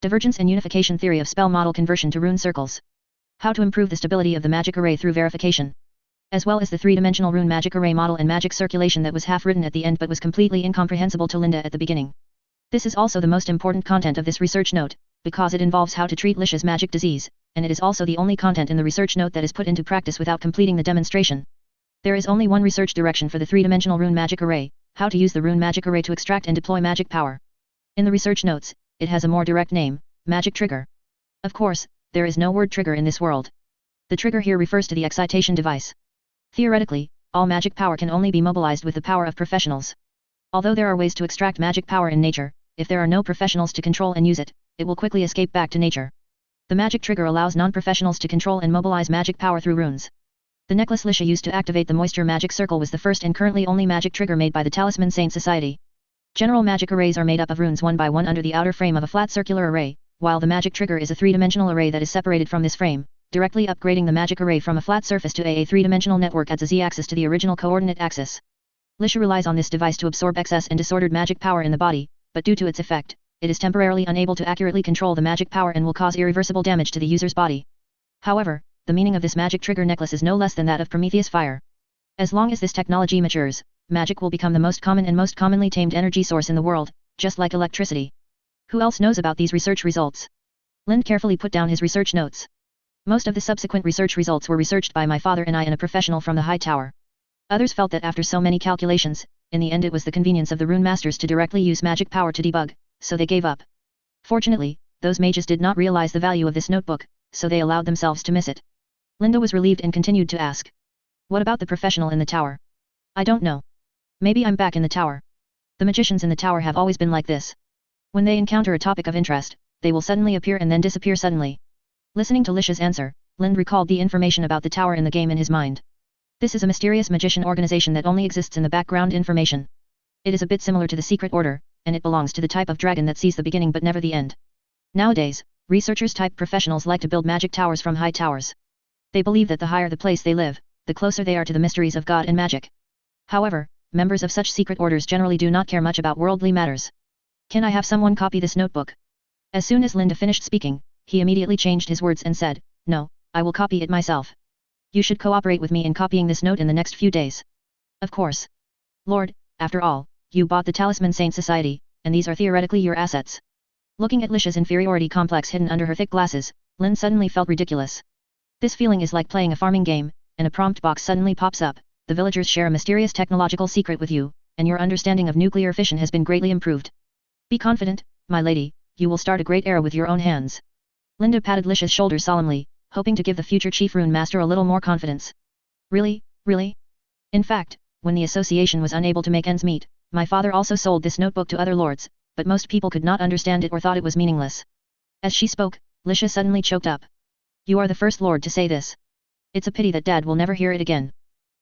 A: Divergence and unification theory of spell model conversion to rune circles. How to improve the stability of the magic array through verification. as well as the three-dimensional rune magic array model and magic circulation that was half written at the end but was completely incomprehensible to Linde at the beginning. This is also the most important content of this research note, because it involves how to treat Lisha's magic disease, and it is also the only content in the research note that is put into practice without completing the demonstration. There is only one research direction for the three-dimensional rune magic array, how to use the rune magic array to extract and deploy magic power. In the research notes, it has a more direct name, magic trigger. Of course, there is no word trigger in this world. The trigger here refers to the excitation device. Theoretically, all magic power can only be mobilized with the power of professionals. Although there are ways to extract magic power in nature, if there are no professionals to control and use it, it will quickly escape back to nature. The magic trigger allows non-professionals to control and mobilize magic power through runes. The necklace Lisha used to activate the moisture magic circle was the first and currently only magic trigger made by the Talisman Saint Society. General magic arrays are made up of runes one by one under the outer frame of a flat circular array, while the magic trigger is a three-dimensional array that is separated from this frame. Directly upgrading the magic array from a flat surface to a three-dimensional network adds a z-axis to the original coordinate axis. Lisha relies on this device to absorb excess and disordered magic power in the body, but due to its effect, it is temporarily unable to accurately control the magic power and will cause irreversible damage to the user's body. However, the meaning of this magic trigger necklace is no less than that of Prometheus fire. As long as this technology matures, magic will become the most common and most commonly tamed energy source in the world, just like electricity. Who else knows about these research results? Linde carefully put down his research notes. Most of the subsequent research results were researched by my father and I and a professional from the high tower. Others felt that after so many calculations, in the end it was the convenience of the rune masters to directly use magic power to debug, so they gave up. Fortunately, those mages did not realize the value of this notebook, so they allowed themselves to miss it. Linde was relieved and continued to ask. What about the professional in the tower? I don't know. Maybe I'm back in the tower. The magicians in the tower have always been like this. When they encounter a topic of interest, they will suddenly appear and then disappear suddenly. Listening to Lisha's answer, Linde recalled the information about the tower in the game in his mind. This is a mysterious magician organization that only exists in the background information. It is a bit similar to the secret order, and it belongs to the type of dragon that sees the beginning but never the end. Nowadays, researchers type professionals like to build magic towers from high towers. They believe that the higher the place they live, the closer they are to the mysteries of God and magic. However, members of such secret orders generally do not care much about worldly matters. Can I have someone copy this notebook? As soon as Linde finished speaking, he immediately changed his words and said, No, I will copy it myself. You should cooperate with me in copying this note in the next few days. Of course. Lord, after all, you bought the Talisman Saint Society, and these are theoretically your assets. Looking at Lisha's inferiority complex hidden under her thick glasses, Linde suddenly felt ridiculous. This feeling is like playing a farming game, and a prompt box suddenly pops up. The villagers share a mysterious technological secret with you, and your understanding of nuclear fission has been greatly improved. Be confident, my lady, you will start a great era with your own hands. Linde patted Lisha's shoulder solemnly, hoping to give the future chief rune master a little more confidence. Really, really? In fact, when the association was unable to make ends meet, my father also sold this notebook to other lords, but most people could not understand it or thought it was meaningless. As she spoke, Lisha suddenly choked up. You are the first lord to say this. It's a pity that Dad will never hear it again.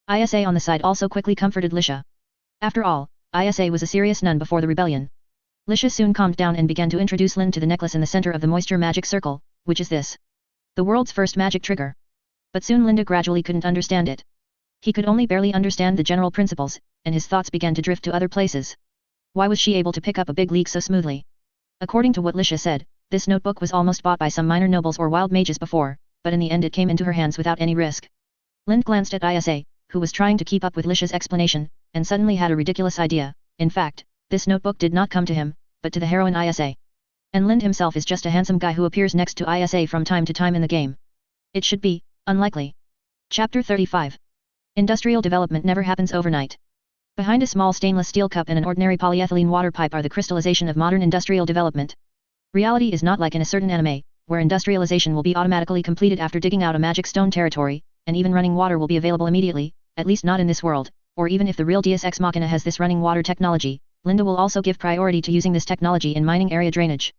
A: Isa on the side also quickly comforted Lisha. After all, Isa was a serious nun before the rebellion. Lisha soon calmed down and began to introduce Linde to the necklace in the center of the moisture magic circle, which is this. The world's first magic trigger. But soon Linde gradually couldn't understand it. He could only barely understand the general principles, and his thoughts began to drift to other places. Why was she able to pick up a big leak so smoothly? According to what Lisha said, this notebook was almost bought by some minor nobles or wild mages before, but in the end it came into her hands without any risk. Linde glanced at Isa, who was trying to keep up with Lisha's explanation, and suddenly had a ridiculous idea. In fact, this notebook did not come to him, but to the heroine Isa. And Linde himself is just a handsome guy who appears next to Isa from time to time in the game. It should be unlikely. Chapter 35. Industrial development never happens overnight. Behind a small stainless steel cup and an ordinary polyethylene water pipe are the crystallization of modern industrial development. Reality is not like in a certain anime, where industrialization will be automatically completed after digging out a magic stone territory, and even running water will be available immediately, at least not in this world, or even if the real Deus Ex Machina has this running water technology, Linde will also give priority to using this technology in mining area drainage.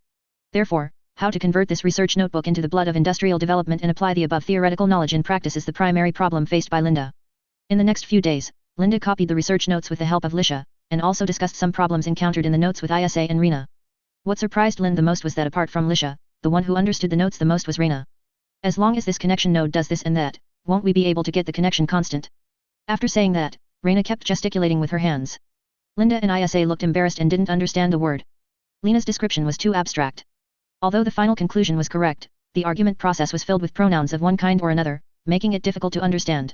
A: Therefore, how to convert this research notebook into the blood of industrial development and apply the above theoretical knowledge in practice is the primary problem faced by Linde. In the next few days, Linde copied the research notes with the help of Lisha, and also discussed some problems encountered in the notes with Isa and Rina. What surprised Linde the most was that apart from Lisha, the one who understood the notes the most was Rina. As long as this connection node does this and that, won't we be able to get the connection constant? After saying that, Rina kept gesticulating with her hands. Linde and Isa looked embarrassed and didn't understand a word. Lena's description was too abstract. Although the final conclusion was correct, the argument process was filled with pronouns of one kind or another, making it difficult to understand.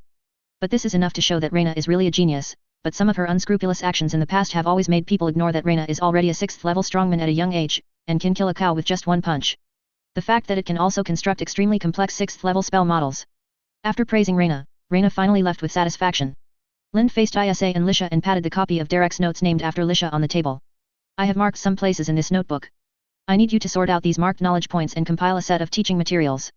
A: But this is enough to show that Reina is really a genius, but some of her unscrupulous actions in the past have always made people ignore that Reina is already a 6th level strongman at a young age, and can kill a cow with just one punch. The fact that it can also construct extremely complex 6th level spell models. After praising Reina, Reina finally left with satisfaction. Linde faced Isa and Lisha and patted the copy of Derek's notes named after Lisha on the table. I have marked some places in this notebook. I need you to sort out these marked knowledge points and compile a set of teaching materials.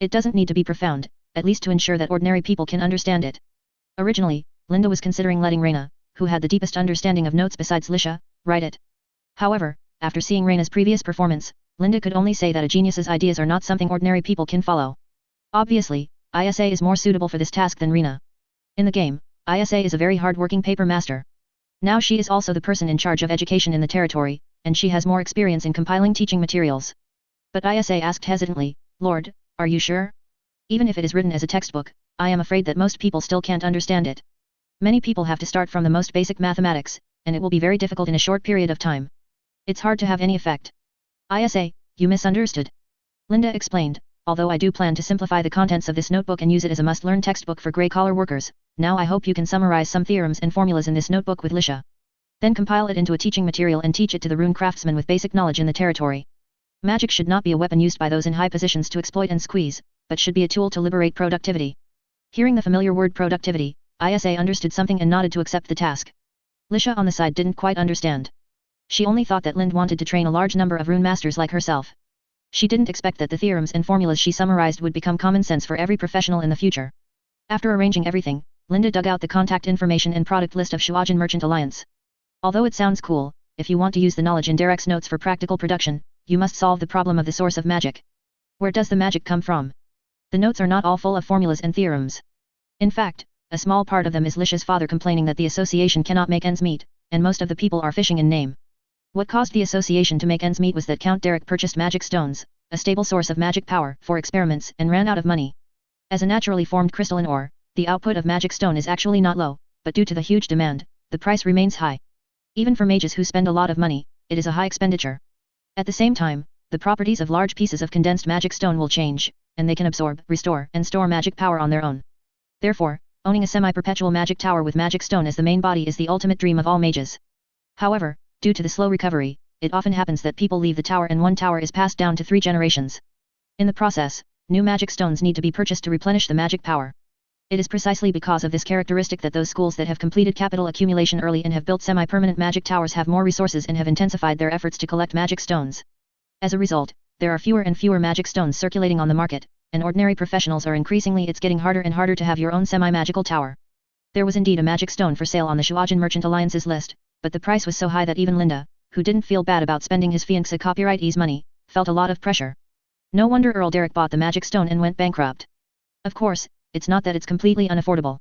A: It doesn't need to be profound, at least to ensure that ordinary people can understand it. Originally, Linde was considering letting Reina, who had the deepest understanding of notes besides Lisha, write it. However, after seeing Reina's previous performance, Linde could only say that a genius's ideas are not something ordinary people can follow. Obviously, Isa is more suitable for this task than Reina. In the game, Isa is a very hard-working paper master. Now she is also the person in charge of education in the territory, and she has more experience in compiling teaching materials. But Isa asked hesitantly, Lord, are you sure? Even if it is written as a textbook, I am afraid that most people still can't understand it. Many people have to start from the most basic mathematics, and it will be very difficult in a short period of time. It's hard to have any effect. Isa, you misunderstood. Linde explained, although I do plan to simplify the contents of this notebook and use it as a must-learn textbook for grey-collar workers, now I hope you can summarize some theorems and formulas in this notebook with Lisha. Then compile it into a teaching material and teach it to the rune craftsmen with basic knowledge in the territory. Magic should not be a weapon used by those in high positions to exploit and squeeze, but should be a tool to liberate productivity. Hearing the familiar word productivity, Isa understood something and nodded to accept the task. Lisha on the side didn't quite understand. She only thought that Linde wanted to train a large number of rune masters like herself. She didn't expect that the theorems and formulas she summarized would become common sense for every professional in the future. After arranging everything, Linde dug out the contact information and product list of Shuajin Merchant Alliance. Although it sounds cool, if you want to use the knowledge in Derek's notes for practical production, you must solve the problem of the source of magic. Where does the magic come from? The notes are not all full of formulas and theorems. In fact, a small part of them is Lisha's father complaining that the association cannot make ends meet, and most of the people are fishing in name. What caused the association to make ends meet was that Count Derek purchased magic stones, a stable source of magic power, for experiments and ran out of money. As a naturally formed crystalline ore, the output of magic stone is actually not low, but due to the huge demand, the price remains high. Even for mages who spend a lot of money, it is a high expenditure. At the same time, the properties of large pieces of condensed magic stone will change, and they can absorb, restore, and store magic power on their own. Therefore, owning a semi-perpetual magic tower with magic stone as the main body is the ultimate dream of all mages. However, due to the slow recovery, it often happens that people leave the tower and one tower is passed down to 3 generations. In the process, new magic stones need to be purchased to replenish the magic power. It is precisely because of this characteristic that those schools that have completed capital accumulation early and have built semi-permanent magic towers have more resources and have intensified their efforts to collect magic stones. As a result, there are fewer and fewer magic stones circulating on the market, and ordinary professionals are increasingly it's getting harder and harder to have your own semi-magical tower. There was indeed a magic stone for sale on the Shuajin Merchant Alliance's list, but the price was so high that even Linde, who didn't feel bad about spending his fiancé copyright money, felt a lot of pressure. No wonder Earl Derek bought the magic stone and went bankrupt. Of course, it's not that it's completely unaffordable.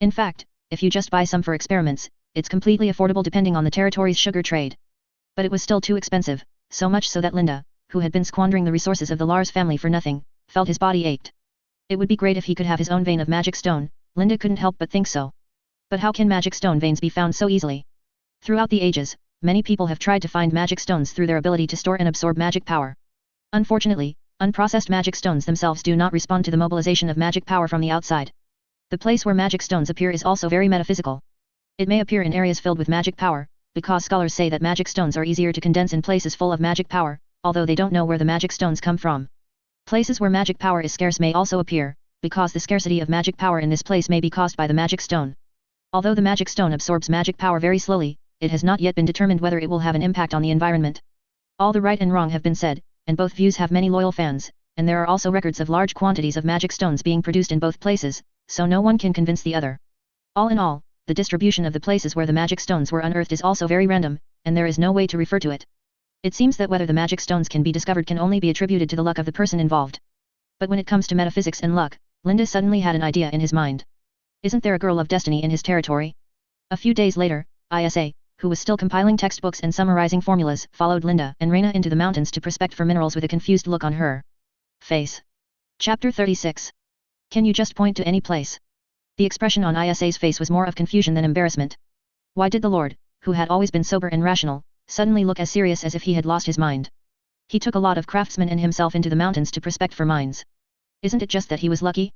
A: In fact, if you just buy some for experiments, it's completely affordable depending on the territory's sugar trade. But it was still too expensive, so much so that Linde, who had been squandering the resources of the Lars family for nothing, felt his body ached. It would be great if he could have his own vein of magic stone, Linde couldn't help but think so. But how can magic stone veins be found so easily? Throughout the ages, many people have tried to find magic stones through their ability to store and absorb magic power. Unfortunately, unprocessed magic stones themselves do not respond to the mobilization of magic power from the outside. The place where magic stones appear is also very metaphysical. It may appear in areas filled with magic power, because scholars say that magic stones are easier to condense in places full of magic power, although they don't know where the magic stones come from. Places where magic power is scarce may also appear, because the scarcity of magic power in this place may be caused by the magic stone. Although the magic stone absorbs magic power very slowly, it has not yet been determined whether it will have an impact on the environment. All the right and wrong have been said, and both views have many loyal fans, and there are also records of large quantities of magic stones being produced in both places, so no one can convince the other. All in all, the distribution of the places where the magic stones were unearthed is also very random, and there is no way to refer to it. It seems that whether the magic stones can be discovered can only be attributed to the luck of the person involved. But when it comes to metaphysics and luck, Linde suddenly had an idea in his mind. Isn't there a girl of destiny in his territory? A few days later, Isa, who was still compiling textbooks and summarizing formulas, followed Linde and Reina into the mountains to prospect for minerals with a confused look on her face. Chapter 36. Can you just point to any place? The expression on Isa's face was more of confusion than embarrassment. Why did the Lord, who had always been sober and rational, suddenly look as serious as if he had lost his mind? He took a lot of craftsmen and himself into the mountains to prospect for mines. Isn't it just that he was lucky?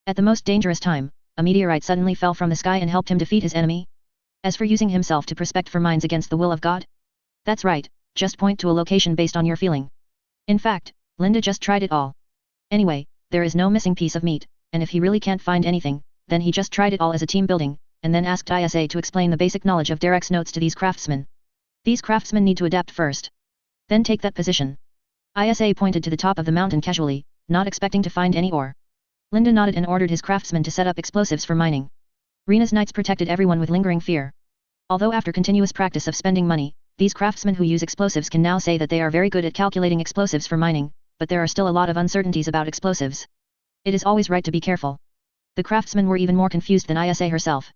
A: At the most dangerous time, a meteorite suddenly fell from the sky and helped him defeat his enemy? As for using himself to prospect for mines against the will of God? That's right, just point to a location based on your feeling. In fact, Linde just tried it all. Anyway, there is no missing piece of meat, and if he really can't find anything, then he just tried it all as a team building, and then asked Isa to explain the basic knowledge of Derek's notes to these craftsmen. These craftsmen need to adapt first. Then take that position. Isa pointed to the top of the mountain casually, not expecting to find any ore. Linde nodded and ordered his craftsmen to set up explosives for mining. Rena's knights protected everyone with lingering fear. Although after continuous practice of spending money, these craftsmen who use explosives can now say that they are very good at calculating explosives for mining, but there are still a lot of uncertainties about explosives. It is always right to be careful. The craftsmen were even more confused than Isa herself.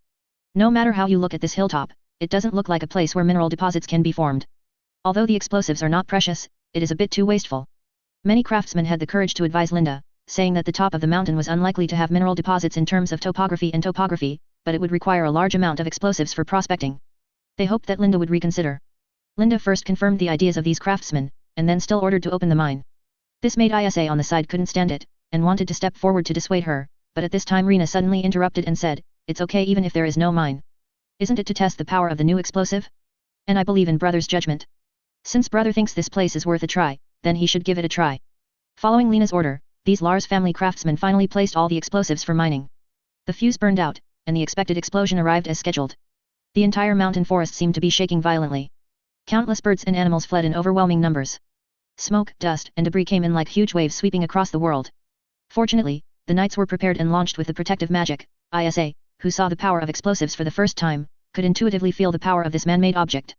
A: No matter how you look at this hilltop, it doesn't look like a place where mineral deposits can be formed. Although the explosives are not precious, it is a bit too wasteful. Many craftsmen had the courage to advise Linde, saying that the top of the mountain was unlikely to have mineral deposits in terms of topography, but it would require a large amount of explosives for prospecting. They hoped that Linde would reconsider. Linde first confirmed the ideas of these craftsmen, and then still ordered to open the mine. This made Isa on the side couldn't stand it, and wanted to step forward to dissuade her, but at this time Rena suddenly interrupted and said, "It's okay even if there is no mine. Isn't it to test the power of the new explosive? And I believe in brother's judgment. Since brother thinks this place is worth a try, then he should give it a try." Following Lena's order, these Lars family craftsmen finally placed all the explosives for mining. The fuse burned out, and the expected explosion arrived as scheduled. The entire mountain forest seemed to be shaking violently. Countless birds and animals fled in overwhelming numbers. Smoke, dust, and debris came in like huge waves sweeping across the world. Fortunately, the knights were prepared and launched with the protective magic. Isa, who saw the power of explosives for the first time, could intuitively feel the power of this man-made object.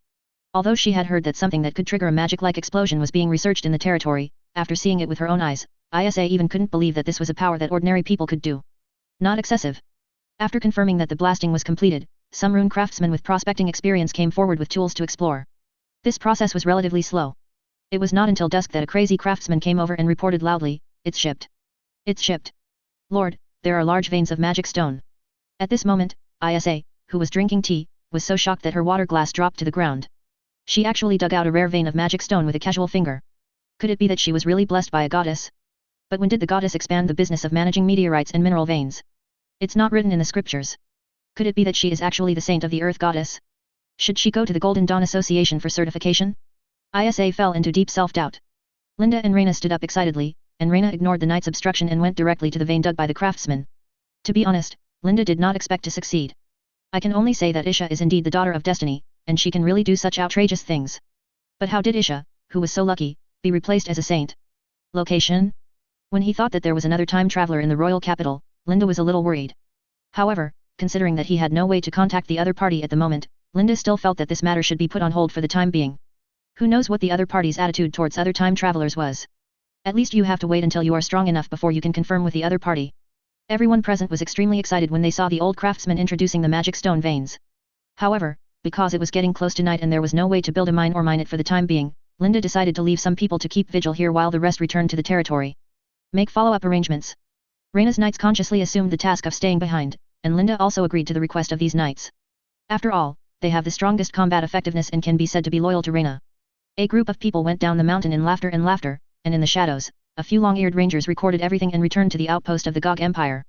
A: Although she had heard that something that could trigger a magic-like explosion was being researched in the territory, after seeing it with her own eyes, Isa even couldn't believe that this was a power that ordinary people could do. Not excessive. After confirming that the blasting was completed, some rune craftsmen with prospecting experience came forward with tools to explore. This process was relatively slow. It was not until dusk that a crazy craftsman came over and reported loudly, "It's shipped. It's shipped. Lord, there are large veins of magic stone." At this moment, Isa, who was drinking tea, was so shocked that her water glass dropped to the ground. She actually dug out a rare vein of magic stone with a casual finger. Could it be that she was really blessed by a goddess? But when did the goddess expand the business of managing meteorites and mineral veins? It's not written in the scriptures. Could it be that she is actually the saint of the earth goddess? Should she go to the Golden Dawn Association for certification? Isa fell into deep self-doubt. Linde and Rena stood up excitedly, and Rena ignored the knight's obstruction and went directly to the vein dug by the craftsman. To be honest, Linde did not expect to succeed. I can only say that Isha is indeed the daughter of destiny, and she can really do such outrageous things. But how did Isha, who was so lucky, be replaced as a saint? Location? When he thought that there was another time traveler in the royal capital, Linde was a little worried. However, considering that he had no way to contact the other party at the moment, Linde still felt that this matter should be put on hold for the time being. Who knows what the other party's attitude towards other time travelers was? At least you have to wait until you are strong enough before you can confirm with the other party. Everyone present was extremely excited when they saw the old craftsman introducing the magic stone veins. However, because it was getting close to night and there was no way to build a mine or mine it for the time being, Linde decided to leave some people to keep vigil here while the rest returned to the territory. Make follow-up arrangements. Rena's knights consciously assumed the task of staying behind, and Linde also agreed to the request of these knights. After all, they have the strongest combat effectiveness and can be said to be loyal to Rena. A group of people went down the mountain in laughter, and in the shadows, a few long-eared rangers recorded everything and returned to the outpost of the Gog Empire.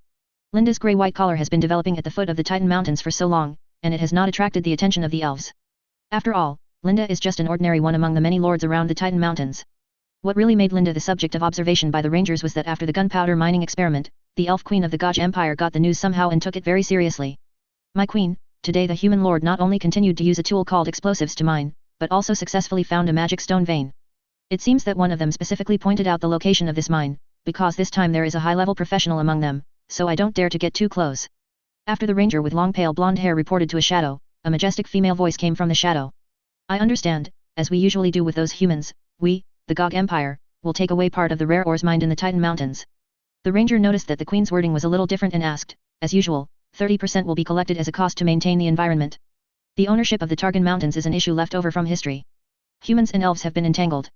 A: Linde's grey-white collar has been developing at the foot of the Titan Mountains for so long, and it has not attracted the attention of the elves. After all, Linde is just an ordinary one among the many lords around the Titan Mountains. What really made Linde the subject of observation by the rangers was that after the gunpowder mining experiment, the elf queen of the Gog Empire got the news somehow and took it very seriously. "My queen, today the human lord not only continued to use a tool called explosives to mine, but also successfully found a magic stone vein. It seems that one of them specifically pointed out the location of this mine, because this time there is a high-level professional among them, so I don't dare to get too close." After the ranger with long pale blonde hair reported to a shadow, a majestic female voice came from the shadow. "I understand, as we usually do with those humans, we, the Gog Empire, will take away part of the rare ores mined in the Titan Mountains." The ranger noticed that the queen's wording was a little different and asked, "As usual, 30% will be collected as a cost to maintain the environment." The ownership of the Targan Mountains is an issue left over from history. Humans and elves have been entangled.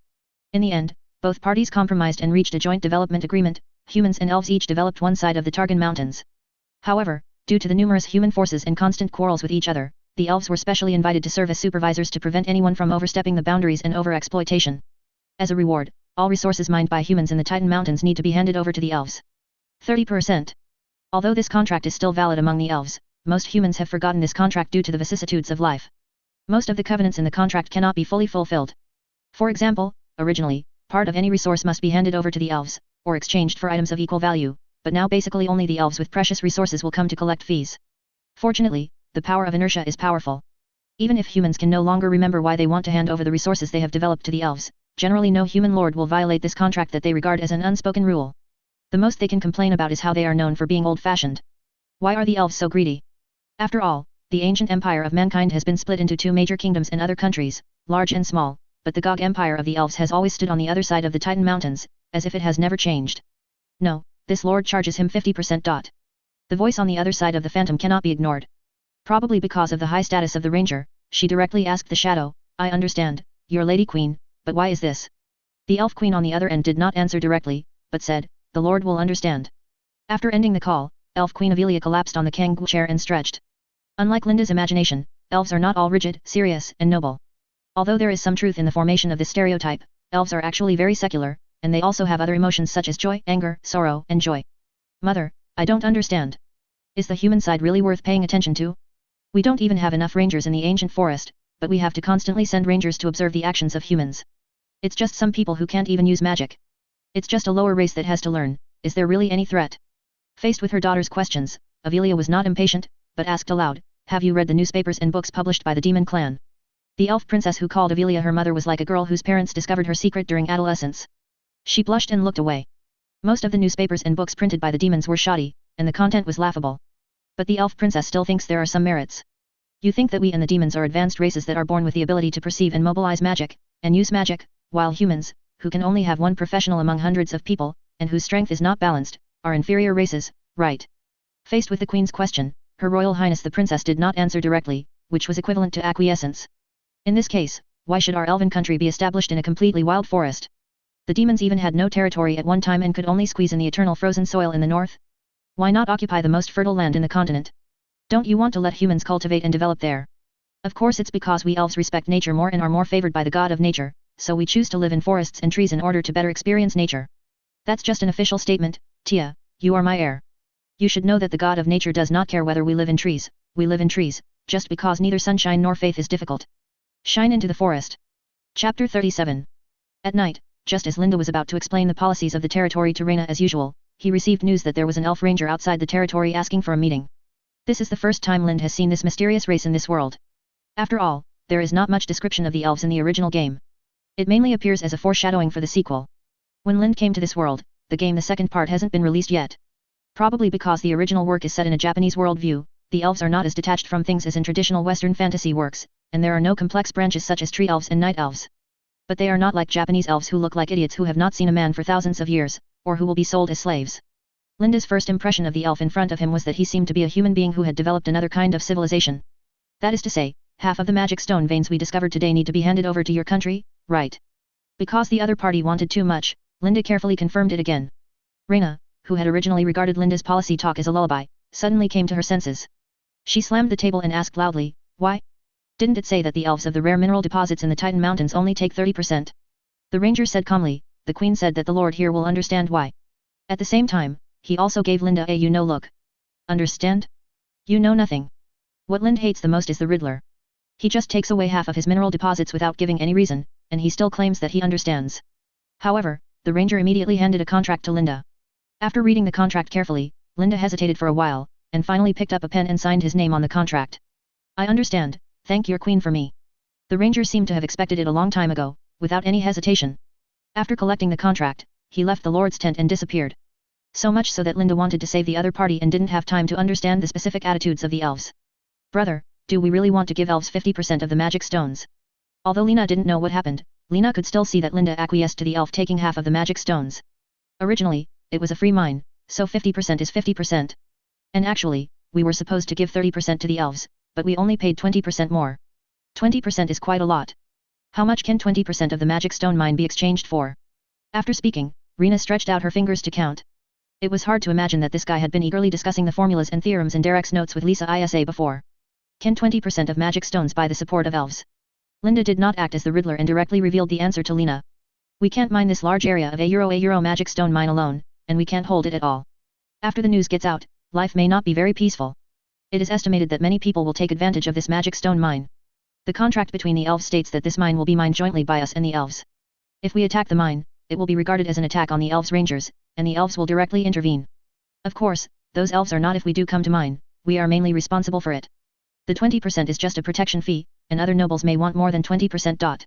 A: In the end, both parties compromised and reached a joint development agreement. Humans and elves each developed one side of the Targan Mountains. However, due to the numerous human forces and constant quarrels with each other, the elves were specially invited to serve as supervisors to prevent anyone from overstepping the boundaries and over-exploitation. As a reward, all resources mined by humans in the Titan Mountains need to be handed over to the elves. 30%. Although this contract is still valid among the elves, most humans have forgotten this contract due to the vicissitudes of life. Most of the covenants in the contract cannot be fully fulfilled. For example, originally, part of any resource must be handed over to the elves, or exchanged for items of equal value, but now basically only the elves with precious resources will come to collect fees. Fortunately, the power of inertia is powerful. Even if humans can no longer remember why they want to hand over the resources they have developed to the elves, generally no human lord will violate this contract that they regard as an unspoken rule. The most they can complain about is how they are known for being old-fashioned. Why are the elves so greedy? After all, the ancient empire of mankind has been split into two major kingdoms and other countries, large and small, but the Gog empire of the elves has always stood on the other side of the Titan mountains, as if it has never changed. No, this lord charges him 50%. The voice on the other side of the phantom cannot be ignored. Probably because of the high status of the ranger, she directly asked the shadow, "I understand, your lady queen, but why is this?" The elf queen on the other end did not answer directly, but said, "The lord will understand." After ending the call, elf queen Avelia collapsed on the kangoo chair and stretched. Unlike Linde's imagination, elves are not all rigid, serious, and noble. Although there is some truth in the formation of this stereotype, elves are actually very secular, and they also have other emotions such as joy, anger, sorrow, and joy. Mother, I don't understand. Is the human side really worth paying attention to? We don't even have enough rangers in the ancient forest, but we have to constantly send rangers to observe the actions of humans. It's just some people who can't even use magic. It's just a lower race that has to learn. Is there really any threat? Faced with her daughter's questions, Avelia was not impatient, but asked aloud, "Have you read the newspapers and books published by the demon clan?" The elf princess who called Avelia her mother was like a girl whose parents discovered her secret during adolescence. She blushed and looked away. Most of the newspapers and books printed by the demons were shoddy, and the content was laughable. But the elf princess still thinks there are some merits. You think that we and the demons are advanced races that are born with the ability to perceive and mobilize magic, and use magic, while humans, who can only have one professional among hundreds of people, and whose strength is not balanced, are inferior races, right? Faced with the queen's question, Her Royal Highness the Princess did not answer directly, which was equivalent to acquiescence. In this case, why should our elven country be established in a completely wild forest? The demons even had no territory at one time and could only squeeze in the eternal frozen soil in the north. Why not occupy the most fertile land in the continent? Don't you want to let humans cultivate and develop there? Of course it's because we elves respect nature more and are more favored by the god of nature, so we choose to live in forests and trees in order to better experience nature. That's just an official statement, Tia, you are my heir. You should know that the god of nature does not care whether we live in trees, just because neither sunshine nor faith is difficult. Shine into the forest. Chapter 37. At night, just as Linde was about to explain the policies of the territory to Reina as usual, he received news that there was an elf ranger outside the territory asking for a meeting. This is the first time Linde has seen this mysterious race in this world. After all, there is not much description of the elves in the original game. It mainly appears as a foreshadowing for the sequel. When Linde came to this world, the second part hasn't been released yet. Probably because the original work is set in a Japanese worldview, the elves are not as detached from things as in traditional Western fantasy works, and there are no complex branches such as tree elves and night elves. But they are not like Japanese elves who look like idiots who have not seen a man for thousands of years, or who will be sold as slaves. Linde's first impression of the elf in front of him was that he seemed to be a human being who had developed another kind of civilization. That is to say, half of the magic stone veins we discovered today need to be handed over to your country, right? Because the other party wanted too much, Linde carefully confirmed it again. Reina, who had originally regarded Linde's policy talk as a lullaby, suddenly came to her senses. She slammed the table and asked loudly, "Why? Didn't it say that the elves of the rare mineral deposits in the Titan Mountains only take 30%? The ranger said calmly, "The queen said that the lord here will understand why." At the same time, he also gave Linde a you-know look. Understand? You know nothing. What Linde hates the most is the Riddler. He just takes away half of his mineral deposits without giving any reason, and he still claims that he understands. However, the ranger immediately handed a contract to Linde. After reading the contract carefully, Linde hesitated for a while, and finally picked up a pen and signed his name on the contract. "I understand, thank your queen for me." The ranger seemed to have expected it a long time ago, without any hesitation. After collecting the contract, he left the lord's tent and disappeared. So much so that Linde wanted to save the other party and didn't have time to understand the specific attitudes of the elves. "Brother, do we really want to give elves 50% of the magic stones?" Although Lina didn't know what happened, Lina could still see that Linde acquiesced to the elf taking half of the magic stones. Originally, it was a free mine, so 50% is 50%. And actually, we were supposed to give 30% to the elves, but we only paid 20% more. 20% is quite a lot. How much can 20% of the magic stone mine be exchanged for? After speaking, Reina stretched out her fingers to count. It was hard to imagine that this guy had been eagerly discussing the formulas and theorems in Derek's notes with Lisa Isa before. Can 20% of magic stones buy the support of elves? Linde did not act as the Riddler and directly revealed the answer to Lina. "We can't mine this large area of a euro magic stone mine alone, and we can't hold it at all. After the news gets out, life may not be very peaceful. It is estimated that many people will take advantage of this magic stone mine. The contract between the elves states that this mine will be mined jointly by us and the elves. If we attack the mine, it will be regarded as an attack on the elves' rangers, and the elves will directly intervene. Of course, those elves are not if we do come to mine, we are mainly responsible for it. The 20% is just a protection fee, and other nobles may want more than 20%.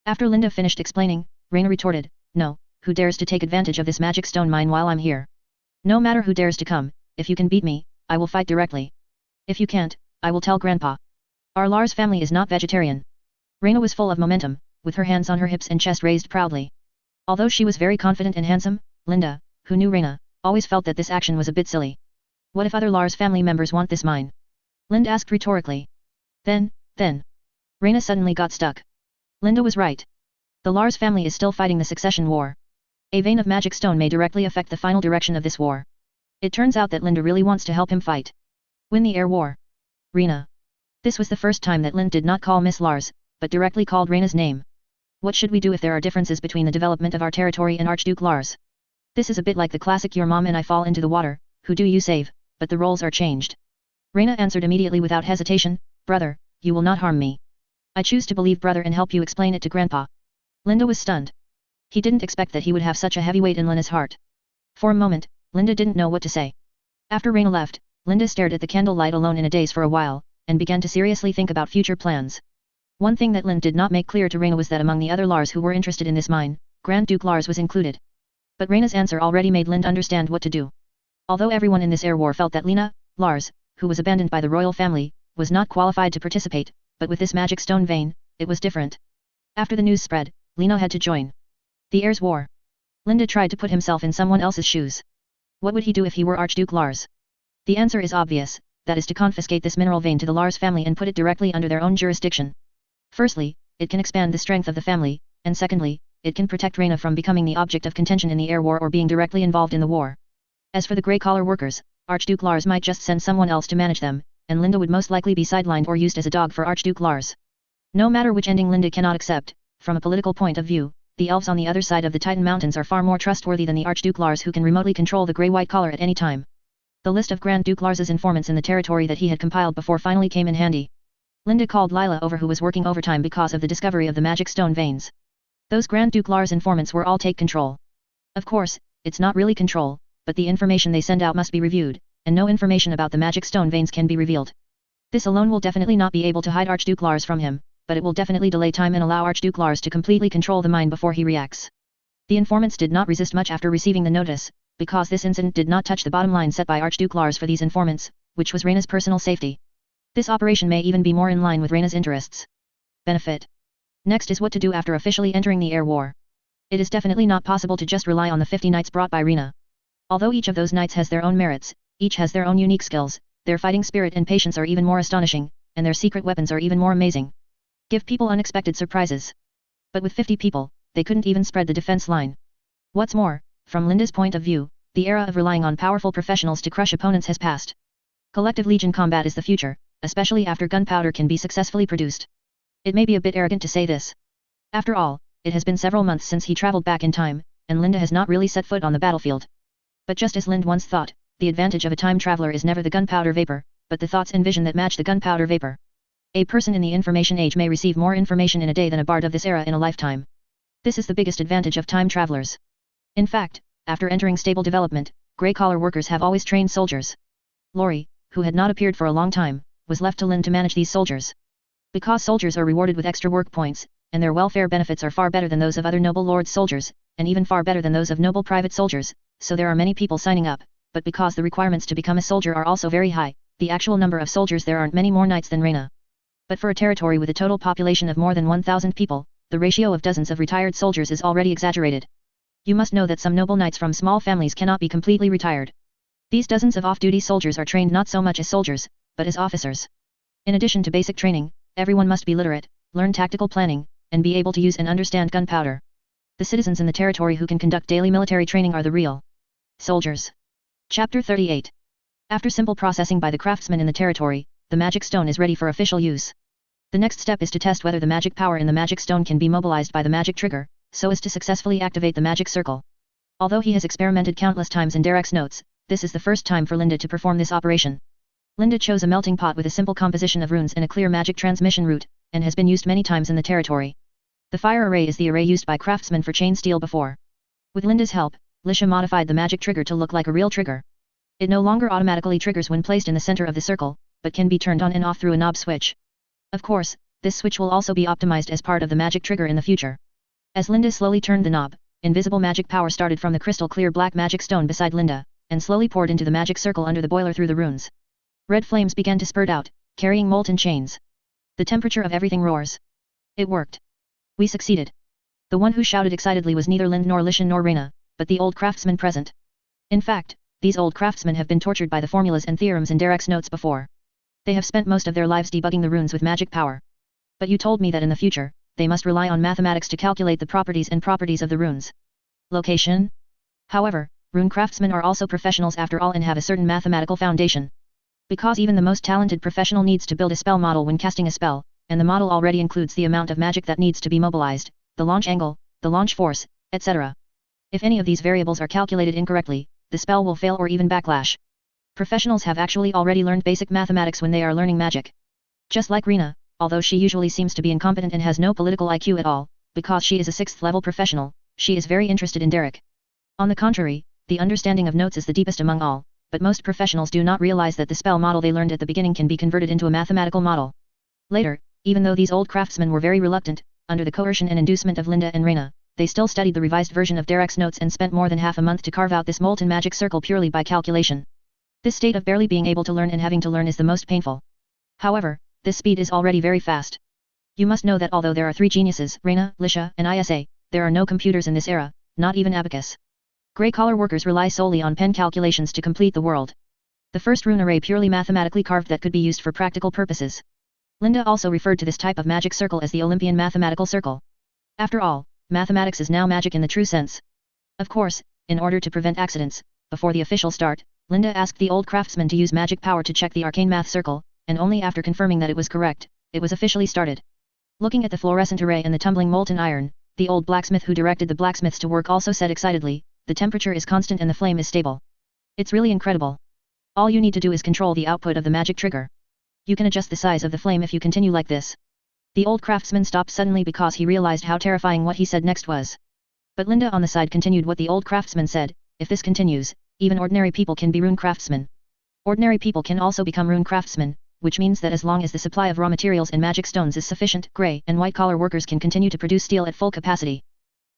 A: After Linde finished explaining, Reina retorted, no, who dares to take advantage of this magic stone mine while I'm here? No matter who dares to come, if you can beat me, I will fight directly. If you can't, I will tell Grandpa. Our Lars family is not vegetarian. Reina was full of momentum, with her hands on her hips and chest raised proudly. Although she was very confident and handsome, Linde, who knew Reina, always felt that this action was a bit silly. What if other Lars family members want this mine? Linde asked rhetorically. Then. Reina suddenly got stuck. Linde was right. The Lars family is still fighting the succession war. A vein of magic stone may directly affect the final direction of this war. It turns out that Linde really wants to help him fight. Win the air war. Reina. This was the first time that Linde did not call Miss Lars, but directly called Reina's name. What should we do if there are differences between the development of our territory and Archduke Lars? This is a bit like the classic your mom and I fall into the water, who do you save, but the roles are changed. Reina answered immediately without hesitation, brother, you will not harm me. I choose to believe brother and help you explain it to Grandpa. Linde was stunned. He didn't expect that he would have such a heavy weight in Linde's heart. For a moment, Linde didn't know what to say. After Reina left, Linde stared at the candlelight alone in a daze for a while, and began to seriously think about future plans. One thing that Linde did not make clear to Reina was that among the other Lars who were interested in this mine, Grand Duke Lars was included. But Reina's answer already made Linde understand what to do. Although everyone in this air war felt that Lina, Lars, who was abandoned by the royal family, was not qualified to participate, but with this magic stone vein, it was different. After the news spread, Lina had to join the heir's war. Linde tried to put himself in someone else's shoes. What would he do if he were Archduke Lars? The answer is obvious, that is to confiscate this mineral vein to the Lars family and put it directly under their own jurisdiction. Firstly, it can expand the strength of the family, and secondly, it can protect Reina from becoming the object of contention in the air war or being directly involved in the war. As for the grey-collar workers, Archduke Lars might just send someone else to manage them, and Linde would most likely be sidelined or used as a dog for Archduke Lars. No matter which ending Linde cannot accept, from a political point of view, the elves on the other side of the Titan Mountains are far more trustworthy than the Archduke Lars who can remotely control the grey-white collar at any time. The list of Grand Duke Lars's informants in the territory that he had compiled before finally came in handy. Linde called Lila over, who was working overtime because of the discovery of the magic stone veins. Those Grand Duke Lars informants were all take control. Of course, it's not really control, but the information they send out must be reviewed, and no information about the magic stone veins can be revealed. This alone will definitely not be able to hide Archduke Lars from him, but it will definitely delay time and allow Archduke Lars to completely control the mine before he reacts. The informants did not resist much after receiving the notice, because this incident did not touch the bottom line set by Archduke Lars for these informants, which was Reina's personal safety. This operation may even be more in line with Reina's interests. Benefit. Next is what to do after officially entering the air war. It is definitely not possible to just rely on the 50 knights brought by Reina. Although each of those knights has their own merits, each has their own unique skills, their fighting spirit and patience are even more astonishing, and their secret weapons are even more amazing. Give people unexpected surprises. But with 50 people, they couldn't even spread the defense line. What's more, from Linde's point of view, the era of relying on powerful professionals to crush opponents has passed. Collective legion combat is the future, especially after gunpowder can be successfully produced. It may be a bit arrogant to say this. After all, it has been several months since he traveled back in time, and Linde has not really set foot on the battlefield. But just as Linde once thought, the advantage of a time traveler is never the gunpowder vapor, but the thoughts and vision that match the gunpowder vapor. A person in the information age may receive more information in a day than a bard of this era in a lifetime. This is the biggest advantage of time travelers. In fact, after entering stable development, grey-collar workers have always trained soldiers. Lori, who had not appeared for a long time, was left to Linde to manage these soldiers. Because soldiers are rewarded with extra work points, and their welfare benefits are far better than those of other noble lords' soldiers, and even far better than those of noble private soldiers, so there are many people signing up, but because the requirements to become a soldier are also very high, the actual number of soldiers there aren't many more knights than Reina. But for a territory with a total population of more than 1,000 people, the ratio of dozens of retired soldiers is already exaggerated. You must know that some noble knights from small families cannot be completely retired. These dozens of off-duty soldiers are trained not so much as soldiers, but as officers. In addition to basic training, everyone must be literate, learn tactical planning, and be able to use and understand gunpowder. The citizens in the territory who can conduct daily military training are the real soldiers. Chapter 38. After simple processing by the craftsmen in the territory, the magic stone is ready for official use. The next step is to test whether the magic power in the magic stone can be mobilized by the magic trigger, so as to successfully activate the magic circle. Although he has experimented countless times in Derek's notes, this is the first time for Linde to perform this operation. Linde chose a melting pot with a simple composition of runes and a clear magic transmission route, and has been used many times in the territory. The fire array is the array used by craftsmen for chain steel before. With Linde's help, Lisha modified the magic trigger to look like a real trigger. It no longer automatically triggers when placed in the center of the circle, but can be turned on and off through a knob switch. Of course, this switch will also be optimized as part of the magic trigger in the future. As Linde slowly turned the knob, invisible magic power started from the crystal clear black magic stone beside Linde, and slowly poured into the magic circle under the boiler through the runes. Red flames began to spurt out, carrying molten chains. The temperature of everything roars. It worked. We succeeded. The one who shouted excitedly was neither Linde nor Lishan nor Reina, but the old craftsmen present. In fact, these old craftsmen have been tortured by the formulas and theorems in Derek's notes before. They have spent most of their lives debugging the runes with magic power. But you told me that in the future, they must rely on mathematics to calculate the properties of the runes. Location? However, rune craftsmen are also professionals after all and have a certain mathematical foundation. Because even the most talented professional needs to build a spell model when casting a spell, and the model already includes the amount of magic that needs to be mobilized, the launch angle, the launch force, etc. If any of these variables are calculated incorrectly, the spell will fail or even backlash. Professionals have actually already learned basic mathematics when they are learning magic. Just like Reina, although she usually seems to be incompetent and has no political IQ at all, because she is a 6th level professional, she is very interested in Derek. On the contrary, the understanding of notes is the deepest among all, but most professionals do not realize that the spell model they learned at the beginning can be converted into a mathematical model. Later, even though these old craftsmen were very reluctant, under the coercion and inducement of Linde and Reina, they still studied the revised version of Derek's notes and spent more than half a month to carve out this molten magic circle purely by calculation. This state of barely being able to learn and having to learn is the most painful. However, this speed is already very fast. You must know that although there are 3 geniuses, Reina, Lisha, and Isa, there are no computers in this era, not even abacus. Grey-collar workers rely solely on pen calculations to complete the world. The first rune array purely mathematically carved that could be used for practical purposes. Linde also referred to this type of magic circle as the Olympian mathematical circle. After all, mathematics is now magic in the true sense. Of course, in order to prevent accidents, before the official start, Linde asked the old craftsman to use magic power to check the arcane math circle, and only after confirming that it was correct, it was officially started. Looking at the fluorescent array and the tumbling molten iron, the old blacksmith who directed the blacksmiths to work also said excitedly, the temperature is constant and the flame is stable. It's really incredible. All you need to do is control the output of the magic trigger. You can adjust the size of the flame if you continue like this. The old craftsman stopped suddenly because he realized how terrifying what he said next was. But Linde on the side continued what the old craftsman said, if this continues, even ordinary people can be rune craftsmen. Ordinary people can also become rune craftsmen, which means that as long as the supply of raw materials and magic stones is sufficient, grey and white-collar workers can continue to produce steel at full capacity.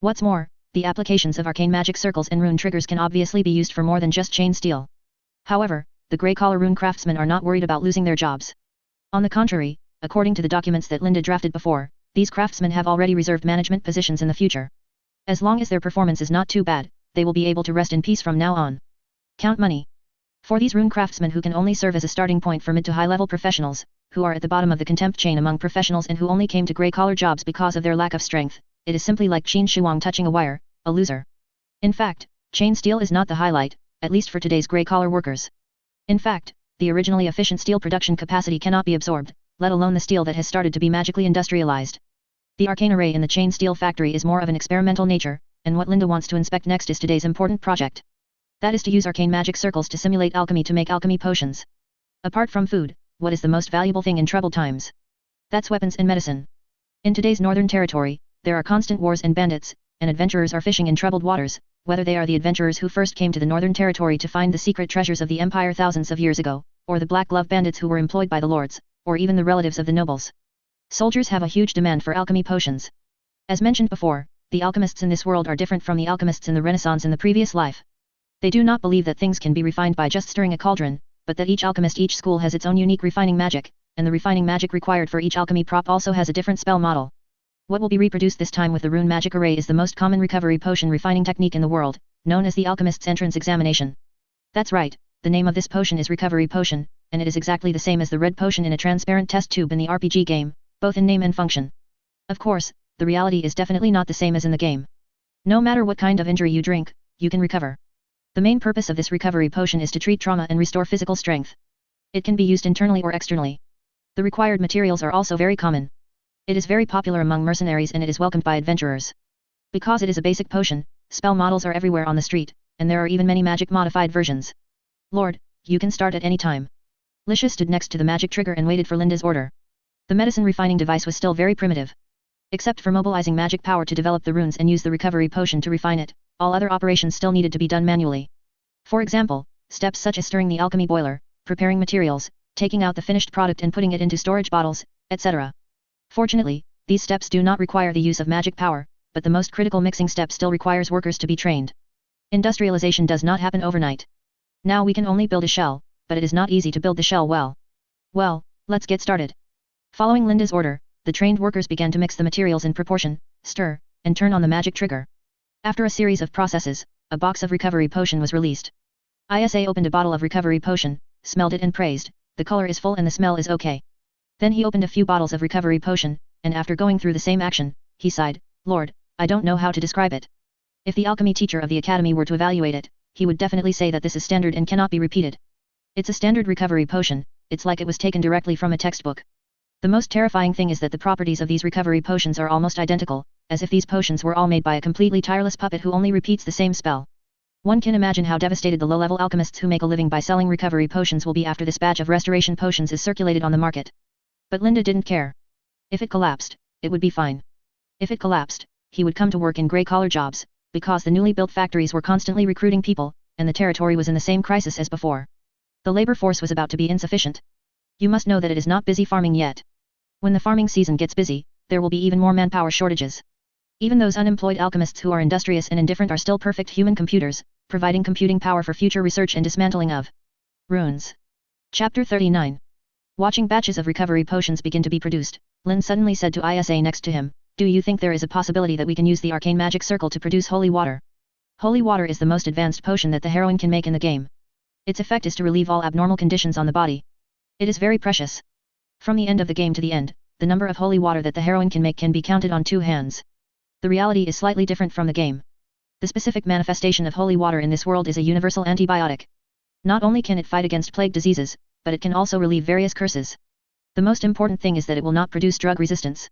A: What's more, the applications of arcane magic circles and rune triggers can obviously be used for more than just chain steel. However, the grey-collar rune craftsmen are not worried about losing their jobs. On the contrary, according to the documents that Linde drafted before, these craftsmen have already reserved management positions in the future. As long as their performance is not too bad, they will be able to rest in peace from now on. Count money. For these rune craftsmen who can only serve as a starting point for mid to high-level professionals, who are at the bottom of the contempt chain among professionals and who only came to grey-collar jobs because of their lack of strength, it is simply like Qin Shuang touching a wire, a loser. In fact, chain steel is not the highlight, at least for today's grey-collar workers. In fact, the originally efficient steel production capacity cannot be absorbed, let alone the steel that has started to be magically industrialized. The arcane array in the chain steel factory is more of an experimental nature, and what Linde wants to inspect next is today's important project. That is to use arcane magic circles to simulate alchemy to make alchemy potions. Apart from food, what is the most valuable thing in troubled times? That's weapons and medicine. In today's northern territory, there are constant wars and bandits, and adventurers are fishing in troubled waters, whether they are the adventurers who first came to the northern territory to find the secret treasures of the empire thousands of years ago, or the black glove bandits who were employed by the lords, or even the relatives of the nobles. Soldiers have a huge demand for alchemy potions. As mentioned before, the alchemists in this world are different from the alchemists in the Renaissance in the previous life. They do not believe that things can be refined by just stirring a cauldron, but that each alchemist each school has its own unique refining magic, and the refining magic required for each alchemy prop also has a different spell model. What will be reproduced this time with the rune magic array is the most common recovery potion refining technique in the world, known as the alchemist's entrance examination. That's right, the name of this potion is recovery potion, and it is exactly the same as the red potion in a transparent test tube in the RPG game, both in name and function. Of course, the reality is definitely not the same as in the game. No matter what kind of injury you drink, you can recover. The main purpose of this recovery potion is to treat trauma and restore physical strength. It can be used internally or externally. The required materials are also very common. It is very popular among mercenaries and it is welcomed by adventurers. Because it is a basic potion, spell models are everywhere on the street, and there are even many magic modified versions. Lord, you can start at any time. Lisha stood next to the magic trigger and waited for Linde's order. The medicine refining device was still very primitive. Except for mobilizing magic power to develop the runes and use the recovery potion to refine it, all other operations still needed to be done manually. For example, steps such as stirring the alchemy boiler, preparing materials, taking out the finished product and putting it into storage bottles, etc. Fortunately, these steps do not require the use of magic power, but the most critical mixing step still requires workers to be trained. Industrialization does not happen overnight. Now we can only build a shell, but it is not easy to build the shell well. Well, let's get started. Following Linde's order, the trained workers began to mix the materials in proportion, stir, and turn on the magic trigger. After a series of processes, a box of recovery potion was released. Isa opened a bottle of recovery potion, smelled it and praised, the color is full and the smell is okay. Then he opened a few bottles of recovery potion, and after going through the same action, he sighed, Lord, I don't know how to describe it. If the alchemy teacher of the academy were to evaluate it, he would definitely say that this is standard and cannot be repeated. It's a standard recovery potion, it's like it was taken directly from a textbook. The most terrifying thing is that the properties of these recovery potions are almost identical, as if these potions were all made by a completely tireless puppet who only repeats the same spell. One can imagine how devastated the low-level alchemists who make a living by selling recovery potions will be after this batch of restoration potions is circulated on the market. But Linde didn't care. If it collapsed, it would be fine. If it collapsed, he would come to work in grey-collar jobs, because the newly built factories were constantly recruiting people, and the territory was in the same crisis as before. The labor force was about to be insufficient. You must know that it is not busy farming yet. When the farming season gets busy, there will be even more manpower shortages. Even those unemployed alchemists who are industrious and indifferent are still perfect human computers, providing computing power for future research and dismantling of runes. Chapter 39. Watching batches of recovery potions begin to be produced, Linde suddenly said to Isa next to him, do you think there is a possibility that we can use the arcane magic circle to produce holy water? Holy water is the most advanced potion that the heroine can make in the game. Its effect is to relieve all abnormal conditions on the body. It is very precious. From the end of the game to the end, the number of holy water that the heroine can make can be counted on 2 hands. The reality is slightly different from the game. The specific manifestation of holy water in this world is a universal antibiotic. Not only can it fight against plague diseases, but it can also relieve various curses. The most important thing is that it will not produce drug resistance.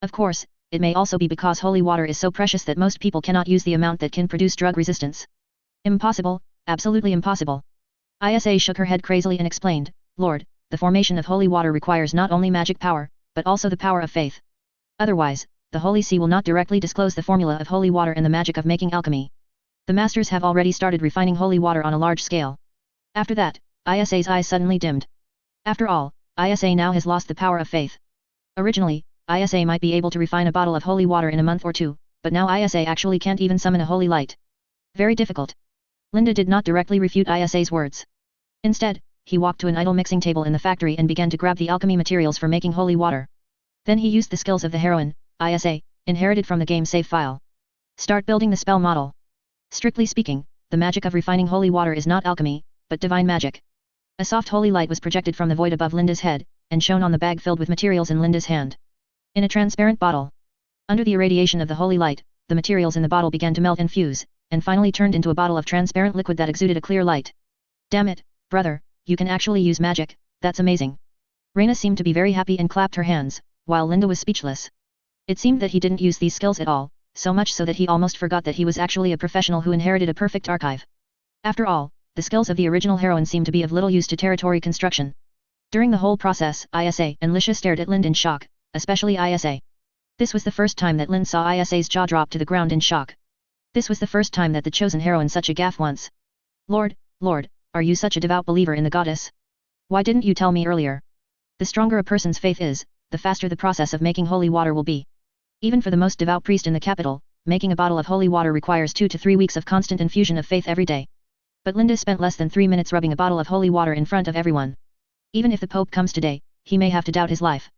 A: Of course, it may also be because holy water is so precious that most people cannot use the amount that can produce drug resistance. Impossible, absolutely impossible. Isa shook her head crazily and explained, Lord, the formation of holy water requires not only magic power, but also the power of faith. Otherwise, the Holy See will not directly disclose the formula of holy water and the magic of making alchemy. The masters have already started refining holy water on a large scale. After that, Isa's eyes suddenly dimmed. After all, Isa now has lost the power of faith. Originally, Isa might be able to refine a bottle of holy water in a month or 2, but now Isa actually can't even summon a holy light. Very difficult. Linde did not directly refute Isa's words. Instead, he walked to an idle mixing table in the factory and began to grab the alchemy materials for making holy water. Then he used the skills of the heroine, Isa, inherited from the game save file. Start building the spell model. Strictly speaking, the magic of refining holy water is not alchemy, but divine magic. A soft holy light was projected from the void above Linde's head, and shone on the bag filled with materials in Linde's hand. In a transparent bottle. Under the irradiation of the holy light, the materials in the bottle began to melt and fuse, and finally turned into a bottle of transparent liquid that exuded a clear light. Damn it, brother, you can actually use magic, that's amazing. Reina seemed to be very happy and clapped her hands, while Linde was speechless. It seemed that he didn't use these skills at all, so much so that he almost forgot that he was actually a professional who inherited a perfect archive. After all, the skills of the original heroine seemed to be of little use to territory construction. During the whole process, Isa and Lisha stared at Linde in shock, especially Isa. This was the first time that Linde saw Isa's jaw drop to the ground in shock. This was the first time that the chosen heroine such a gaffe once. Lord, are you such a devout believer in the goddess? Why didn't you tell me earlier? The stronger a person's faith is, the faster the process of making holy water will be. Even for the most devout priest in the capital, making a bottle of holy water requires 2 to 3 weeks of constant infusion of faith every day. But Linde spent less than 3 minutes rubbing a bottle of holy water in front of everyone. Even if the Pope comes today, he may have to doubt his life.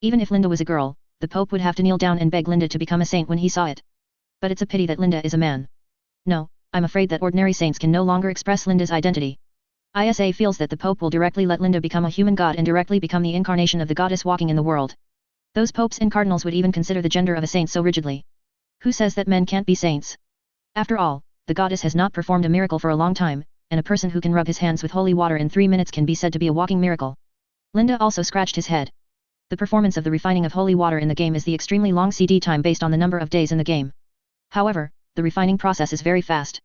A: Even if Linde was a girl, the Pope would have to kneel down and beg Linde to become a saint when he saw it. But it's a pity that Linde is a man. No, I'm afraid that ordinary saints can no longer express Linde's identity. Isa feels that the Pope will directly let Linde become a human god and directly become the incarnation of the goddess walking in the world. Those popes and cardinals would even consider the gender of a saint so rigidly. Who says that men can't be saints? After all, the goddess has not performed a miracle for a long time, and a person who can rub his hands with holy water in 3 minutes can be said to be a walking miracle. Linde also scratched his head. The performance of the refining of holy water in the game is the extremely long CD time based on the number of days in the game. However, the refining process is very fast.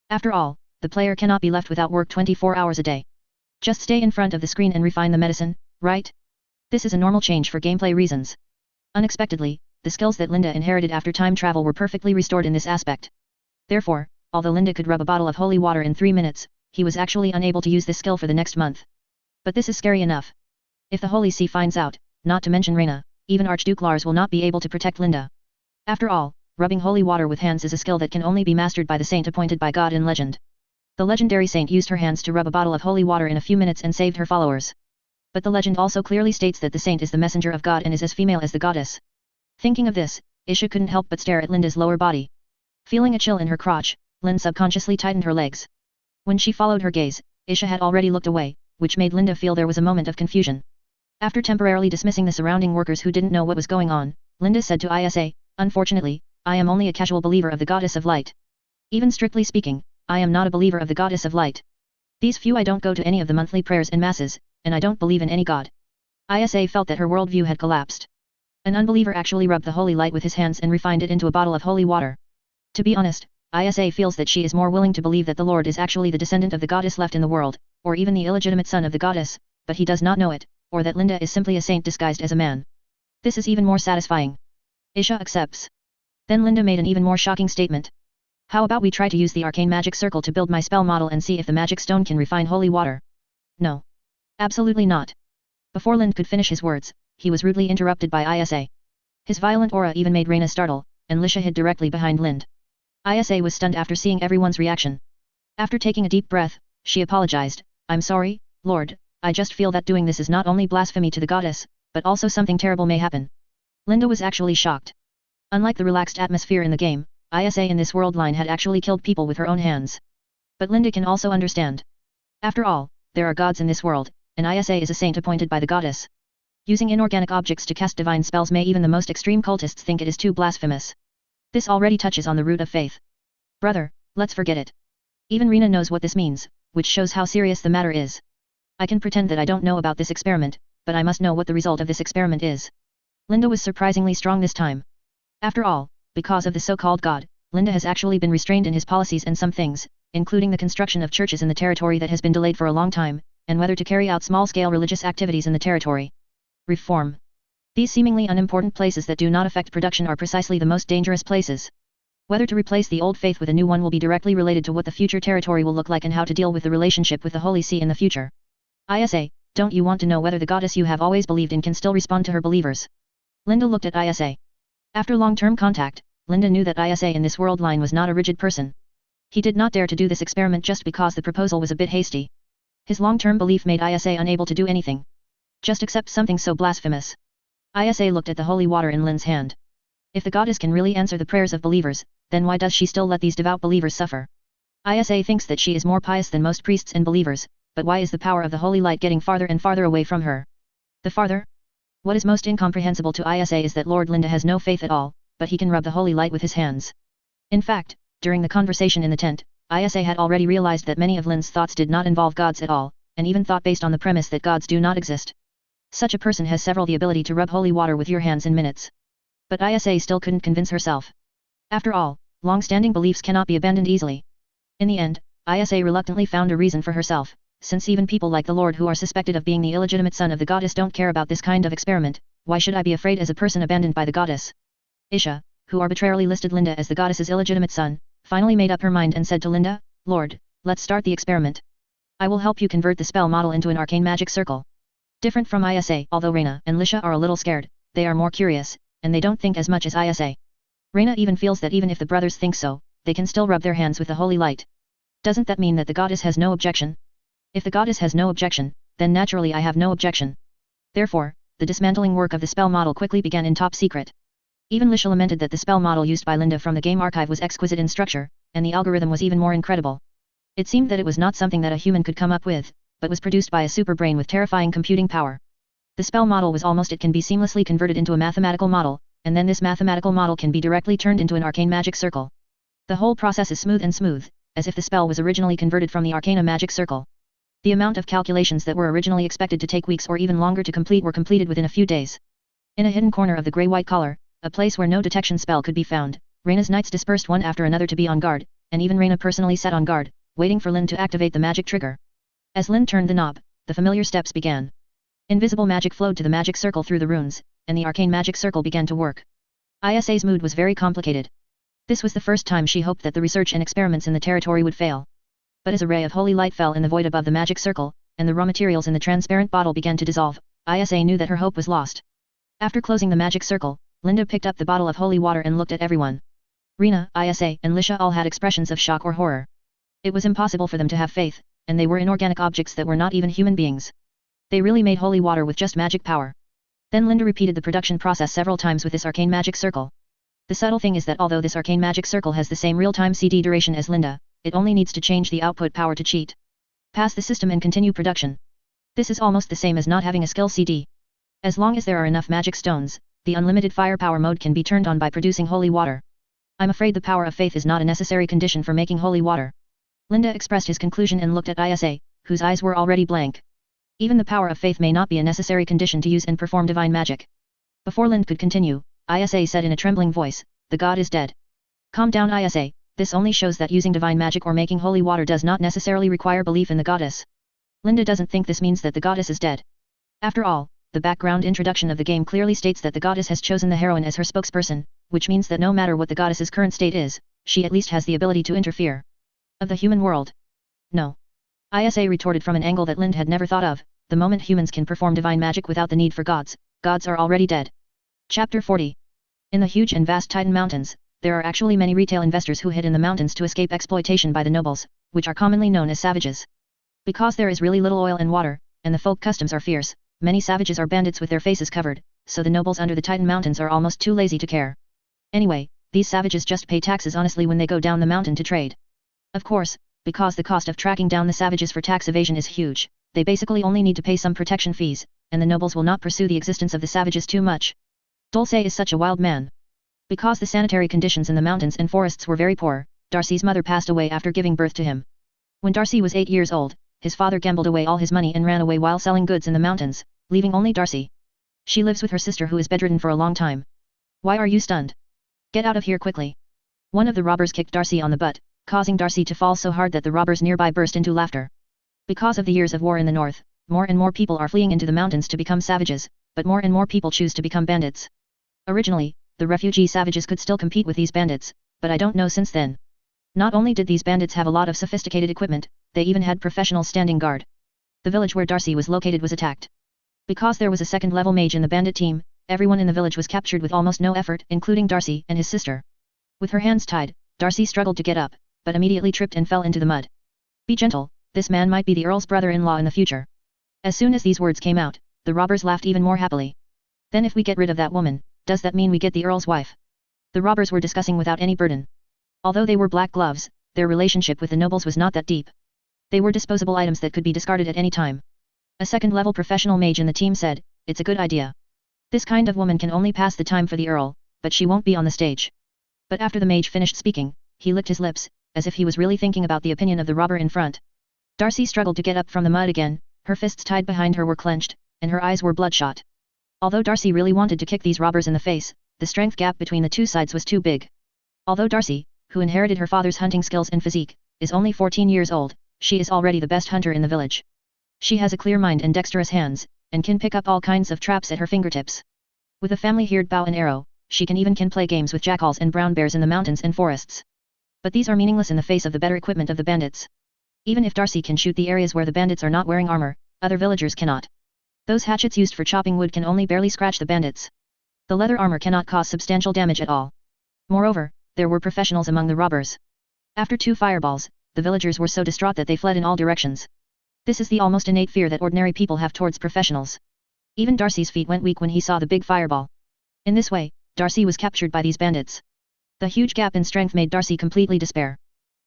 A: After all, the player cannot be left without work 24 hours a day. Just stay in front of the screen and refine the medicine, right? This is a normal change for gameplay reasons. Unexpectedly, the skills that Linde inherited after time travel were perfectly restored in this aspect. Therefore, although Linde could rub a bottle of holy water in 3 minutes, he was actually unable to use this skill for the next month. But this is scary enough. If the Holy See finds out, not to mention Reina, even Archduke Lars will not be able to protect Linde. After all, rubbing holy water with hands is a skill that can only be mastered by the saint appointed by God in legend. The legendary saint used her hands to rub a bottle of holy water in a few minutes and saved her followers. But the legend also clearly states that the saint is the messenger of God and is as female as the goddess. Thinking of this, Isha couldn't help but stare at Linde's lower body. Feeling a chill in her crotch, Linde subconsciously tightened her legs. When she followed her gaze, Isha had already looked away, which made Linde feel there was a moment of confusion. After temporarily dismissing the surrounding workers who didn't know what was going on, Linde said to Isa, "Unfortunately, I am only a casual believer of the goddess of light. Even strictly speaking, I am not a believer of the goddess of light. These few I don't go to any of the monthly prayers and masses, and I don't believe in any god." Isa felt that her worldview had collapsed. An unbeliever actually rubbed the holy light with his hands and refined it into a bottle of holy water. To be honest, Isa feels that she is more willing to believe that the Lord is actually the descendant of the goddess left in the world, or even the illegitimate son of the goddess, but he does not know it, or that Linde is simply a saint disguised as a man. This is even more satisfying. Isha accepts. Then Linde made an even more shocking statement. "How about we try to use the arcane magic circle to build my spell model and see if the magic stone can refine holy water?" "No. Absolutely not." Before Linde could finish his words, he was rudely interrupted by Isa. His violent aura even made Reina startle, and Lisha hid directly behind Linde. Isa was stunned after seeing everyone's reaction. After taking a deep breath, she apologized, "I'm sorry, Lord, I just feel that doing this is not only blasphemy to the goddess, but also something terrible may happen." Linde was actually shocked. Unlike the relaxed atmosphere in the game, Isa in this world line had actually killed people with her own hands. But Linde can also understand. After all, there are gods in this world, and Isa is a saint appointed by the goddess. Using inorganic objects to cast divine spells may even the most extreme cultists think it is too blasphemous. This already touches on the root of faith. Brother, let's forget it. Even Reina knows what this means, which shows how serious the matter is. I can pretend that I don't know about this experiment, but I must know what the result of this experiment is. Linde was surprisingly strong this time. After all, because of the so-called god, Linde has actually been restrained in his policies and some things, including the construction of churches in the territory that has been delayed for a long time, and whether to carry out small-scale religious activities in the territory. Reform. These seemingly unimportant places that do not affect production are precisely the most dangerous places. Whether to replace the old faith with a new one will be directly related to what the future territory will look like and how to deal with the relationship with the Holy See in the future. Isa, don't you want to know whether the goddess you have always believed in can still respond to her believers? Linde looked at Isa. After long-term contact, Linde knew that Isa in this world line was not a rigid person. He did not dare to do this experiment just because the proposal was a bit hasty. His long-term belief made Isa unable to do anything. Just accept something so blasphemous. Isa looked at the holy water in Linde's hand. If the goddess can really answer the prayers of believers, then why does she still let these devout believers suffer? Isa thinks that she is more pious than most priests and believers, but why is the power of the holy light getting farther and farther away from her? The farther? What is most incomprehensible to Isa is that Lord Linde has no faith at all, but he can rub the holy light with his hands. In fact, during the conversation in the tent, Isa had already realized that many of Linde's thoughts did not involve gods at all, and even thought based on the premise that gods do not exist. Such a person has the ability to rub holy water with your hands in minutes. But Isa still couldn't convince herself. After all, long-standing beliefs cannot be abandoned easily. In the end, Isa reluctantly found a reason for herself, since even people like the Lord who are suspected of being the illegitimate son of the goddess don't care about this kind of experiment, why should I be afraid as a person abandoned by the goddess? Isha, who arbitrarily listed Linde as the goddess's illegitimate son, finally made up her mind and said to Linde, "Lord, let's start the experiment. I will help you convert the spell model into an arcane magic circle." Different from Isa, although Reina and Lisha are a little scared, they are more curious, and they don't think as much as Isa. Reina even feels that even if the brothers think so, they can still rub their hands with the holy light. Doesn't that mean that the goddess has no objection? If the goddess has no objection, then naturally I have no objection. Therefore, the dismantling work of the spell model quickly began in top secret. Even Lisha lamented that the spell model used by Linde from the game archive was exquisite in structure, and the algorithm was even more incredible. It seemed that it was not something that a human could come up with, but was produced by a superbrain with terrifying computing power. The spell model was almost it can be seamlessly converted into a mathematical model, and then this mathematical model can be directly turned into an arcane magic circle. The whole process is smooth, as if the spell was originally converted from the arcana magic circle. The amount of calculations that were originally expected to take weeks or even longer to complete were completed within a few days. In a hidden corner of the grey-white collar, a place where no detection spell could be found, Reina's knights dispersed one after another to be on guard, and even Reina personally sat on guard, waiting for Linde to activate the magic trigger. As Linde turned the knob, the familiar steps began. Invisible magic flowed to the magic circle through the runes, and the arcane magic circle began to work. Isa's mood was very complicated. This was the first time she hoped that the research and experiments in the territory would fail. But as a ray of holy light fell in the void above the magic circle, and the raw materials in the transparent bottle began to dissolve, Isa knew that her hope was lost. After closing the magic circle, Linde picked up the bottle of holy water and looked at everyone. Rina, Isa, and Lisha all had expressions of shock or horror. It was impossible for them to have faith, and they were inorganic objects that were not even human beings. They really made holy water with just magic power. Then Linde repeated the production process several times with this arcane magic circle. The subtle thing is that although this arcane magic circle has the same real-time CD duration as Linde, it only needs to change the output power to cheat past the system and continue production. This is almost the same as not having a skill CD. As long as there are enough magic stones, the unlimited firepower mode can be turned on by producing holy water. I'm afraid the power of faith is not a necessary condition for making holy water. Linde expressed his conclusion and looked at Isa, whose eyes were already blank. Even the power of faith may not be a necessary condition to use and perform divine magic. Before Linde could continue, Isa said in a trembling voice, "The god is dead." Calm down, Isa, this only shows that using divine magic or making holy water does not necessarily require belief in the goddess. Linde doesn't think this means that the goddess is dead. After all, the background introduction of the game clearly states that the goddess has chosen the heroine as her spokesperson, which means that no matter what the goddess's current state is, she at least has the ability to interfere. Of the human world? No. Isa retorted from an angle that Linde had never thought of. The moment humans can perform divine magic without the need for gods, gods are already dead. Chapter 40. In the huge and vast Titan Mountains, there are actually many retail investors who hid in the mountains to escape exploitation by the nobles, which are commonly known as savages. Because there is really little oil and water, and the folk customs are fierce, many savages are bandits with their faces covered, so the nobles under the Titan Mountains are almost too lazy to care. Anyway, these savages just pay taxes honestly when they go down the mountain to trade. Of course, because the cost of tracking down the savages for tax evasion is huge, they basically only need to pay some protection fees, and the nobles will not pursue the existence of the savages too much. Dulce is such a wild man. Because the sanitary conditions in the mountains and forests were very poor, Darcy's mother passed away after giving birth to him. When Darcy was 8 years old, his father gambled away all his money and ran away while selling goods in the mountains, leaving only Darcy. She lives with her sister who is bedridden for a long time. Why are you stunned? Get out of here quickly. One of the robbers kicked Darcy on the butt, causing Darcy to fall so hard that the robbers nearby burst into laughter. Because of the years of war in the north, more and more people are fleeing into the mountains to become savages, but more and more people choose to become bandits. Originally, the refugee savages could still compete with these bandits, but I don't know since then. Not only did these bandits have a lot of sophisticated equipment, they even had professionals standing guard. The village where Darcy was located was attacked. Because there was a second-level mage in the bandit team, everyone in the village was captured with almost no effort, including Darcy and his sister. With her hands tied, Darcy struggled to get up, but immediately tripped and fell into the mud. Be gentle, this man might be the Earl's brother-in-law in the future. As soon as these words came out, the robbers laughed even more happily. Then if we get rid of that woman, does that mean we get the Earl's wife? The robbers were discussing without any burden. Although they were black gloves, their relationship with the nobles was not that deep. They were disposable items that could be discarded at any time. A second-level professional mage in the team said, "It's a good idea. This kind of woman can only pass the time for the Earl, but she won't be on the stage." But after the mage finished speaking, he licked his lips, as if he was really thinking about the opinion of the robber in front. Darcy struggled to get up from the mud again, her fists tied behind her were clenched, and her eyes were bloodshot. Although Darcy really wanted to kick these robbers in the face, the strength gap between the two sides was too big. Although Darcy, who inherited her father's hunting skills and physique, is only 14 years old, she is already the best hunter in the village. She has a clear mind and dexterous hands, and can pick up all kinds of traps at her fingertips. With a family-heard bow and arrow, she can play games with jackals and brown bears in the mountains and forests. But these are meaningless in the face of the better equipment of the bandits. Even if Darcy can shoot the areas where the bandits are not wearing armor, other villagers cannot. Those hatchets used for chopping wood can only barely scratch the bandits. The leather armor cannot cause substantial damage at all. Moreover, there were professionals among the robbers. After 2 fireballs, the villagers were so distraught that they fled in all directions. This is the almost innate fear that ordinary people have towards professionals. Even Darcy's feet went weak when he saw the big fireball. In this way, Darcy was captured by these bandits. The huge gap in strength made Darcy completely despair.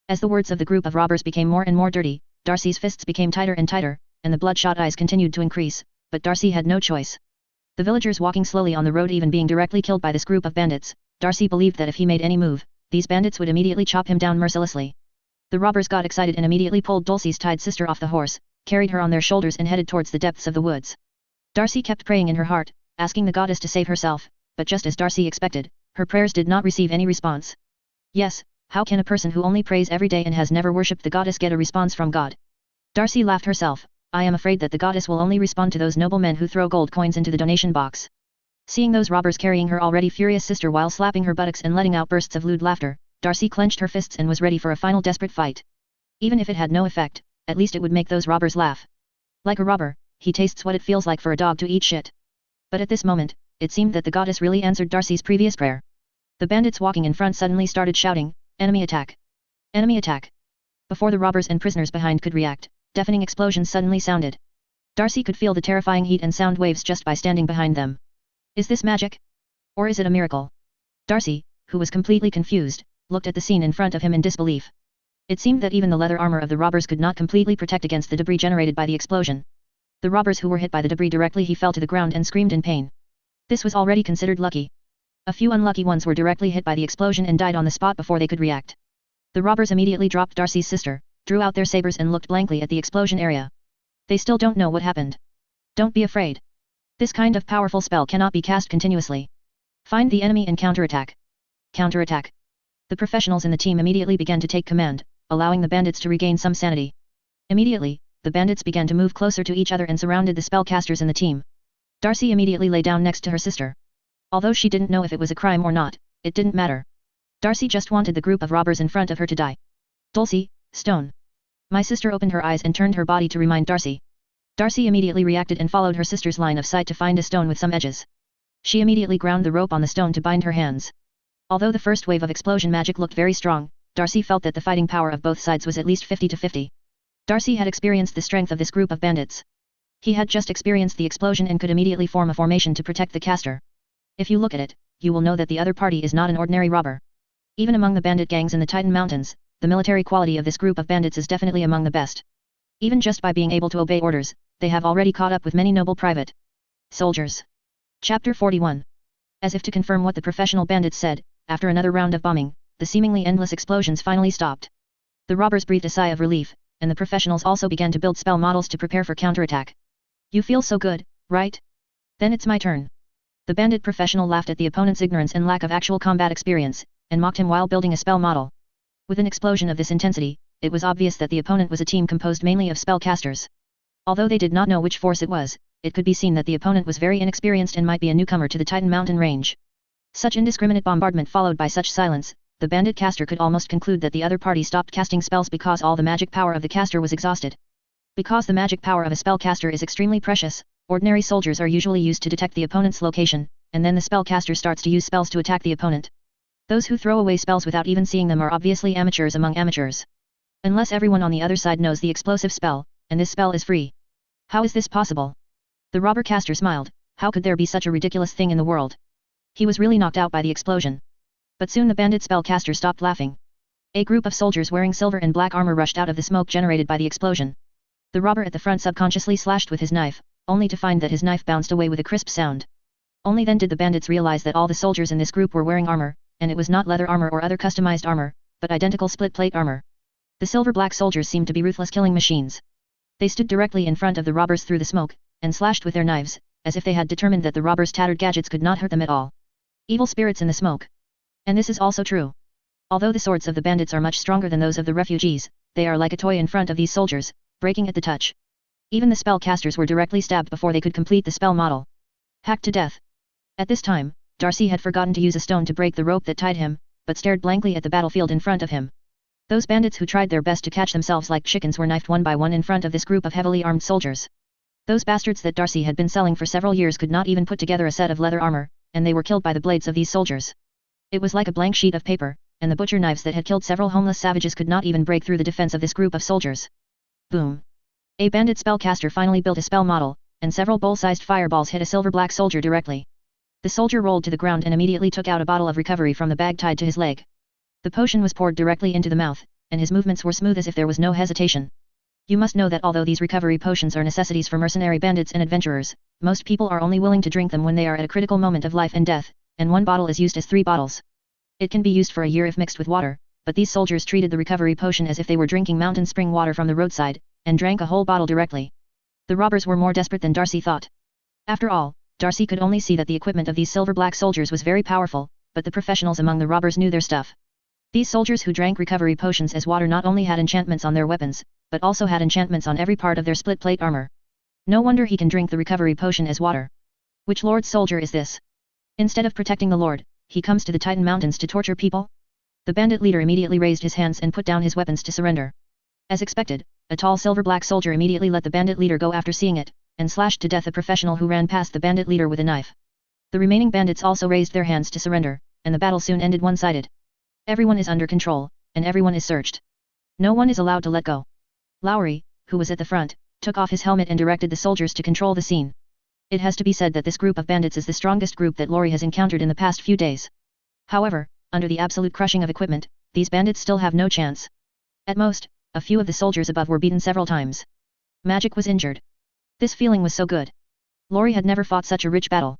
A: As the words of the group of robbers became more and more dirty, Darcy's fists became tighter and tighter, and the bloodshot eyes continued to increase, but Darcy had no choice. The villagers walking slowly on the road even being directly killed by this group of bandits, Darcy believed that if he made any move, these bandits would immediately chop him down mercilessly. The robbers got excited and immediately pulled Dulce's tied sister off the horse, carried her on their shoulders and headed towards the depths of the woods. Darcy kept praying in her heart, asking the goddess to save herself, but just as Darcy expected, her prayers did not receive any response. Yes, How can a person who only prays every day and has never worshipped the goddess get a response from God? Darcy laughed herself. I am afraid that the goddess will only respond to those noblemen who throw gold coins into the donation box. Seeing those robbers carrying her already furious sister while slapping her buttocks and letting out bursts of lewd laughter, Darcy clenched her fists and was ready for a final desperate fight. Even if it had no effect, at least it would make those robbers laugh. Like a robber, he tastes what it feels like for a dog to eat shit. But at this moment, it seemed that the goddess really answered Darcy's previous prayer. The bandits walking in front suddenly started shouting, "Enemy attack! Enemy attack!" Before the robbers and prisoners behind could react, deafening explosions suddenly sounded. Darcy could feel the terrifying heat and sound waves just by standing behind them. Is this magic? Or is it a miracle? Darcy, who was completely confused, looked at the scene in front of him in disbelief. It seemed that even the leather armor of the robbers could not completely protect against the debris generated by the explosion. The robbers who were hit by the debris directly fell to the ground and screamed in pain. This was already considered lucky. A few unlucky ones were directly hit by the explosion and died on the spot before they could react. The robbers immediately dropped Darcy's sister, drew out their sabers and looked blankly at the explosion area. They still don't know what happened. Don't be afraid. This kind of powerful spell cannot be cast continuously. Find the enemy and counterattack. Counterattack. The professionals in the team immediately began to take command, allowing the bandits to regain some sanity. Immediately, the bandits began to move closer to each other and surrounded the spellcasters in the team. Darcy immediately lay down next to her sister. Although she didn't know if it was a crime or not, it didn't matter. Darcy just wanted the group of robbers in front of her to die. Dulcie, stone. My sister opened her eyes and turned her body to remind Darcy. Darcy immediately reacted and followed her sister's line of sight to find a stone with some edges. She immediately ground the rope on the stone to bind her hands. Although the first wave of explosion magic looked very strong, Darcy felt that the fighting power of both sides was at least 50-50. Darcy had experienced the strength of this group of bandits. He had just experienced the explosion and could immediately form a formation to protect the caster. If you look at it, you will know that the other party is not an ordinary robber. Even among the bandit gangs in the Titan Mountains, the military quality of this group of bandits is definitely among the best. Even just by being able to obey orders, they have already caught up with many noble private soldiers. Chapter 41. As if to confirm what the professional bandits said, after another round of bombing, the seemingly endless explosions finally stopped. The robbers breathed a sigh of relief, and the professionals also began to build spell models to prepare for counterattack. You feel so good, right? Then it's my turn. The bandit professional laughed at the opponent's ignorance and lack of actual combat experience, and mocked him while building a spell model. With an explosion of this intensity, it was obvious that the opponent was a team composed mainly of spellcasters. Although they did not know which force it was, it could be seen that the opponent was very inexperienced and might be a newcomer to the Titan Mountain range. Such indiscriminate bombardment followed by such silence, the bandit caster could almost conclude that the other party stopped casting spells because all the magic power of the caster was exhausted. Because the magic power of a spellcaster is extremely precious, ordinary soldiers are usually used to detect the opponent's location, and then the spellcaster starts to use spells to attack the opponent. Those who throw away spells without even seeing them are obviously amateurs among amateurs. Unless everyone on the other side knows the explosive spell, and this spell is free. How is this possible? The robber caster smiled. How could there be such a ridiculous thing in the world? He was really knocked out by the explosion. But soon the bandit spellcaster stopped laughing. A group of soldiers wearing silver and black armor rushed out of the smoke generated by the explosion. The robber at the front subconsciously slashed with his knife, only to find that his knife bounced away with a crisp sound. Only then did the bandits realize that all the soldiers in this group were wearing armor, and it was not leather armor or other customized armor, but identical split-plate armor. The silver-black soldiers seemed to be ruthless killing machines. They stood directly in front of the robbers through the smoke, and slashed with their knives, as if they had determined that the robbers' tattered gadgets could not hurt them at all. Evil spirits in the smoke. And this is also true. Although the swords of the bandits are much stronger than those of the refugees, they are like a toy in front of these soldiers, breaking at the touch. Even the spellcasters were directly stabbed before they could complete the spell model. Hacked to death. At this time, Darcy had forgotten to use a stone to break the rope that tied him, but stared blankly at the battlefield in front of him. Those bandits who tried their best to catch themselves like chickens were knifed one by one in front of this group of heavily armed soldiers. Those bastards that Darcy had been selling for several years could not even put together a set of leather armor, and they were killed by the blades of these soldiers. It was like a blank sheet of paper, and the butcher knives that had killed several homeless savages could not even break through the defense of this group of soldiers. Boom. A bandit spellcaster finally built a spell model, and several bowl-sized fireballs hit a silver-black soldier directly. The soldier rolled to the ground and immediately took out a bottle of recovery from the bag tied to his leg. The potion was poured directly into the mouth, and his movements were smooth as if there was no hesitation. You must know that although these recovery potions are necessities for mercenary bandits and adventurers, most people are only willing to drink them when they are at a critical moment of life and death, and one bottle is used as 3 bottles. It can be used for a year if mixed with water, but these soldiers treated the recovery potion as if they were drinking mountain spring water from the roadside, and drank a whole bottle directly. The robbers were more desperate than Darcy thought. After all, Darcy could only see that the equipment of these silver-black soldiers was very powerful, but the professionals among the robbers knew their stuff. These soldiers who drank recovery potions as water not only had enchantments on their weapons, but also had enchantments on every part of their split plate armor. No wonder he can drink the recovery potion as water. Which lord's soldier is this? Instead of protecting the lord, he comes to the Titan Mountains to torture people? The bandit leader immediately raised his hands and put down his weapons to surrender. As expected, a tall silver-black soldier immediately let the bandit leader go after seeing it, and slashed to death a professional who ran past the bandit leader with a knife. The remaining bandits also raised their hands to surrender, and the battle soon ended one-sided. Everyone is under control, and everyone is searched. No one is allowed to let go. Lowry, who was at the front, took off his helmet and directed the soldiers to control the scene. It has to be said that this group of bandits is the strongest group that Lowry has encountered in the past few days. However, under the absolute crushing of equipment, these bandits still have no chance. At most, a few of the soldiers above were beaten several times. Magic was injured. This feeling was so good. Lowry had never fought such a rich battle.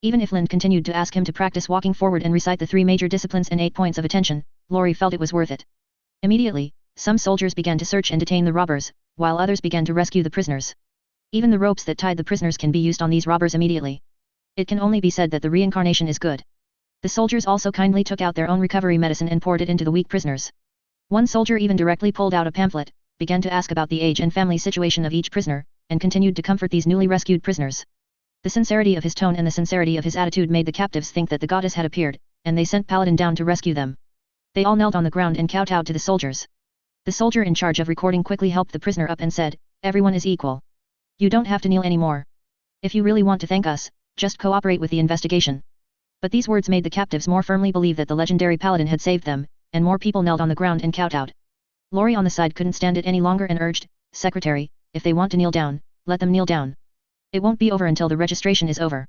A: Even if Linde continued to ask him to practice walking forward and recite the 3 major disciplines and 8 points of attention, Lowry felt it was worth it. Immediately, some soldiers began to search and detain the robbers, while others began to rescue the prisoners. Even the ropes that tied the prisoners can be used on these robbers immediately. It can only be said that the reincarnation is good. The soldiers also kindly took out their own recovery medicine and poured it into the weak prisoners. One soldier even directly pulled out a pamphlet, began to ask about the age and family situation of each prisoner, and continued to comfort these newly rescued prisoners. The sincerity of his tone and the sincerity of his attitude made the captives think that the goddess had appeared, and they sent Paladin down to rescue them. They all knelt on the ground and kowtowed to the soldiers. The soldier in charge of recording quickly helped the prisoner up and said, "Everyone is equal. You don't have to kneel anymore. If you really want to thank us, just cooperate with the investigation." But these words made the captives more firmly believe that the legendary Paladin had saved them, and more people knelt on the ground and kowtowed. Lowry on the side couldn't stand it any longer and urged, "Secretary, if they want to kneel down, let them kneel down. It won't be over until the registration is over.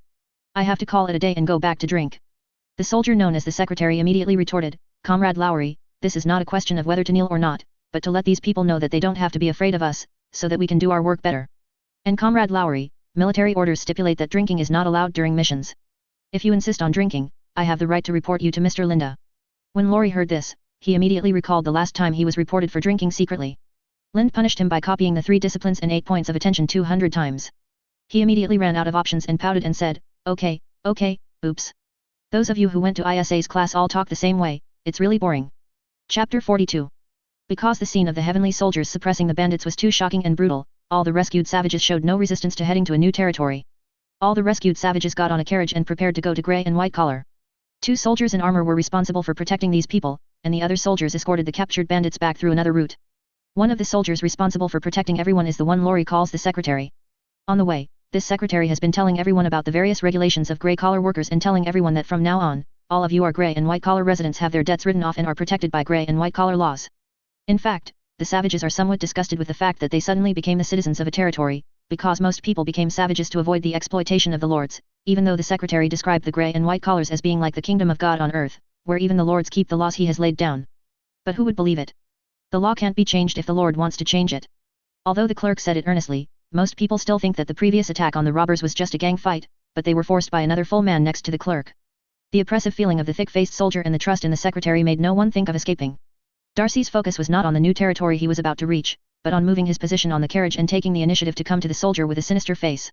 A: I have to call it a day and go back to drink." The soldier known as the secretary immediately retorted, "Comrade Lowry, this is not a question of whether to kneel or not, but to let these people know that they don't have to be afraid of us, so that we can do our work better. And Comrade Lowry, military orders stipulate that drinking is not allowed during missions. If you insist on drinking, I have the right to report you to Mr. Linde." When Lowry heard this, he immediately recalled the last time he was reported for drinking secretly. Linde punished him by copying the 3 disciplines and 8 points of attention 200 times. He immediately ran out of options and pouted and said, okay, oops. Those of you who went to ISA's class all talk the same way, it's really boring." Chapter 42. Because the scene of the heavenly soldiers suppressing the bandits was too shocking and brutal, all the rescued savages showed no resistance to heading to a new territory. All the rescued savages got on a carriage and prepared to go to Grey and White Collar. 2 soldiers in armor were responsible for protecting these people, and the other soldiers escorted the captured bandits back through another route. One of the soldiers responsible for protecting everyone is the one Lowry calls the secretary. On the way, this secretary has been telling everyone about the various regulations of grey collar workers and telling everyone that from now on, all of you are grey and white collar residents have their debts written off and are protected by grey and white collar laws. In fact, the savages are somewhat disgusted with the fact that they suddenly became the citizens of a territory, because most people became savages to avoid the exploitation of the lords, even though the secretary described the grey and white collars as being like the kingdom of God on earth, where even the lords keep the laws he has laid down. But who would believe it? The law can't be changed if the lord wants to change it. Although the clerk said it earnestly, most people still think that the previous attack on the robbers was just a gang fight, but they were forced by another full man next to the clerk. The oppressive feeling of the thick-faced soldier and the trust in the secretary made no one think of escaping. Darcy's focus was not on the new territory he was about to reach, but on moving his position on the carriage and taking the initiative to come to the soldier with a sinister face.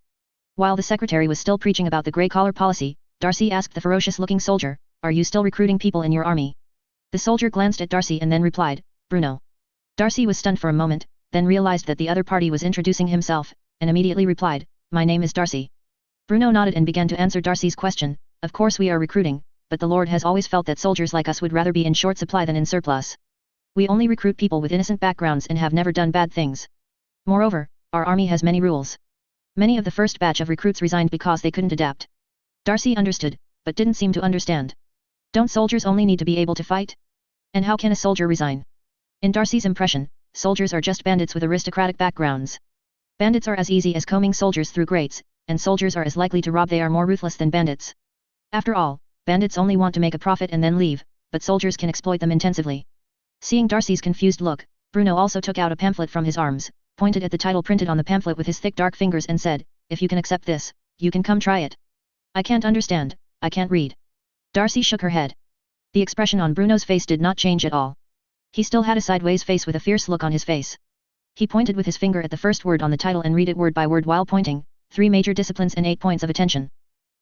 A: While the secretary was still preaching about the grey collar policy, Darcy asked the ferocious-looking soldier, "Are you still recruiting people in your army?" The soldier glanced at Darcy and then replied, "Bruno." Darcy was stunned for a moment, then realized that the other party was introducing himself, and immediately replied, "My name is Darcy." Bruno nodded and began to answer Darcy's question, "Of course we are recruiting, but the Lord has always felt that soldiers like us would rather be in short supply than in surplus. We only recruit people with innocent backgrounds and have never done bad things. Moreover, our army has many rules. Many of the first batch of recruits resigned because they couldn't adapt." Darcy understood, but didn't seem to understand. Don't soldiers only need to be able to fight? And how can a soldier resign? In Darcy's impression, soldiers are just bandits with aristocratic backgrounds. Bandits are as easy as combing soldiers through grates, and soldiers are as likely to rob. They are more ruthless than bandits. After all, bandits only want to make a profit and then leave, but soldiers can exploit them intensively. Seeing Darcy's confused look, Bruno also took out a pamphlet from his arms, pointed at the title printed on the pamphlet with his thick dark fingers and said, "If you can accept this, you can come try it." "I can't understand, I can't read." Darcy shook her head. The expression on Bruno's face did not change at all. He still had a sideways face with a fierce look on his face. He pointed with his finger at the first word on the title and read it word by word while pointing, 3 major disciplines and 8 points of attention.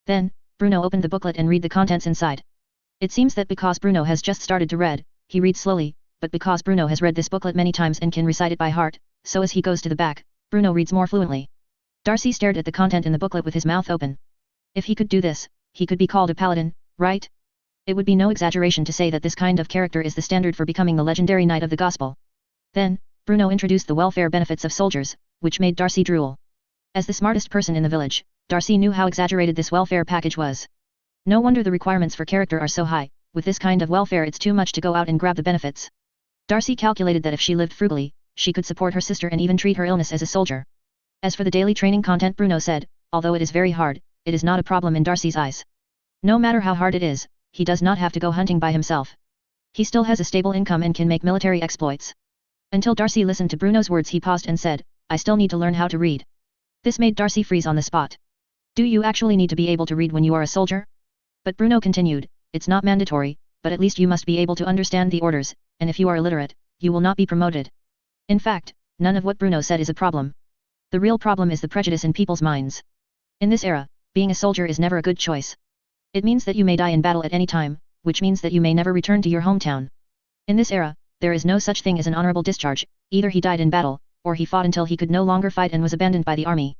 A: Then, Bruno opened the booklet and read the contents inside. It seems that because Bruno has just started to read, he reads slowly, but because Bruno has read this booklet many times and can recite it by heart, so as he goes to the back, Bruno reads more fluently. Darcy stared at the content in the booklet with his mouth open. If he could do this, he could be called a paladin, right? It would be no exaggeration to say that this kind of character is the standard for becoming the legendary knight of the gospel. Then, Bruno introduced the welfare benefits of soldiers, which made Darcy drool. As the smartest person in the village, Darcy knew how exaggerated this welfare package was. No wonder the requirements for character are so high. With this kind of welfare it's too much to go out and grab the benefits. Darcy calculated that if she lived frugally, she could support her sister and even treat her illness as a soldier. As for the daily training content, Bruno said, although it is very hard, it is not a problem in Darcy's eyes. No matter how hard it is, he does not have to go hunting by himself. He still has a stable income and can make military exploits. Until Darcy listened to Bruno's words, he paused and said, I still need to learn how to read. This made Darcy freeze on the spot. Do you actually need to be able to read when you are a soldier? But Bruno continued, it's not mandatory, but at least you must be able to understand the orders, and if you are illiterate, you will not be promoted. In fact, none of what Bruno said is a problem. The real problem is the prejudice in people's minds. In this era, being a soldier is never a good choice. It means that you may die in battle at any time, which means that you may never return to your hometown. In this era, there is no such thing as an honorable discharge, either he died in battle, or he fought until he could no longer fight and was abandoned by the army.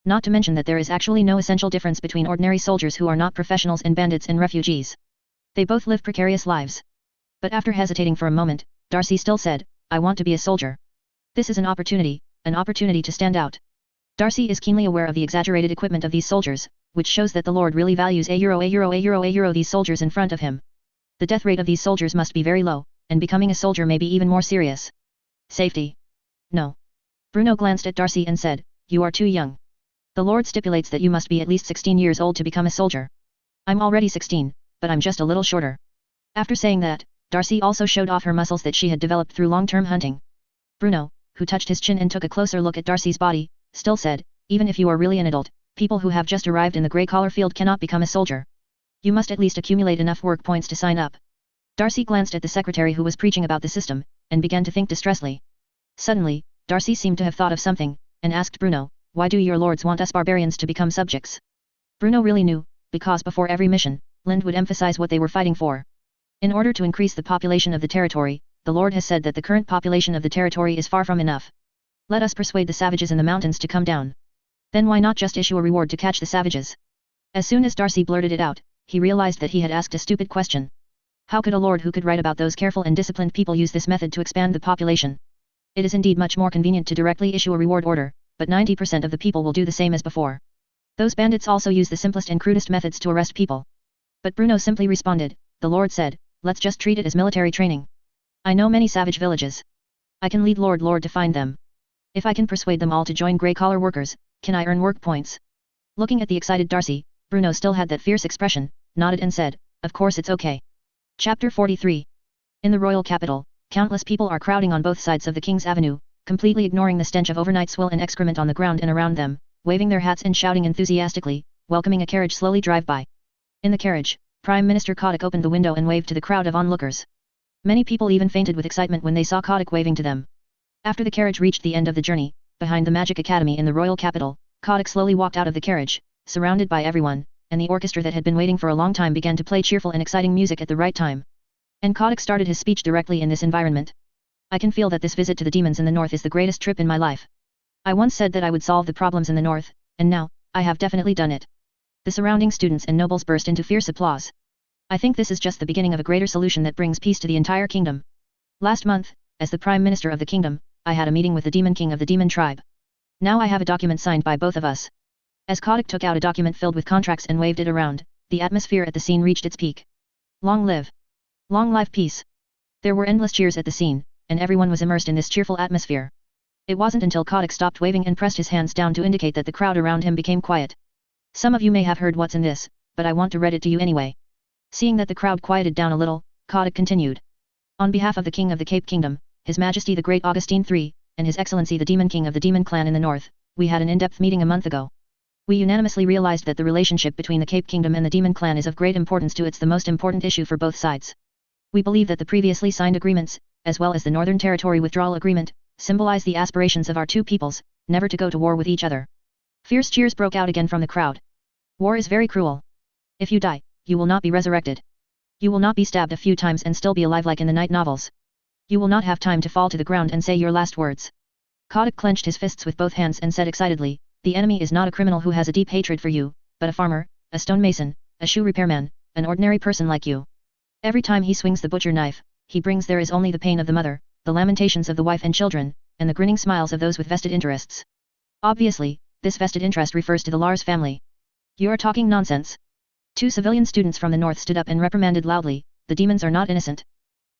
A: Not to mention that there is actually no essential difference between ordinary soldiers who are not professionals and bandits and refugees. They both live precarious lives. But after hesitating for a moment, Darcy still said, I want to be a soldier. This is an opportunity to stand out. Darcy is keenly aware of the exaggerated equipment of these soldiers, which shows that the Lord really values these soldiers in front of him. The death rate of these soldiers must be very low, and becoming a soldier may be even more serious. Safety. No. Bruno glanced at Darcy and said, you are too young. The Lord stipulates that you must be at least 16 years old to become a soldier. I'm already 16, but I'm just a little shorter. After saying that, Darcy also showed off her muscles that she had developed through long-term hunting. Bruno, who touched his chin and took a closer look at Darcy's body, still said, even if you are really an adult, people who have just arrived in the grey-collar field cannot become a soldier. You must at least accumulate enough work points to sign up. Darcy glanced at the secretary who was preaching about the system, and began to think distressfully. Suddenly, Darcy seemed to have thought of something, and asked Bruno, why do your lords want us barbarians to become subjects? Bruno really knew, because before every mission, Linde would emphasize what they were fighting for. In order to increase the population of the territory, the Lord has said that the current population of the territory is far from enough. Let us persuade the savages in the mountains to come down. Then why not just issue a reward to catch the savages? As soon as Darcy blurted it out, he realized that he had asked a stupid question. How could a lord who could write about those careful and disciplined people use this method to expand the population? It is indeed much more convenient to directly issue a reward order, but 90% of the people will do the same as before. Those bandits also use the simplest and crudest methods to arrest people. But Bruno simply responded, the Lord said, let's just treat it as military training. I know many savage villages. I can lead Lord to find them. If I can persuade them all to join grey-collar workers, can I earn work points? Looking at the excited Darcy, Bruno still had that fierce expression, nodded and said, of course it's okay. Chapter 43. In the royal capital, countless people are crowding on both sides of the King's Avenue, completely ignoring the stench of overnight swill and excrement on the ground and around them, waving their hats and shouting enthusiastically, welcoming a carriage slowly drive by. In the carriage, Prime Minister Kotick opened the window and waved to the crowd of onlookers. Many people even fainted with excitement when they saw Kotick waving to them. After the carriage reached the end of the journey, behind the Magic Academy in the royal capital, Kotick slowly walked out of the carriage, surrounded by everyone, and the orchestra that had been waiting for a long time began to play cheerful and exciting music at the right time. And Kotick started his speech directly in this environment. I can feel that this visit to the demons in the north is the greatest trip in my life. I once said that I would solve the problems in the north, and now, I have definitely done it. The surrounding students and nobles burst into fierce applause. I think this is just the beginning of a greater solution that brings peace to the entire kingdom. Last month, as the Prime Minister of the kingdom, I had a meeting with the Demon King of the Demon tribe. Now I have a document signed by both of us. As Kotick took out a document filled with contracts and waved it around, the atmosphere at the scene reached its peak. Long live! Long live peace! There were endless cheers at the scene, and everyone was immersed in this cheerful atmosphere. It wasn't until Kotick stopped waving and pressed his hands down to indicate that the crowd around him became quiet. Some of you may have heard what's in this, but I want to read it to you anyway. Seeing that the crowd quieted down a little, Kotick continued. On behalf of the King of the Cape Kingdom, His Majesty the Great Augustine III, and His Excellency the Demon King of the Demon Clan in the North, we had an in-depth meeting a month ago. We unanimously realized that the relationship between the Cape Kingdom and the Demon Clan is of great importance to it's the most important issue for both sides. We believe that the previously signed agreements, as well as the Northern Territory Withdrawal Agreement, symbolize the aspirations of our two peoples, never to go to war with each other. Fierce cheers broke out again from the crowd. War is very cruel. If you die, you will not be resurrected. You will not be stabbed a few times and still be alive like in the night novels. You will not have time to fall to the ground and say your last words. Kotick clenched his fists with both hands and said excitedly, the enemy is not a criminal who has a deep hatred for you, but a farmer, a stonemason, a shoe repairman, an ordinary person like you. Every time he swings the butcher knife, he brings there is only the pain of the mother, the lamentations of the wife and children, and the grinning smiles of those with vested interests. Obviously, this vested interest refers to the Lars family. You are talking nonsense. 2 civilian students from the north stood up and reprimanded loudly, the demons are not innocent.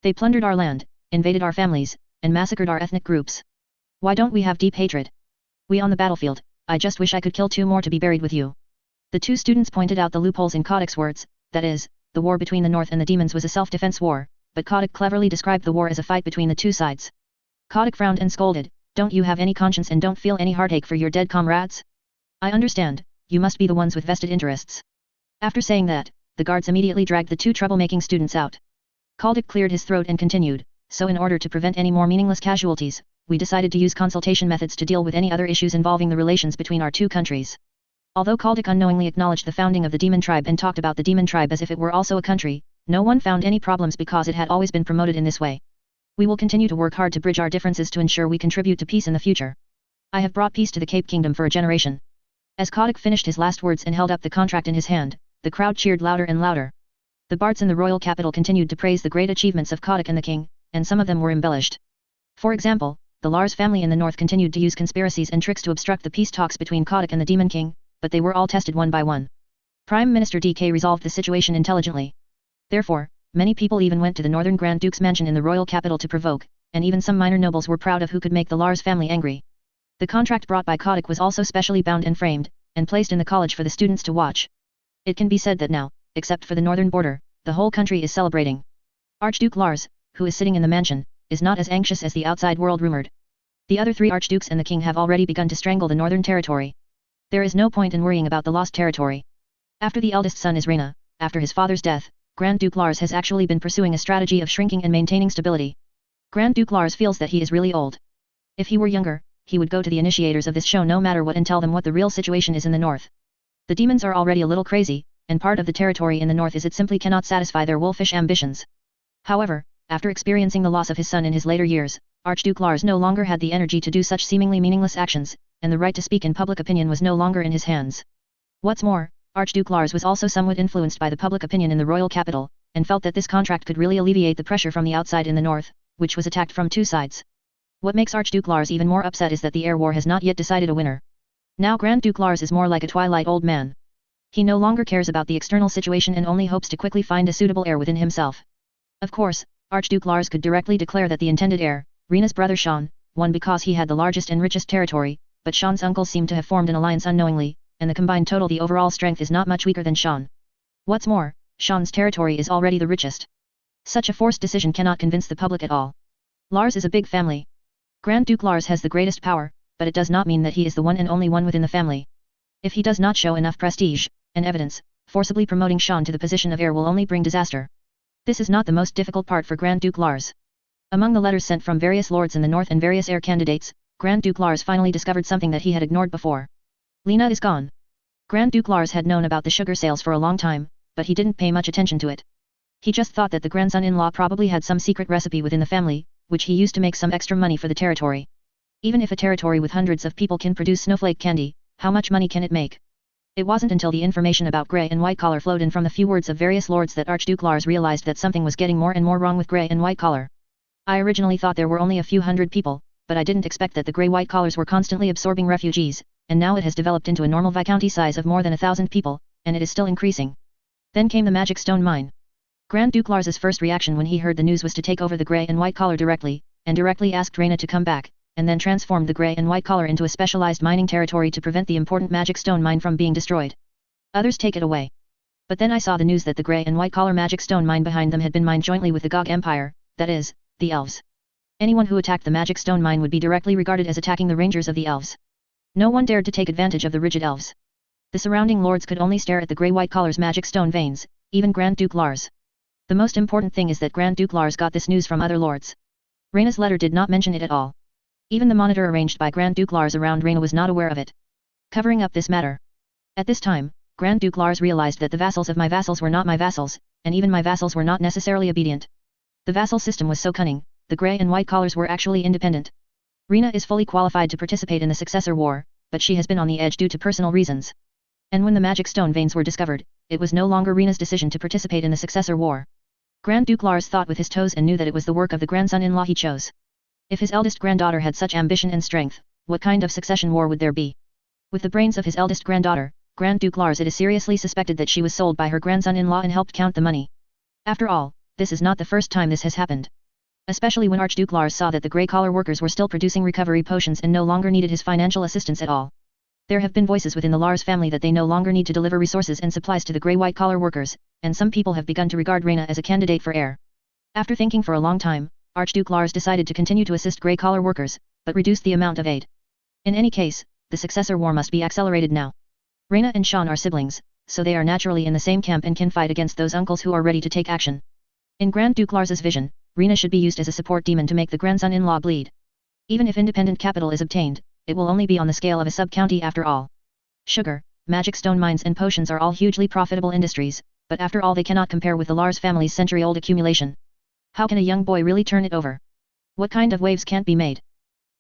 A: They plundered our land, invaded our families, and massacred our ethnic groups. Why don't we have deep hatred? We on the battlefield, I just wish I could kill 2 more to be buried with you. The 2 students pointed out the loopholes in Kotick's words, that is, the war between the north and the demons was a self-defense war, but Kotick cleverly described the war as a fight between the 2 sides. Kotick frowned and scolded, don't you have any conscience and don't feel any heartache for your dead comrades? I understand, you must be the ones with vested interests. After saying that, the guards immediately dragged the 2 troublemaking students out. Kotick cleared his throat and continued, so in order to prevent any more meaningless casualties, we decided to use consultation methods to deal with any other issues involving the relations between our 2 countries. Although Kotick unknowingly acknowledged the founding of the demon tribe and talked about the demon tribe as if it were also a country, no one found any problems because it had always been promoted in this way. We will continue to work hard to bridge our differences to ensure we contribute to peace in the future. I have brought peace to the Cape Kingdom for a generation. As Kotick finished his last words and held up the contract in his hand, the crowd cheered louder and louder. The bards in the royal capital continued to praise the great achievements of Kotick and the king, and some of them were embellished. For example, the Lars family in the north continued to use conspiracies and tricks to obstruct the peace talks between Kotick and the Demon King, but they were all tested one by one. Prime Minister DK resolved the situation intelligently. Therefore, many people even went to the Northern Grand Duke's mansion in the royal capital to provoke, and even some minor nobles were proud of who could make the Lars family angry. The contract brought by Kotick was also specially bound and framed, and placed in the college for the students to watch. It can be said that now, except for the northern border, the whole country is celebrating. Archduke Lars, who is sitting in the mansion, is not as anxious as the outside world rumored. The other 3 archdukes and the king have already begun to strangle the northern territory. There is no point in worrying about the lost territory. After the eldest son is Reina, after his father's death, Grand Duke Lars has actually been pursuing a strategy of shrinking and maintaining stability. Grand Duke Lars feels that he is really old. If he were younger, he would go to the initiators of this show no matter what and tell them what the real situation is in the north. The demons are already a little crazy, and part of the territory in the north is it simply cannot satisfy their wolfish ambitions. However, after experiencing the loss of his son in his later years, Archduke Lars no longer had the energy to do such seemingly meaningless actions, and the right to speak in public opinion was no longer in his hands. What's more, Archduke Lars was also somewhat influenced by the public opinion in the royal capital, and felt that this contract could really alleviate the pressure from the outside in the north, which was attacked from 2 sides. What makes Archduke Lars even more upset is that the air war has not yet decided a winner. Now Grand Duke Lars is more like a twilight old man. He no longer cares about the external situation and only hopes to quickly find a suitable heir within himself. Of course, Archduke Lars could directly declare that the intended heir, Rena's brother Sean, won because he had the largest and richest territory, but Sean's uncles seem to have formed an alliance unknowingly, and the combined total the overall strength is not much weaker than Sean. What's more, Sean's territory is already the richest. Such a forced decision cannot convince the public at all. Lars is a big family. Grand Duke Lars has the greatest power, but it does not mean that he is the one and only one within the family. If he does not show enough prestige and evidence, forcibly promoting Sean to the position of heir will only bring disaster. This is not the most difficult part for Grand Duke Lars. Among the letters sent from various lords in the north and various heir candidates, Grand Duke Lars finally discovered something that he had ignored before. Linde is gone. Grand Duke Lars had known about the sugar sales for a long time, but he didn't pay much attention to it. He just thought that the grandson-in-law probably had some secret recipe within the family, which he used to make some extra money for the territory. Even if a territory with hundreds of people can produce snowflake candy, how much money can it make? It wasn't until the information about grey and white collar flowed in from the few words of various lords that Archduke Lars realized that something was getting more and more wrong with grey and white collar. I originally thought there were only a few hundred people, but I didn't expect that the grey-white collars were constantly absorbing refugees, and now it has developed into a normal viscounty size of more than 1,000 people, and it is still increasing. Then came the magic stone mine. Grand Duke Lars's first reaction when he heard the news was to take over the grey and white collar directly, and directly asked Reina to come back, and then transformed the grey and white collar into a specialized mining territory to prevent the important magic stone mine from being destroyed. Others take it away. But then I saw the news that the grey and white collar magic stone mine behind them had been mined jointly with the Gog Empire, that is, the elves. Anyone who attacked the magic stone mine would be directly regarded as attacking the rangers of the elves. No one dared to take advantage of the rigid elves. The surrounding lords could only stare at the grey-white collar's magic stone veins, even Grand Duke Lars. The most important thing is that Grand Duke Lars got this news from other lords. Reina's letter did not mention it at all. Even the monitor arranged by Grand Duke Lars around Reina was not aware of it. Covering up this matter. At this time, Grand Duke Lars realized that the vassals of my vassals were not my vassals, and even my vassals were not necessarily obedient. The vassal system was so cunning, the grey and white collars were actually independent. Rina is fully qualified to participate in the successor war, but she has been on the edge due to personal reasons. And when the magic stone veins were discovered, it was no longer Rina's decision to participate in the successor war. Grand Duke Lars thought with his toes and knew that it was the work of the grandson-in-law he chose. If his eldest granddaughter had such ambition and strength, what kind of succession war would there be? With the brains of his eldest granddaughter, Grand Duke Lars, it is seriously suspected that she was sold by her grandson-in-law and helped count the money. After all, this is not the first time this has happened. Especially when Archduke Lars saw that the grey-collar workers were still producing recovery potions and no longer needed his financial assistance at all. There have been voices within the Lars family that they no longer need to deliver resources and supplies to the grey-white collar workers, and some people have begun to regard Rina as a candidate for heir. After thinking for a long time, Archduke Lars decided to continue to assist grey-collar workers, but reduce the amount of aid. In any case, the successor war must be accelerated now. Rina and Sean are siblings, so they are naturally in the same camp and can fight against those uncles who are ready to take action. In Grand Duke Lars's vision, Rina should be used as a support demon to make the grandson-in-law bleed. Even if independent capital is obtained, it will only be on the scale of a sub-county after all. Sugar, magic stone mines and potions are all hugely profitable industries, but after all they cannot compare with the Lars family's century-old accumulation. How can a young boy really turn it over? What kind of waves can't be made?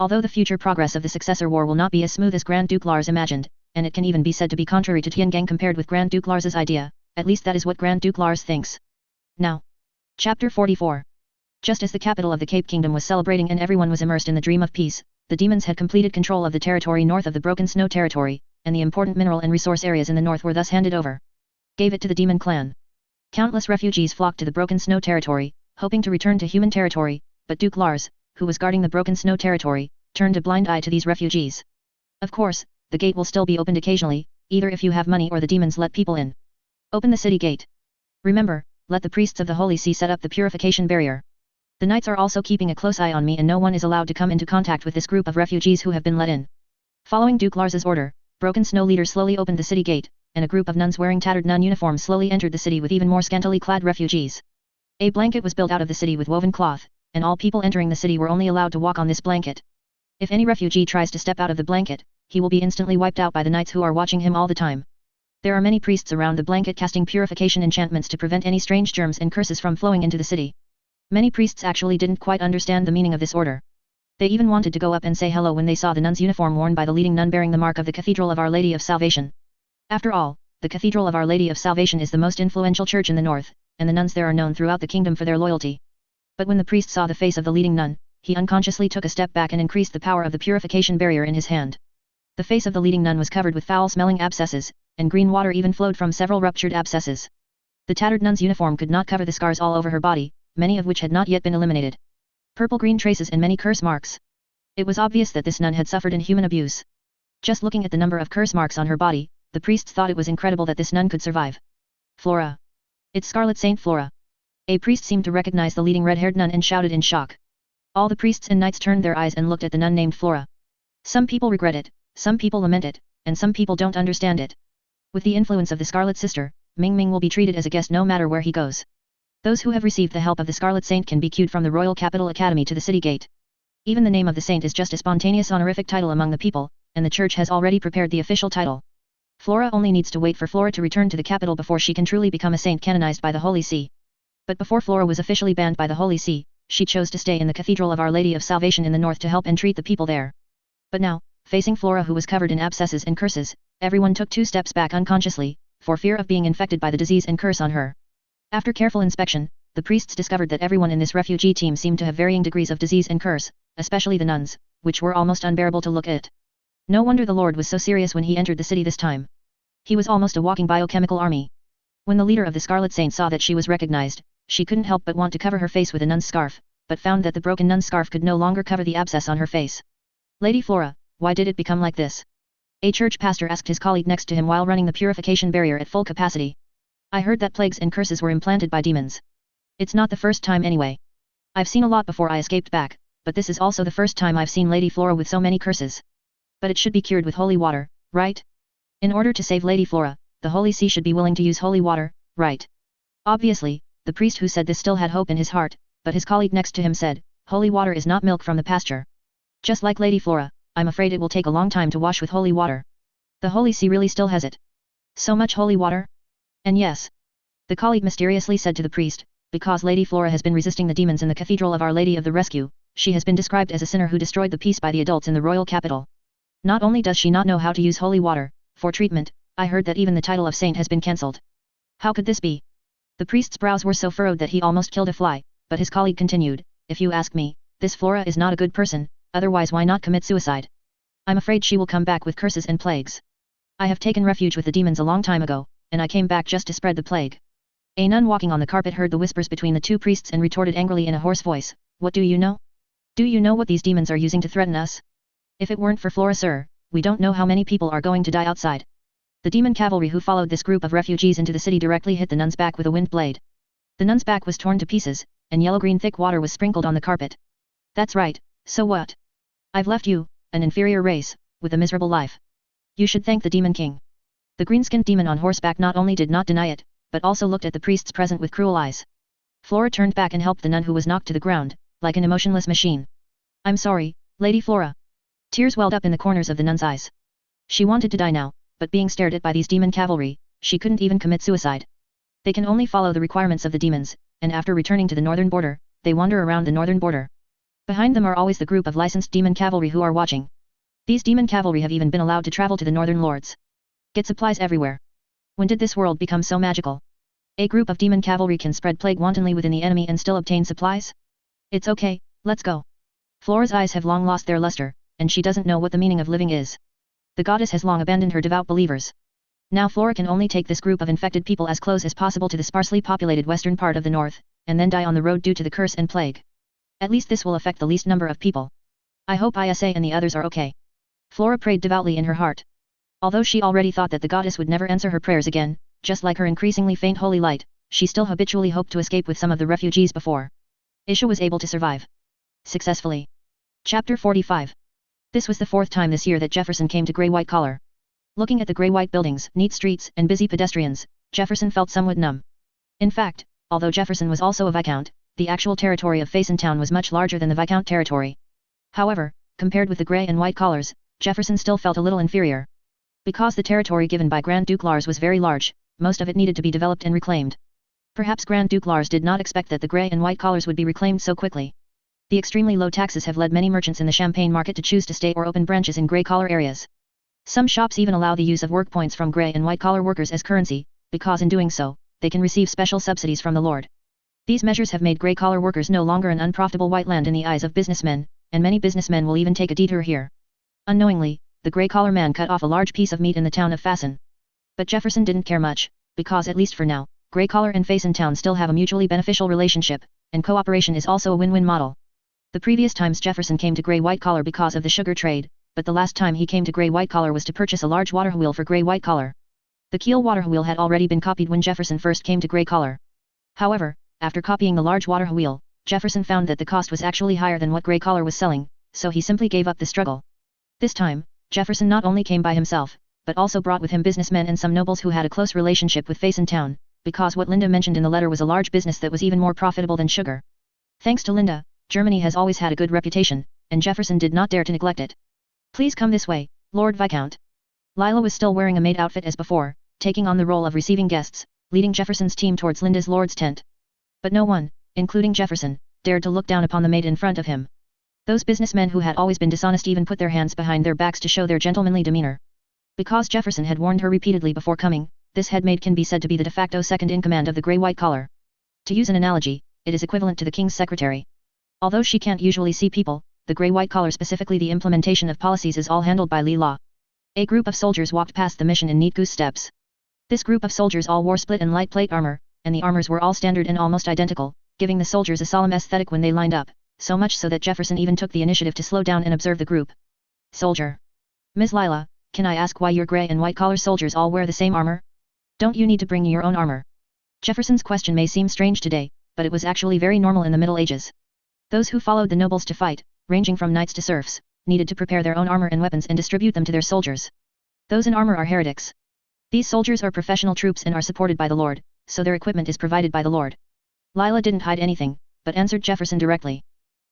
A: Although the future progress of the successor war will not be as smooth as Grand Duke Lars imagined, and it can even be said to be contrary to Tiangang compared with Grand Duke Lars's idea, at least that is what Grand Duke Lars thinks. Now. Chapter 44. Just as the capital of the Cape Kingdom was celebrating and everyone was immersed in the dream of peace, the demons had completed control of the territory north of the Broken Snow territory, and the important mineral and resource areas in the north were thus handed over. Gave it to the demon clan. Countless refugees flocked to the Broken Snow territory, hoping to return to human territory, but Duke Lars, who was guarding the Broken Snow territory, turned a blind eye to these refugees. Of course, the gate will still be opened occasionally, either if you have money or the demons let people in. Open the city gate. Remember, let the priests of the Holy See set up the purification barrier. The knights are also keeping a close eye on me and no one is allowed to come into contact with this group of refugees who have been let in. Following Duke Lars's order, Broken Snow leaders slowly opened the city gate, and a group of nuns wearing tattered nun uniforms slowly entered the city with even more scantily clad refugees. A blanket was built out of the city with woven cloth, and all people entering the city were only allowed to walk on this blanket. If any refugee tries to step out of the blanket, he will be instantly wiped out by the knights who are watching him all the time. There are many priests around the blanket casting purification enchantments to prevent any strange germs and curses from flowing into the city. Many priests actually didn't quite understand the meaning of this order. They even wanted to go up and say hello when they saw the nun's uniform worn by the leading nun bearing the mark of the Cathedral of Our Lady of Salvation. After all, the Cathedral of Our Lady of Salvation is the most influential church in the north, and the nuns there are known throughout the kingdom for their loyalty. But when the priest saw the face of the leading nun, he unconsciously took a step back and increased the power of the purification barrier in his hand. The face of the leading nun was covered with foul-smelling abscesses, and green water even flowed from several ruptured abscesses. The tattered nun's uniform could not cover the scars all over her body, many of which had not yet been eliminated. Purple-green traces and many curse marks. It was obvious that this nun had suffered inhuman abuse. Just looking at the number of curse marks on her body, the priests thought it was incredible that this nun could survive. Flora. It's Scarlet Saint Flora. A priest seemed to recognize the leading red-haired nun and shouted in shock. All the priests and knights turned their eyes and looked at the nun named Flora. Some people regret it, some people lament it, and some people don't understand it. With the influence of the Scarlet Sister, Ming Ming will be treated as a guest no matter where he goes. Those who have received the help of the Scarlet Saint can be queued from the Royal Capital Academy to the city gate. Even the name of the saint is just a spontaneous honorific title among the people, and the church has already prepared the official title. Flora only needs to wait for Flora to return to the capital before she can truly become a saint canonized by the Holy See. But before Flora was officially banned by the Holy See, she chose to stay in the Cathedral of Our Lady of Salvation in the north to help and treat the people there. But now, facing Flora who was covered in abscesses and curses, everyone took 2 steps back unconsciously, for fear of being infected by the disease and curse on her. After careful inspection, the priests discovered that everyone in this refugee team seemed to have varying degrees of disease and curse, especially the nuns, which were almost unbearable to look at. No wonder the Lord was so serious when he entered the city this time. He was almost a walking biochemical army. When the leader of the Scarlet Saint saw that she was recognized, she couldn't help but want to cover her face with a nun's scarf, but found that the broken nun's scarf could no longer cover the abscess on her face. Lady Flora, why did it become like this? A church pastor asked his colleague next to him while running the purification barrier at full capacity. I heard that plagues and curses were implanted by demons. It's not the first time anyway. I've seen a lot before I escaped back, but this is also the first time I've seen Lady Flora with so many curses. But it should be cured with holy water, right? In order to save Lady Flora, the Holy See should be willing to use holy water, right? Obviously, the priest who said this still had hope in his heart, but his colleague next to him said, holy water is not milk from the pasture. Just like Lady Flora, I'm afraid it will take a long time to wash with holy water. The Holy See really still has it. So much holy water? And yes. The colleague mysteriously said to the priest, because Lady Flora has been resisting the demons in the Cathedral of Our Lady of the Rescue, she has been described as a sinner who destroyed the peace by the adults in the royal capital. Not only does she not know how to use holy water for treatment, I heard that even the title of saint has been cancelled. How could this be? The priest's brows were so furrowed that he almost killed a fly, but his colleague continued, if you ask me, this Flora is not a good person, otherwise why not commit suicide? I'm afraid she will come back with curses and plagues. I have taken refuge with the demons a long time ago, and I came back just to spread the plague. A nun walking on the carpet heard the whispers between the two priests and retorted angrily in a hoarse voice, what do you know? Do you know what these demons are using to threaten us? If it weren't for Flora, sir, we don't know how many people are going to die outside. The demon cavalry who followed this group of refugees into the city directly hit the nun's back with a wind blade. The nun's back was torn to pieces, and yellow-green thick water was sprinkled on the carpet. That's right, so what? I've left you, an inferior race, with a miserable life. You should thank the demon king. The green-skinned demon on horseback not only did not deny it, but also looked at the priests present with cruel eyes. Flora turned back and helped the nun who was knocked to the ground, like an emotionless machine. I'm sorry, Lady Flora. Tears welled up in the corners of the nun's eyes. She wanted to die now, but being stared at by these demon cavalry, she couldn't even commit suicide. They can only follow the requirements of the demons, and after returning to the northern border, they wander around the northern border. Behind them are always the group of licensed demon cavalry who are watching. These demon cavalry have even been allowed to travel to the northern lords. Get supplies everywhere. When did this world become so magical? A group of demon cavalry can spread plague wantonly within the enemy and still obtain supplies? It's okay, let's go. Flora's eyes have long lost their luster, and she doesn't know what the meaning of living is. The goddess has long abandoned her devout believers. Now Flora can only take this group of infected people as close as possible to the sparsely populated western part of the north, and then die on the road due to the curse and plague. At least this will affect the least number of people. I hope Isa and the others are okay. Flora prayed devoutly in her heart. Although she already thought that the goddess would never answer her prayers again, just like her increasingly faint holy light, she still habitually hoped to escape with some of the refugees before Isha was able to survive successfully. Chapter 45. This was the fourth time this year that Jefferson came to Grey White Collar. Looking at the grey-white buildings, neat streets, and busy pedestrians, Jefferson felt somewhat numb. In fact, although Jefferson was also a viscount, the actual territory of Facin Town was much larger than the viscount territory. However, compared with the grey and white collars, Jefferson still felt a little inferior. Because the territory given by Grand Duke Lars was very large, most of it needed to be developed and reclaimed. Perhaps Grand Duke Lars did not expect that the grey and white collars would be reclaimed so quickly. The extremely low taxes have led many merchants in the Champagne market to choose to stay or open branches in grey collar areas. Some shops even allow the use of work points from grey and white collar workers as currency, because in doing so, they can receive special subsidies from the Lord. These measures have made grey collar workers no longer an unprofitable white land in the eyes of businessmen, and many businessmen will even take a detour here. Unknowingly, the grey collar man cut off a large piece of meat in the town of Facin. But Jefferson didn't care much, because at least for now, grey collar and Facin town still have a mutually beneficial relationship, and cooperation is also a win-win model. The previous times Jefferson came to grey white collar because of the sugar trade, but the last time he came to grey white collar was to purchase a large water wheel for grey white collar. The Kiel water wheel had already been copied when Jefferson first came to grey collar. However, after copying the large water wheel, Jefferson found that the cost was actually higher than what grey collar was selling, so he simply gave up the struggle. This time, Jefferson not only came by himself, but also brought with him businessmen and some nobles who had a close relationship with Facin town, because what Linde mentioned in the letter was a large business that was even more profitable than sugar. Thanks to Linde, Germany has always had a good reputation, and Jefferson did not dare to neglect it. Please come this way, Lord Viscount. Lila was still wearing a maid outfit as before, taking on the role of receiving guests, leading Jefferson's team towards Linde's lord's tent. But no one, including Jefferson, dared to look down upon the maid in front of him. Those businessmen who had always been dishonest even put their hands behind their backs to show their gentlemanly demeanor. Because Jefferson had warned her repeatedly before coming, this head maid can be said to be the de facto second in command of the grey white collar. To use an analogy, it is equivalent to the king's secretary. Although she can't usually see people, the grey white collar, specifically the implementation of policies, is all handled by Li La. A group of soldiers walked past the mission in neat goose steps. This group of soldiers all wore split and light plate armor, and the armors were all standard and almost identical, giving the soldiers a solemn aesthetic when they lined up, so much so that Jefferson even took the initiative to slow down and observe the group. Soldier. Ms. Lila, can I ask why your grey and white collar soldiers all wear the same armor? Don't you need to bring your own armor? Jefferson's question may seem strange today, but it was actually very normal in the Middle Ages. Those who followed the nobles to fight, ranging from knights to serfs, needed to prepare their own armor and weapons and distribute them to their soldiers. Those in armor are heretics. These soldiers are professional troops and are supported by the Lord, so their equipment is provided by the Lord. Lila didn't hide anything, but answered Jefferson directly.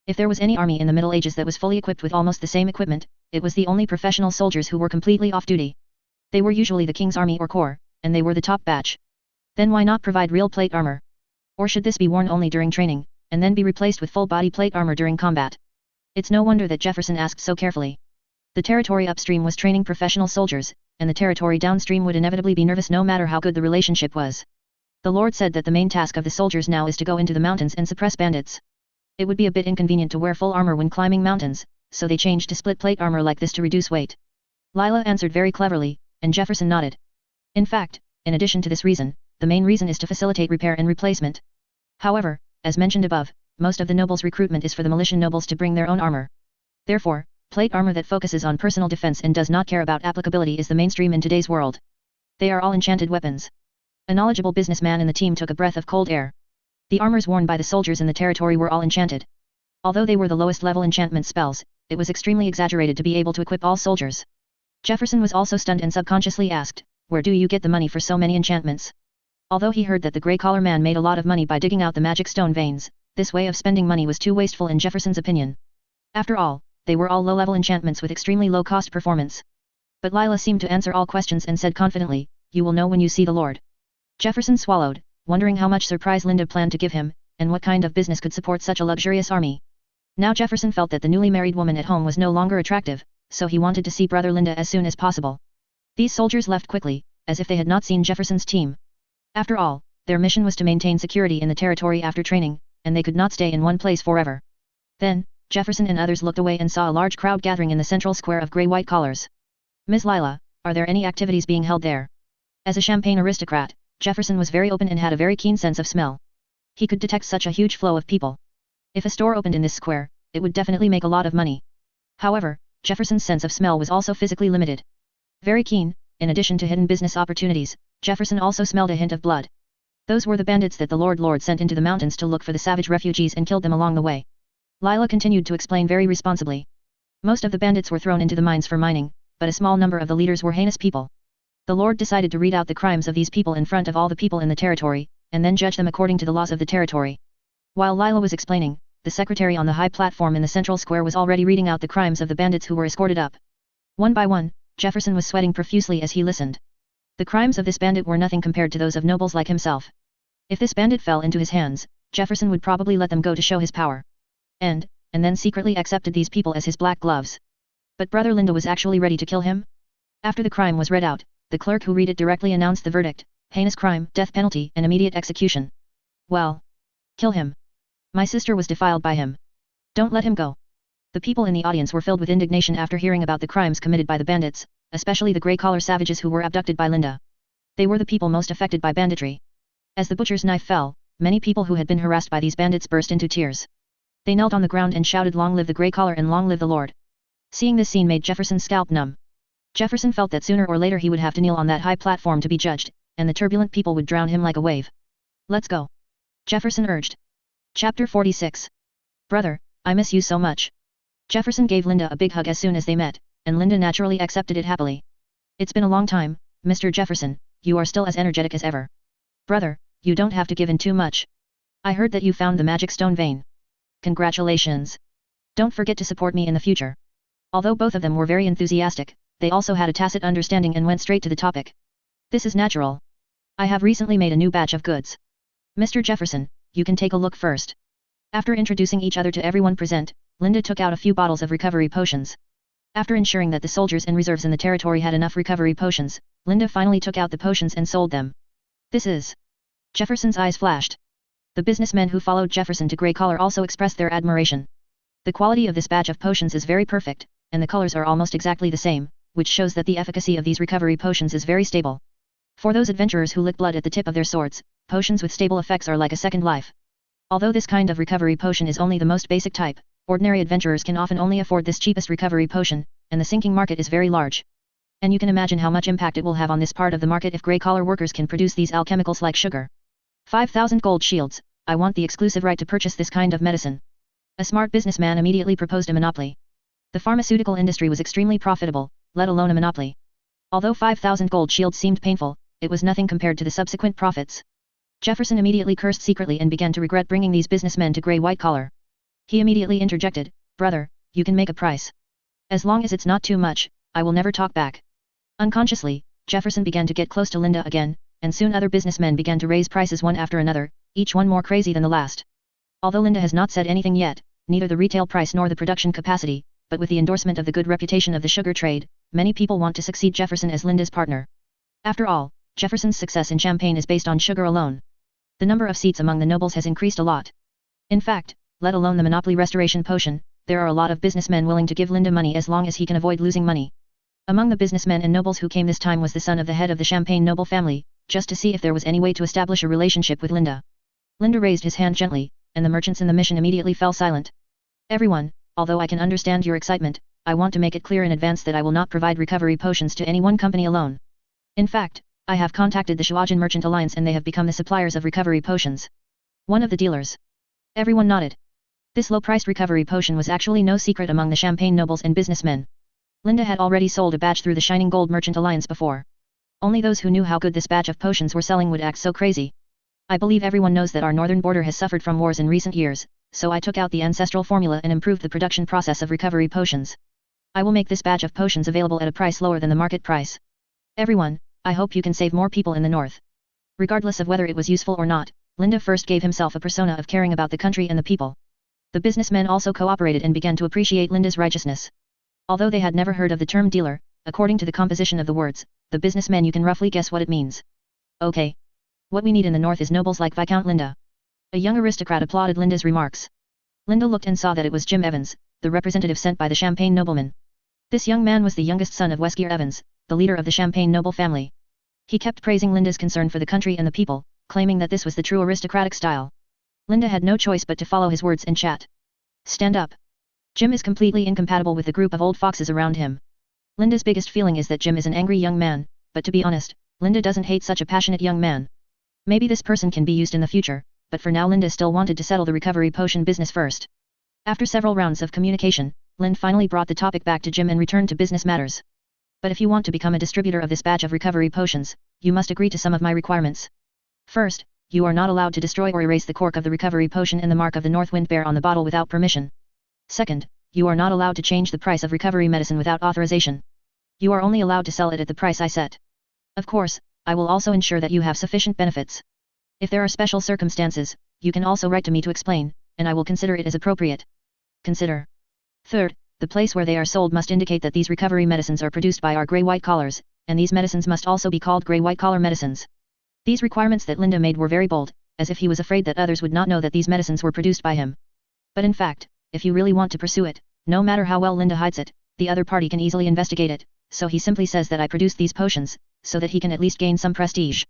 A: If there was any army in the Middle Ages that was fully equipped with almost the same equipment, it was the only professional soldiers who were completely off duty. They were usually the king's army or corps, and they were the top batch. Then why not provide real plate armor? Or should this be worn only during training, and then be replaced with full body plate armor during combat? It's no wonder that Jefferson asked so carefully. The territory upstream was training professional soldiers, and the territory downstream would inevitably be nervous no matter how good the relationship was. The Lord said that the main task of the soldiers now is to go into the mountains and suppress bandits. It would be a bit inconvenient to wear full armor when climbing mountains, so they changed to split plate armor like this to reduce weight. Lila answered very cleverly, and Jefferson nodded. In fact, in addition to this reason, the main reason is to facilitate repair and replacement. However, as mentioned above, most of the nobles' recruitment is for the militia nobles to bring their own armor. Therefore, plate armor that focuses on personal defense and does not care about applicability is the mainstream in today's world. They are all enchanted weapons. A knowledgeable businessman in the team took a breath of cold air. The armors worn by the soldiers in the territory were all enchanted. Although they were the lowest level enchantment spells, it was extremely exaggerated to be able to equip all soldiers. Jefferson was also stunned and subconsciously asked, "Where do you get the money for so many enchantments?" Although he heard that the grey collar man made a lot of money by digging out the magic stone veins, this way of spending money was too wasteful in Jefferson's opinion. After all, they were all low-level enchantments with extremely low-cost performance. But Lila seemed to answer all questions and said confidently, "You will know when you see the Lord." Jefferson swallowed, wondering how much surprise Linde planned to give him, and what kind of business could support such a luxurious army. Now Jefferson felt that the newly married woman at home was no longer attractive, so he wanted to see brother Linde as soon as possible. These soldiers left quickly, as if they had not seen Jefferson's team. After all, their mission was to maintain security in the territory after training, and they could not stay in one place forever. Then, Jefferson and others looked away and saw a large crowd gathering in the central square of grey-white collars. "Ms. Lila, are there any activities being held there?" As a Champagne aristocrat, Jefferson was very open and had a very keen sense of smell. He could detect such a huge flow of people. If a store opened in this square, it would definitely make a lot of money. However, Jefferson's sense of smell was also physically limited. Very keen, in addition to hidden business opportunities, Jefferson also smelled a hint of blood. Those were the bandits that the Lord sent into the mountains to look for the savage refugees and killed them along the way. Lila continued to explain very responsibly. Most of the bandits were thrown into the mines for mining, but a small number of the leaders were heinous people. The Lord decided to read out the crimes of these people in front of all the people in the territory, and then judge them according to the laws of the territory. While Lila was explaining, the secretary on the high platform in the central square was already reading out the crimes of the bandits who were escorted up. One by one, Jefferson was sweating profusely as he listened. The crimes of this bandit were nothing compared to those of nobles like himself. If this bandit fell into his hands, Jefferson would probably let them go to show his power. And then secretly accepted these people as his black gloves. But brother Linde was actually ready to kill him? After the crime was read out, the clerk who read it directly announced the verdict: heinous crime, death penalty, and immediate execution. Well, kill him. My sister was defiled by him. Don't let him go. The people in the audience were filled with indignation after hearing about the crimes committed by the bandits, especially the grey-collar savages who were abducted by Linde. They were the people most affected by banditry. As the butcher's knife fell, many people who had been harassed by these bandits burst into tears. They knelt on the ground and shouted, "Long live the grey collar and long live the Lord." Seeing this scene made Jefferson's scalp numb. Jefferson felt that sooner or later he would have to kneel on that high platform to be judged, and the turbulent people would drown him like a wave. "Let's go," Jefferson urged. Chapter 46. Brother, I miss you so much. Jefferson gave Linde a big hug as soon as they met, and Linde naturally accepted it happily. "It's been a long time, Mr. Jefferson, you are still as energetic as ever. Brother, you don't have to give in too much. I heard that you found the magic stone vein. Congratulations. Don't forget to support me in the future." Although both of them were very enthusiastic, they also had a tacit understanding and went straight to the topic. "This is natural. I have recently made a new batch of goods. Mr. Jefferson, you can take a look first." After introducing each other to everyone present, Linde took out a few bottles of recovery potions. After ensuring that the soldiers and reserves in the territory had enough recovery potions, Linde finally took out the potions and sold them. "This is..." Jefferson's eyes flashed. The businessmen who followed Jefferson to Grey Collar also expressed their admiration. The quality of this batch of potions is very perfect, and the colors are almost exactly the same, which shows that the efficacy of these recovery potions is very stable. For those adventurers who lick blood at the tip of their swords, potions with stable effects are like a second life. Although this kind of recovery potion is only the most basic type, ordinary adventurers can often only afford this cheapest recovery potion, and the sinking market is very large. And you can imagine how much impact it will have on this part of the market if grey-collar workers can produce these alchemicals like sugar. 5,000 gold shields, I want the exclusive right to purchase this kind of medicine. A smart businessman immediately proposed a monopoly. The pharmaceutical industry was extremely profitable, let alone a monopoly. Although 5,000 gold shields seemed painful, it was nothing compared to the subsequent profits. Jefferson immediately cursed secretly and began to regret bringing these businessmen to grey-white collar. He immediately interjected, "Brother, you can make a price. As long as it's not too much, I will never talk back." Unconsciously, Jefferson began to get close to Linde again, and soon other businessmen began to raise prices one after another, each one more crazy than the last. Although Linde has not said anything yet, neither the retail price nor the production capacity, but with the endorsement of the good reputation of the sugar trade, many people want to succeed Jefferson as Linde's partner. After all, Jefferson's success in Champagne is based on sugar alone. The number of seats among the nobles has increased a lot. In fact, let alone the monopoly restoration potion, there are a lot of businessmen willing to give Linde money as long as he can avoid losing money. Among the businessmen and nobles who came this time was the son of the head of the Champagne noble family, just to see if there was any way to establish a relationship with Linde. Linde raised his hand gently, and the merchants in the mission immediately fell silent. Everyone, although I can understand your excitement, I want to make it clear in advance that I will not provide recovery potions to any one company alone. In fact, I have contacted the Shuajin Merchant Alliance and they have become the suppliers of recovery potions. One of the dealers. Everyone nodded. This low-priced recovery potion was actually no secret among the Champagne nobles and businessmen. Linde had already sold a batch through the Shining Gold Merchant Alliance before. Only those who knew how good this batch of potions were selling would act so crazy. I believe everyone knows that our northern border has suffered from wars in recent years, so I took out the ancestral formula and improved the production process of recovery potions. I will make this batch of potions available at a price lower than the market price. Everyone, I hope you can save more people in the north. Regardless of whether it was useful or not, Linde first gave himself a persona of caring about the country and the people. The businessmen also cooperated and began to appreciate Linde's righteousness. Although they had never heard of the term dealer, according to the composition of the words, the businessmen you can roughly guess what it means. Okay. What we need in the north is nobles like Viscount Linde. A young aristocrat applauded Linde's remarks. Linde looked and saw that it was Jim Evans, the representative sent by the Champagne nobleman. This young man was the youngest son of Weskier Evans, the leader of the Champagne noble family. He kept praising Linde's concern for the country and the people, claiming that this was the true aristocratic style. Linde had no choice but to follow his words and chat. Stand up. Jim is completely incompatible with the group of old foxes around him. Linde's biggest feeling is that Jim is an angry young man, but to be honest, Linde doesn't hate such a passionate young man. Maybe this person can be used in the future, but for now Linde still wanted to settle the recovery potion business first. After several rounds of communication, Linde finally brought the topic back to Jim and returned to business matters. But if you want to become a distributor of this batch of recovery potions, you must agree to some of my requirements. First, you are not allowed to destroy or erase the cork of the recovery potion and the mark of the North Wind Bear on the bottle without permission. Second, you are not allowed to change the price of recovery medicine without authorization. You are only allowed to sell it at the price I set. Of course, I will also ensure that you have sufficient benefits. If there are special circumstances, you can also write to me to explain, and I will consider it as appropriate. Consider. Third, the place where they are sold must indicate that these recovery medicines are produced by our grey-white collars, and these medicines must also be called grey-white collar medicines. These requirements that Linde made were very bold, as if he was afraid that others would not know that these medicines were produced by him. But in fact, if you really want to pursue it, no matter how well Linde hides it, the other party can easily investigate it, so he simply says that I produced these potions, so that he can at least gain some prestige.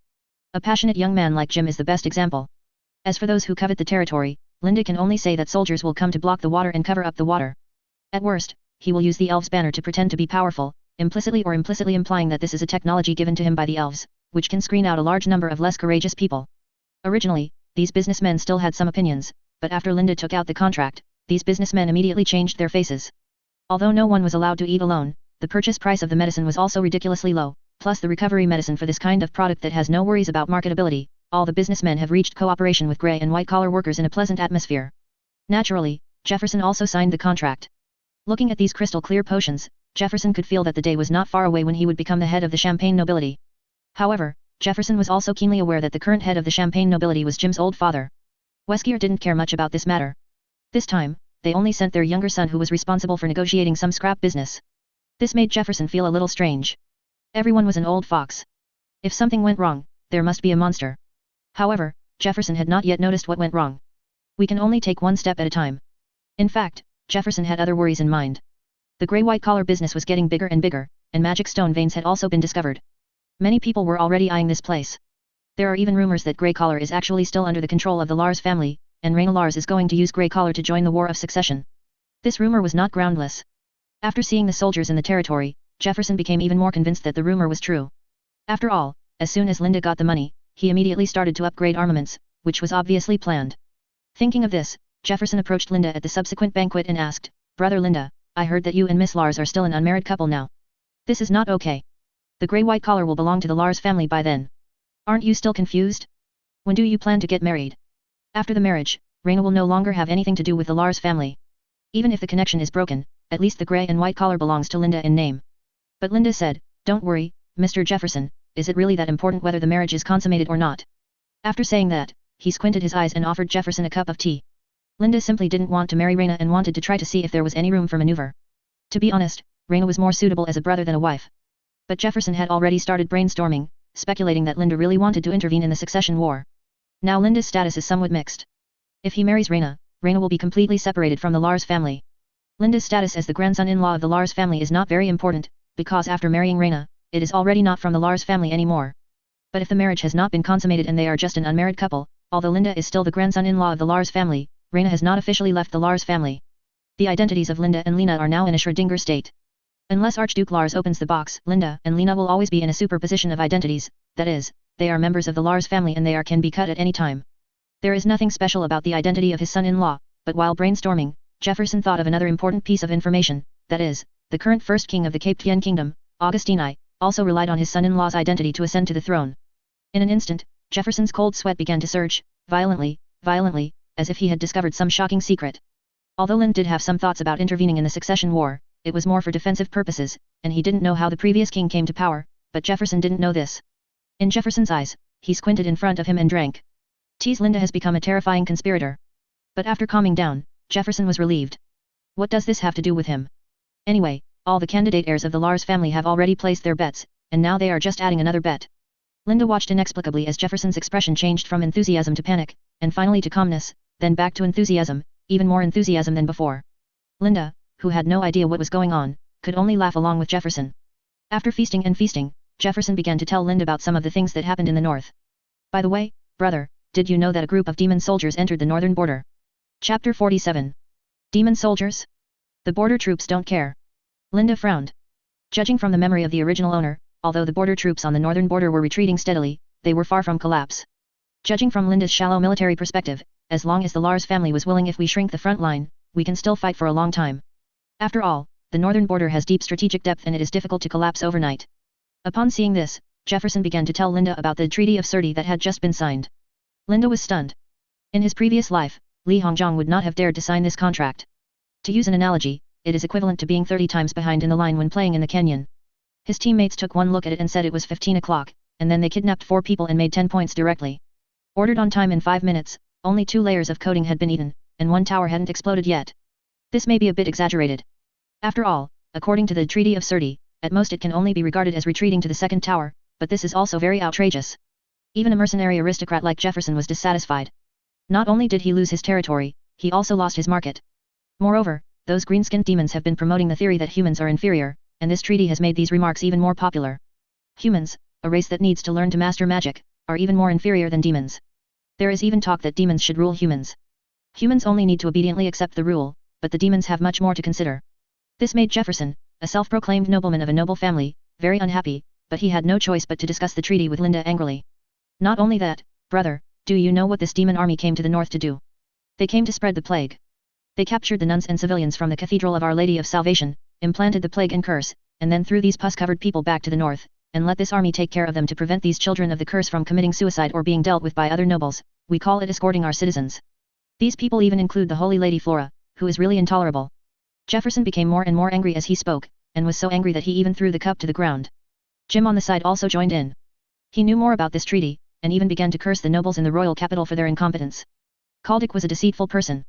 A: A passionate young man like Jim is the best example. As for those who covet the territory, Linde can only say that soldiers will come to block the water and cover up the water. At worst, he will use the elves' banner to pretend to be powerful, implicitly or implicitly implying that this is a technology given to him by the elves, which can screen out a large number of less courageous people. Originally, these businessmen still had some opinions, but after Linde took out the contract, these businessmen immediately changed their faces. Although no one was allowed to eat alone, the purchase price of the medicine was also ridiculously low, plus the recovery medicine for this kind of product that has no worries about marketability. All the businessmen have reached cooperation with grey and white collar workers in a pleasant atmosphere. Naturally, Jefferson also signed the contract. Looking at these crystal clear potions, Jefferson could feel that the day was not far away when he would become the head of the Champagne nobility. However, Jefferson was also keenly aware that the current head of the Champagne nobility was Jim's old father. Weskier didn't care much about this matter. This time, they only sent their younger son who was responsible for negotiating some scrap business. This made Jefferson feel a little strange. Everyone was an old fox. If something went wrong, there must be a monster. However, Jefferson had not yet noticed what went wrong. We can only take one step at a time. In fact, Jefferson had other worries in mind. The grey-white collar business was getting bigger and bigger, and magic stone veins had also been discovered. Many people were already eyeing this place. There are even rumors that grey collar is actually still under the control of the Lars family, and Raina Lars is going to use grey collar to join the War of Succession. This rumor was not groundless. After seeing the soldiers in the territory, Jefferson became even more convinced that the rumor was true. After all, as soon as Linde got the money, he immediately started to upgrade armaments, which was obviously planned. Thinking of this, Jefferson approached Linde at the subsequent banquet and asked, "Brother Linde, I heard that you and Miss Lars are still an unmarried couple now. This is not okay. The grey-white collar will belong to the Lars family by then. Aren't you still confused? When do you plan to get married? After the marriage, Raina will no longer have anything to do with the Lars family. Even if the connection is broken, at least the grey and white collar belongs to Linde in name." But Linde said, "Don't worry, Mr. Jefferson, is it really that important whether the marriage is consummated or not? After saying that, he squinted his eyes and offered Jefferson a cup of tea. Linde simply didn't want to marry Reina and wanted to try to see if there was any room for maneuver. To be honest, Reina was more suitable as a brother than a wife. But Jefferson had already started brainstorming, speculating that Linde really wanted to intervene in the succession war. Now Linde's status is somewhat mixed. If he marries Reina, Reina will be completely separated from the Lars family. Linde's status as the grandson-in-law of the Lars family is not very important, because after marrying Reina, it is already not from the Lars family anymore. But if the marriage has not been consummated and they are just an unmarried couple, although Linde is still the grandson-in-law of the Lars family, Reina has not officially left the Lars family. The identities of Linde and Lena are now in a Schrödinger state. Unless Archduke Lars opens the box, Linde and Lena will always be in a superposition of identities, that is, they are members of the Lars family and they can be cut at any time. There is nothing special about the identity of his son-in-law, but while brainstorming, Jefferson thought of another important piece of information, that is, the current first king of the Cape Tien Kingdom, Augustine I, also relied on his son-in-law's identity to ascend to the throne. In an instant, Jefferson's cold sweat began to surge, violently, as if he had discovered some shocking secret. Although Linde did have some thoughts about intervening in the succession war, it was more for defensive purposes, and he didn't know how the previous king came to power, but Jefferson didn't know this. In Jefferson's eyes, he squinted in front of him and drank. Tease Linde has become a terrifying conspirator. But after calming down, Jefferson was relieved. What does this have to do with him? Anyway, all the candidate heirs of the Lars family have already placed their bets, and now they are just adding another bet. Linde watched inexplicably as Jefferson's expression changed from enthusiasm to panic, and finally to calmness, then back to enthusiasm, even more enthusiasm than before. Linde, who had no idea what was going on, could only laugh along with Jefferson. After feasting and feasting, Jefferson began to tell Linde about some of the things that happened in the north. By the way, brother, did you know that a group of demon soldiers entered the northern border? Chapter 47. Demon soldiers? The border troops don't care. Linde frowned. Judging from the memory of the original owner, although the border troops on the northern border were retreating steadily, they were far from collapse. Judging from Linde's shallow military perspective, as long as the Lars family was willing, if we shrink the front line, we can still fight for a long time. After all, the northern border has deep strategic depth and it is difficult to collapse overnight. Upon seeing this, Jefferson began to tell Linde about the Treaty of Surrey that had just been signed. Linde was stunned. In his previous life, Li Hongzhang would not have dared to sign this contract. To use an analogy, it is equivalent to being 30 times behind in the line when playing in the canyon. His teammates took one look at it and said it was 15 o'clock, and then they kidnapped 4 people and made 10 points directly. Ordered on time in 5 minutes, only 2 layers of coating had been eaten, and 1 tower hadn't exploded yet. This may be a bit exaggerated. After all, according to the Treaty of Surrey, at most it can only be regarded as retreating to the second tower, but this is also very outrageous. Even a mercenary aristocrat like Jefferson was dissatisfied. Not only did he lose his territory, he also lost his market. Moreover, those green-skinned demons have been promoting the theory that humans are inferior, and this treaty has made these remarks even more popular. Humans, a race that needs to learn to master magic, are even more inferior than demons. There is even talk that demons should rule humans. Humans only need to obediently accept the rule, but the demons have much more to consider. This made Jefferson, a self-proclaimed nobleman of a noble family, very unhappy, but he had no choice but to discuss the treaty with Linde angrily. Not only that, brother, do you know what this demon army came to the north to do? They came to spread the plague. They captured the nuns and civilians from the Cathedral of Our Lady of Salvation, implanted the plague and curse, and then threw these pus-covered people back to the north, and let this army take care of them to prevent these children of the curse from committing suicide or being dealt with by other nobles. We call it escorting our citizens. These people even include the Holy Lady Flora, who is really intolerable. Jefferson became more and more angry as he spoke, and was so angry that he even threw the cup to the ground. Jim on the side also joined in. He knew more about this treaty, and even began to curse the nobles in the royal capital for their incompetence. Caldic was a deceitful person.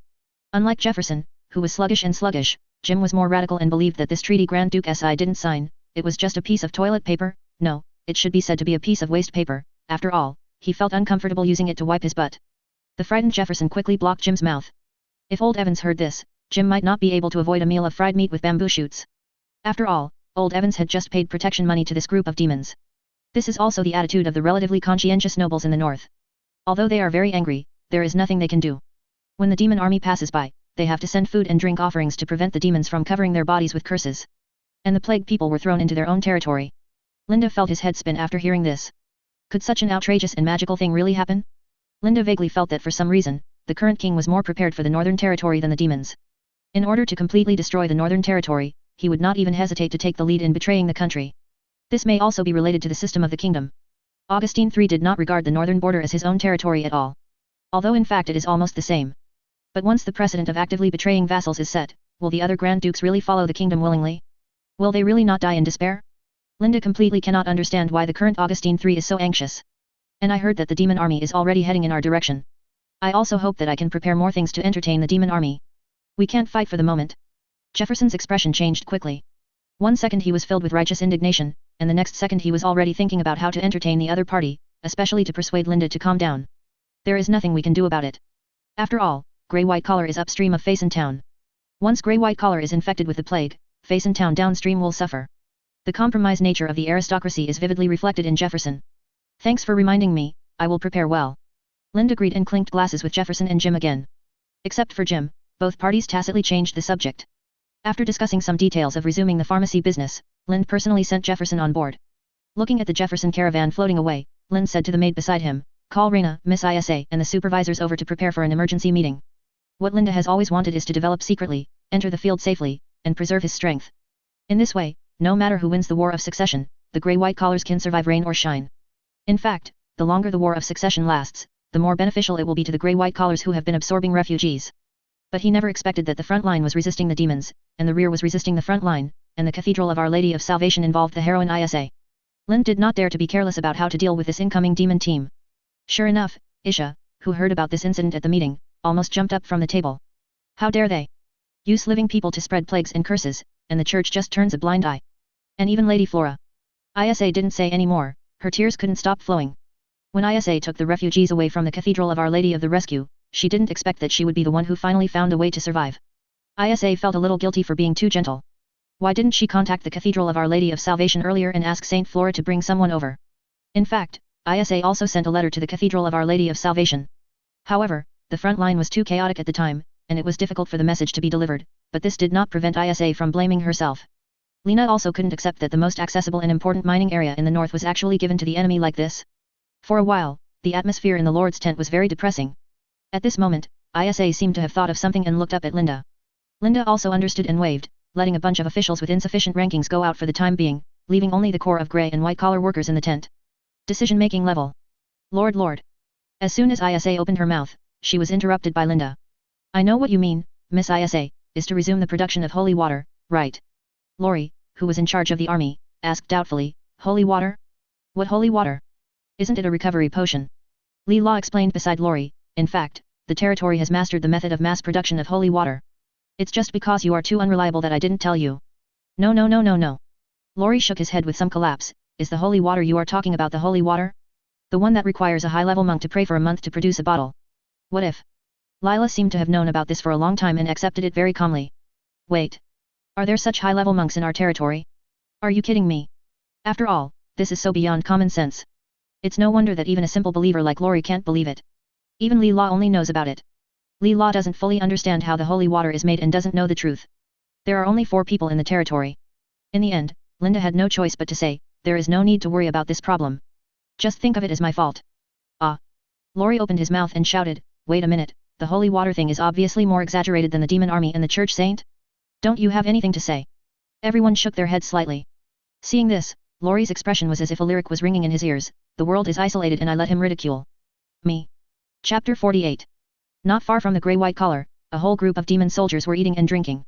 A: Unlike Jefferson, who was sluggish, Jim was more radical and believed that this treaty Grand Duke Si didn't sign, it was just a piece of toilet paper. No, it should be said to be a piece of waste paper. After all, he felt uncomfortable using it to wipe his butt. The frightened Jefferson quickly blocked Jim's mouth. If old Evans heard this, Jim might not be able to avoid a meal of fried meat with bamboo shoots. After all, old Evans had just paid protection money to this group of demons. This is also the attitude of the relatively conscientious nobles in the north. Although they are very angry, there is nothing they can do. When the demon army passes by, they have to send food and drink offerings to prevent the demons from covering their bodies with curses. And the plague people were thrown into their own territory. Linde felt his head spin after hearing this. Could such an outrageous and magical thing really happen? Linde vaguely felt that for some reason, the current king was more prepared for the northern territory than the demons. In order to completely destroy the northern territory, he would not even hesitate to take the lead in betraying the country. This may also be related to the system of the kingdom. Augustine III did not regard the northern border as his own territory at all. Although in fact it is almost the same. But once the precedent of actively betraying vassals is set, will the other Grand Dukes really follow the kingdom willingly? Will they really not die in despair? Linde completely cannot understand why the current Augustine III is so anxious. And I heard that the demon army is already heading in our direction. I also hope that I can prepare more things to entertain the demon army. We can't fight for the moment. Jefferson's expression changed quickly. One second he was filled with righteous indignation, and the next second he was already thinking about how to entertain the other party, especially to persuade Linde to calm down. There is nothing we can do about it. After all, Grey-White Collar is upstream of Faison Town. Once Grey-White Collar is infected with the plague, Faison Town downstream will suffer. The compromised nature of the aristocracy is vividly reflected in Jefferson. Thanks for reminding me, I will prepare well. Linde agreed and clinked glasses with Jefferson and Jim again. Except for Jim, both parties tacitly changed the subject. After discussing some details of resuming the pharmacy business, Linde personally sent Jefferson on board. Looking at the Jefferson caravan floating away, Linde said to the maid beside him, "Call Rena, Miss Isa, and the supervisors over to prepare for an emergency meeting." What Linde has always wanted is to develop secretly, enter the field safely, and preserve his strength. In this way, no matter who wins the War of Succession, the Grey-White Collars can survive rain or shine. In fact, the longer the War of Succession lasts, the more beneficial it will be to the Grey-White Collars who have been absorbing refugees. But he never expected that the front line was resisting the demons, and the rear was resisting the front line, and the Cathedral of Our Lady of Salvation involved the heroine Isa. Linde did not dare to be careless about how to deal with this incoming demon team. Sure enough, Isha, who heard about this incident at the meeting, almost jumped up from the table. How dare they use living people to spread plagues and curses, and the church just turns a blind eye. And even Lady Flora. Isa didn't say any more, her tears couldn't stop flowing. When Isa took the refugees away from the Cathedral of Our Lady of the Rescue, she didn't expect that she would be the one who finally found a way to survive. Isa felt a little guilty for being too gentle. Why didn't she contact the Cathedral of Our Lady of Salvation earlier and ask Saint Flora to bring someone over? In fact, Isa also sent a letter to the Cathedral of Our Lady of Salvation. However, the front line was too chaotic at the time, and it was difficult for the message to be delivered, but this did not prevent Isa from blaming herself. Lina also couldn't accept that the most accessible and important mining area in the north was actually given to the enemy like this. For a while, the atmosphere in the Lord's tent was very depressing. At this moment, Isa seemed to have thought of something and looked up at Linde. Linde also understood and waved, letting a bunch of officials with insufficient rankings go out for the time being, leaving only the core of grey and white collar workers in the tent. Decision-making level. Lord. As soon as Isa opened her mouth, she was interrupted by Linde. I know what you mean, Miss Isa, is to resume the production of holy water, right? Lori, who was in charge of the army, asked doubtfully, holy water? What holy water? Isn't it a recovery potion? Li La explained beside Lori, in fact, the territory has mastered the method of mass production of holy water. It's just because you are too unreliable that I didn't tell you. No. Lori shook his head with some collapse. Is the holy water you are talking about the holy water? The one that requires a high-level monk to pray for a month to produce a bottle? What if? Lila seemed to have known about this for a long time and accepted it very calmly. Wait. Are there such high-level monks in our territory? Are you kidding me? After all, this is so beyond common sense. It's no wonder that even a simple believer like Lori can't believe it. Even Li La only knows about it. Li La doesn't fully understand how the holy water is made and doesn't know the truth. There are only 4 people in the territory. In the end, Linde had no choice but to say, there is no need to worry about this problem. Just think of it as my fault. Ah. Lori opened his mouth and shouted, wait a minute, the holy water thing is obviously more exaggerated than the demon army and the church saint? Don't you have anything to say? Everyone shook their heads slightly. Seeing this, Lori's expression was as if a lyric was ringing in his ears, the world is isolated and I let him ridicule me. Chapter 48. Not far from the grey-white collar, a whole group of demon soldiers were eating and drinking.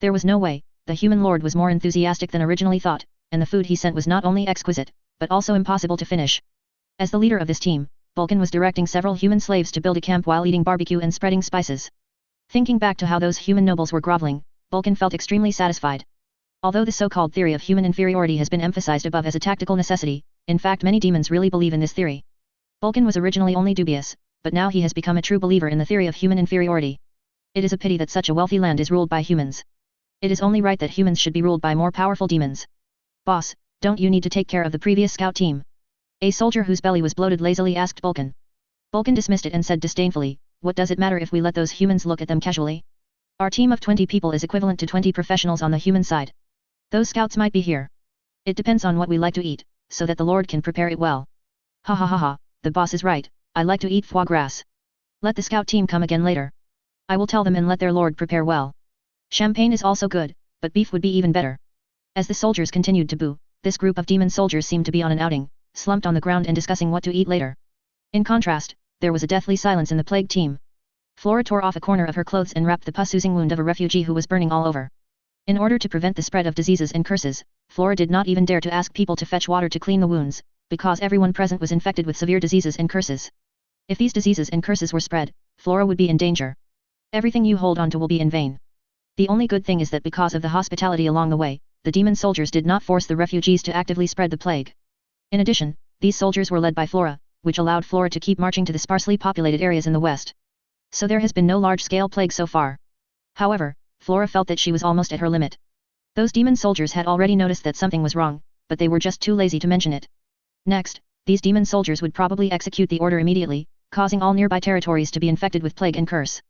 A: There was no way, the human lord was more enthusiastic than originally thought, and the food he sent was not only exquisite, but also impossible to finish. As the leader of this team, Vulcan was directing several human slaves to build a camp while eating barbecue and spreading spices. Thinking back to how those human nobles were groveling, Vulcan felt extremely satisfied. Although the so-called theory of human inferiority has been emphasized above as a tactical necessity, in fact many demons really believe in this theory. Vulcan was originally only dubious, but now he has become a true believer in the theory of human inferiority. It is a pity that such a wealthy land is ruled by humans. It is only right that humans should be ruled by more powerful demons. Boss, don't you need to take care of the previous scout team? A soldier whose belly was bloated lazily asked Vulcan. Vulcan dismissed it and said disdainfully, what does it matter if we let those humans look at them casually? Our team of 20 people is equivalent to 20 professionals on the human side. Those scouts might be here. It depends on what we like to eat, so that the Lord can prepare it well. Ha, the boss is right, I like to eat foie gras. Let the scout team come again later. I will tell them and let their Lord prepare well. Champagne is also good, but beef would be even better. As the soldiers continued to boo, this group of demon soldiers seemed to be on an outing, slumped on the ground and discussing what to eat later. In contrast, there was a deathly silence in the plague team. Flora tore off a corner of her clothes and wrapped the pus-oozing wound of a refugee who was burning all over. In order to prevent the spread of diseases and curses, Flora did not even dare to ask people to fetch water to clean the wounds, because everyone present was infected with severe diseases and curses. If these diseases and curses were spread, Flora would be in danger. Everything you hold on to will be in vain. The only good thing is that because of the hospitality along the way, the demon soldiers did not force the refugees to actively spread the plague. In addition, these soldiers were led by Flora, which allowed Flora to keep marching to the sparsely populated areas in the west. So there has been no large-scale plague so far. However, Flora felt that she was almost at her limit. Those demon soldiers had already noticed that something was wrong, but they were just too lazy to mention it. Next, these demon soldiers would probably execute the order immediately, causing all nearby territories to be infected with plague and curse.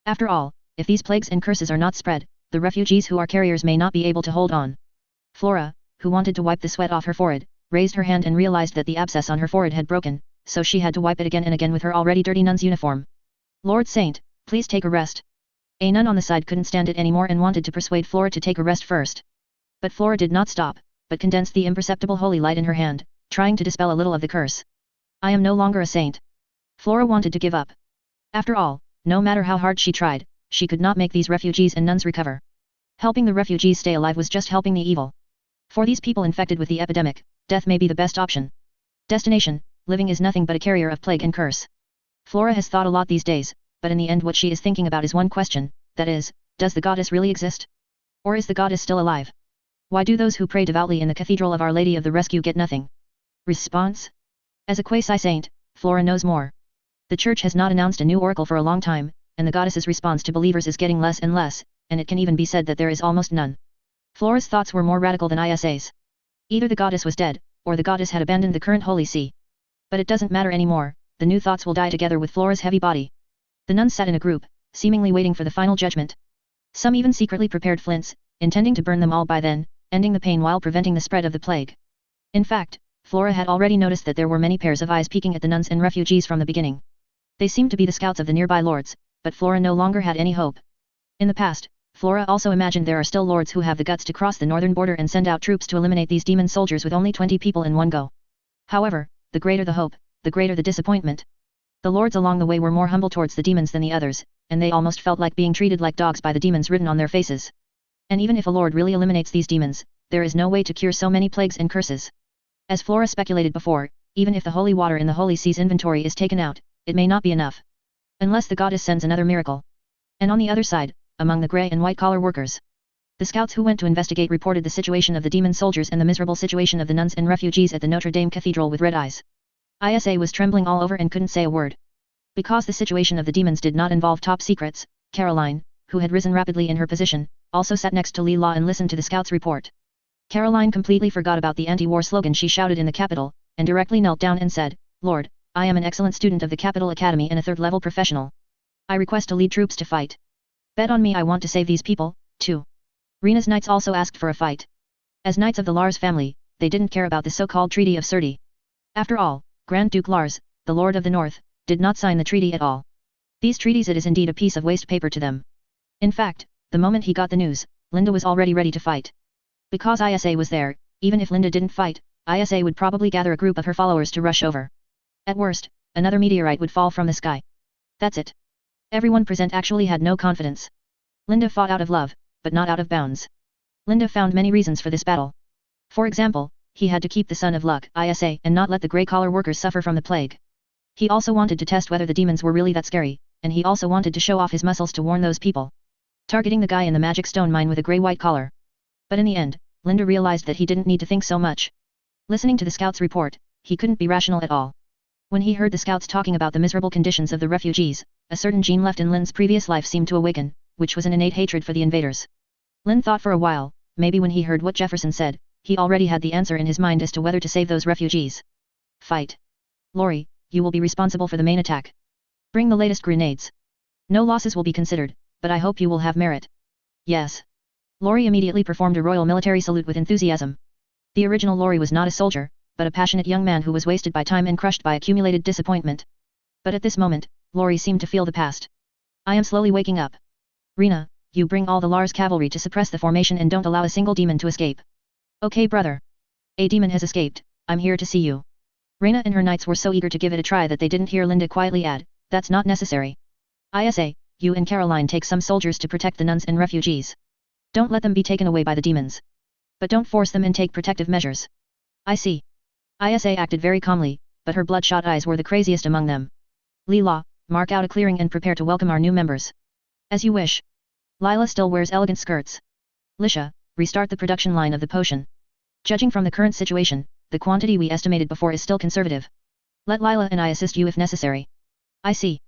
A: After all, if these plagues and curses are not spread, the refugees who are carriers may not be able to hold on. Flora, who wanted to wipe the sweat off her forehead, raised her hand and realized that the abscess on her forehead had broken, so she had to wipe it again and again with her already dirty nun's uniform. Lord Saint, please take a rest. A nun on the side couldn't stand it anymore and wanted to persuade Flora to take a rest first. But Flora did not stop, but condensed the imperceptible holy light in her hand, trying to dispel a little of the curse. I am no longer a saint. Flora wanted to give up. After all, no matter how hard she tried, she could not make these refugees and nuns recover. Helping the refugees stay alive was just helping the evil. For these people infected with the epidemic, death may be the best option. Destination, living is nothing but a carrier of plague and curse. Flora has thought a lot these days, but in the end what she is thinking about is one question, that is, does the goddess really exist? Or is the goddess still alive? Why do those who pray devoutly in the Cathedral of Our Lady of the Rescue get nothing? Response? As a quasi-saint, Flora knows more. The church has not announced a new oracle for a long time, and the goddess's response to believers is getting less and less, and it can even be said that there is almost none. Flora's thoughts were more radical than Isa's. Either the goddess was dead, or the goddess had abandoned the current holy see. But it doesn't matter anymore, the new thoughts will die together with Flora's heavy body. The nuns sat in a group, seemingly waiting for the final judgment. Some even secretly prepared flints, intending to burn them all by then, ending the pain while preventing the spread of the plague. In fact, Flora had already noticed that there were many pairs of eyes peeking at the nuns and refugees from the beginning. They seemed to be the scouts of the nearby lords, but Flora no longer had any hope. In the past, Flora also imagined there are still lords who have the guts to cross the northern border and send out troops to eliminate these demon soldiers with only 20 people in one go. However, the greater the hope, the greater the disappointment. The lords along the way were more humble towards the demons than the others, and they almost felt like being treated like dogs by the demons written on their faces. And even if a lord really eliminates these demons, there is no way to cure so many plagues and curses. As Flora speculated before, even if the holy water in the holy sea's inventory is taken out, it may not be enough. Unless the goddess sends another miracle. And on the other side, among the grey and white collar workers, the scouts who went to investigate reported the situation of the demon soldiers and the miserable situation of the nuns and refugees at the Notre Dame Cathedral with red eyes. Isa was trembling all over and couldn't say a word. Because the situation of the demons did not involve top secrets, Caroline, who had risen rapidly in her position, also sat next to Leela and listened to the scouts' report. Caroline completely forgot about the anti-war slogan she shouted in the capital, and directly knelt down and said, Lord, I am an excellent student of the Capital Academy and a third-level professional. I request to lead troops to fight. Bet on me, I want to save these people, too. Rena's knights also asked for a fight. As knights of the Lars family, they didn't care about the so-called Treaty of Surti. After all, Grand Duke Lars, the Lord of the North, did not sign the treaty at all. These treaties, it is indeed a piece of waste paper to them. In fact, the moment he got the news, Linde was already ready to fight. Because Isa was there, even if Linde didn't fight, Isa would probably gather a group of her followers to rush over. At worst, another meteorite would fall from the sky. That's it. Everyone present actually had no confidence. Linde fought out of love, but not out of bounds. Linde found many reasons for this battle. For example, he had to keep the son of luck, Isa, and not let the grey-collar workers suffer from the plague. He also wanted to test whether the demons were really that scary, and he also wanted to show off his muscles to warn those people. Targeting the guy in the magic stone mine with a grey-white collar. But in the end, Linde realized that he didn't need to think so much. Listening to the scouts' report, he couldn't be rational at all. When he heard the scouts talking about the miserable conditions of the refugees, a certain gene left in Linde's previous life seemed to awaken, which was an innate hatred for the invaders. Linde thought for a while, maybe when he heard what Jefferson said, he already had the answer in his mind as to whether to save those refugees. Fight. Lori, you will be responsible for the main attack. Bring the latest grenades. No losses will be considered, but I hope you will have merit. Yes. Lori immediately performed a royal military salute with enthusiasm. The original Lori was not a soldier, but a passionate young man who was wasted by time and crushed by accumulated disappointment. But at this moment, Lori seemed to feel the past. I am slowly waking up. Rena, you bring all the Lars cavalry to suppress the formation and don't allow a single demon to escape. Okay, brother. A demon has escaped, I'm here to see you. Rena and her knights were so eager to give it a try that they didn't hear Linde quietly add, that's not necessary. Isa, you and Caroline take some soldiers to protect the nuns and refugees. Don't let them be taken away by the demons. But don't force them and take protective measures. I see. Isa acted very calmly, but her bloodshot eyes were the craziest among them. Leela, mark out a clearing and prepare to welcome our new members. As you wish. Lila still wears elegant skirts. Lisha, restart the production line of the potion. Judging from the current situation, the quantity we estimated before is still conservative. Let Lila and I assist you if necessary. I see.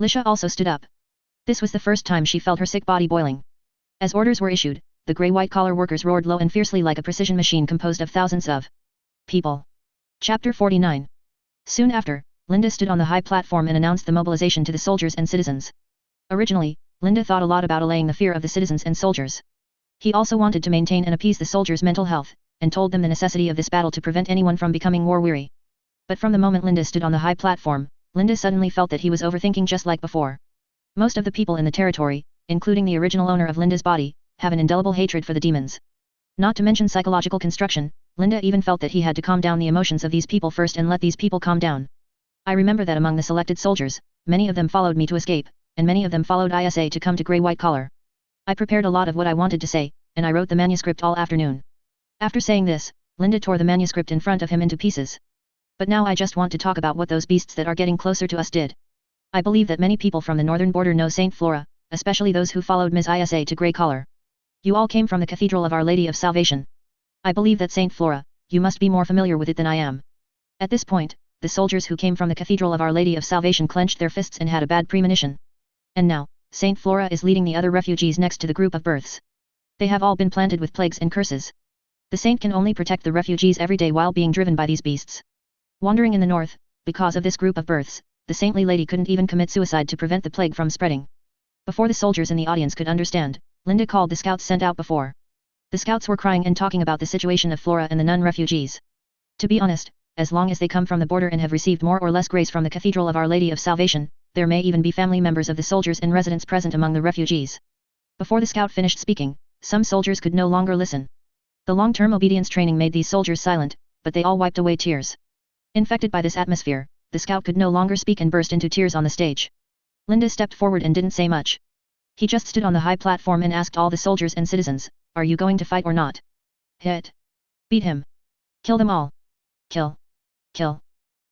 A: Lisha also stood up. This was the first time she felt her sick body boiling. As orders were issued, the grey white-collar workers roared low and fiercely like a precision machine composed of thousands of people. Chapter 49. Soon after, Linde stood on the high platform and announced the mobilization to the soldiers and citizens. Originally, Linde thought a lot about allaying the fear of the citizens and soldiers. He also wanted to maintain and appease the soldiers' mental health, and told them the necessity of this battle to prevent anyone from becoming war-weary. But from the moment Linde stood on the high platform, Linde suddenly felt that he was overthinking just like before. Most of the people in the territory, including the original owner of Linde's body, have an indelible hatred for the demons. Not to mention psychological construction, Linde even felt that he had to calm down the emotions of these people first and let these people calm down. I remember that among the selected soldiers, many of them followed me to escape, and many of them followed Isa to come to Grey White Collar. I prepared a lot of what I wanted to say, and I wrote the manuscript all afternoon. After saying this, Linde tore the manuscript in front of him into pieces. But now I just want to talk about what those beasts that are getting closer to us did. I believe that many people from the northern border know Saint Flora, especially those who followed Ms. Isa to Grey Collar. You all came from the Cathedral of Our Lady of Salvation. I believe that Saint Flora, you must be more familiar with it than I am. At this point, the soldiers who came from the Cathedral of Our Lady of Salvation clenched their fists and had a bad premonition. And now, Saint Flora is leading the other refugees next to the group of births. They have all been planted with plagues and curses. The saint can only protect the refugees every day while being driven by these beasts. Wandering in the north, because of this group of births, the saintly lady couldn't even commit suicide to prevent the plague from spreading. Before the soldiers in the audience could understand, Linde called the scouts sent out before. The scouts were crying and talking about the situation of Flora and the nun refugees. To be honest, as long as they come from the border and have received more or less grace from the Cathedral of Our Lady of Salvation, there may even be family members of the soldiers and residents present among the refugees. Before the scout finished speaking, some soldiers could no longer listen. The long-term obedience training made these soldiers silent, but they all wiped away tears. Infected by this atmosphere, the scout could no longer speak and burst into tears on the stage. Linde stepped forward and didn't say much. He just stood on the high platform and asked all the soldiers and citizens, "Are you going to fight or not? Hit. Beat him. Kill them all. Kill. Kill."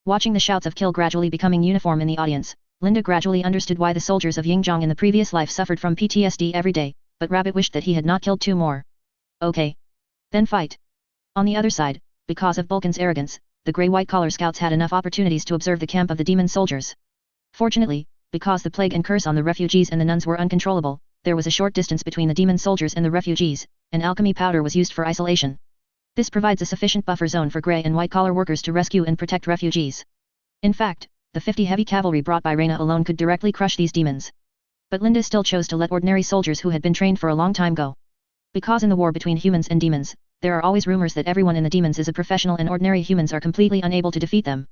A: Watching the shouts of kill gradually becoming uniform in the audience, Linde gradually understood why the soldiers of Yingjiang in the previous life suffered from PTSD every day, but Rabbit wished that he had not killed two more. Okay. Then fight. On the other side, because of Bulkin's arrogance, the Grey White Collar scouts had enough opportunities to observe the camp of the demon soldiers. Fortunately, because the plague and curse on the refugees and the nuns were uncontrollable, there was a short distance between the demon soldiers and the refugees, and alchemy powder was used for isolation. This provides a sufficient buffer zone for Grey and White Collar workers to rescue and protect refugees. In fact, the 50 heavy cavalry brought by Reina alone could directly crush these demons. But Linde still chose to let ordinary soldiers who had been trained for a long time go. Because in the war between humans and demons, there are always rumors that everyone in the demons is a professional and ordinary humans are completely unable to defeat them.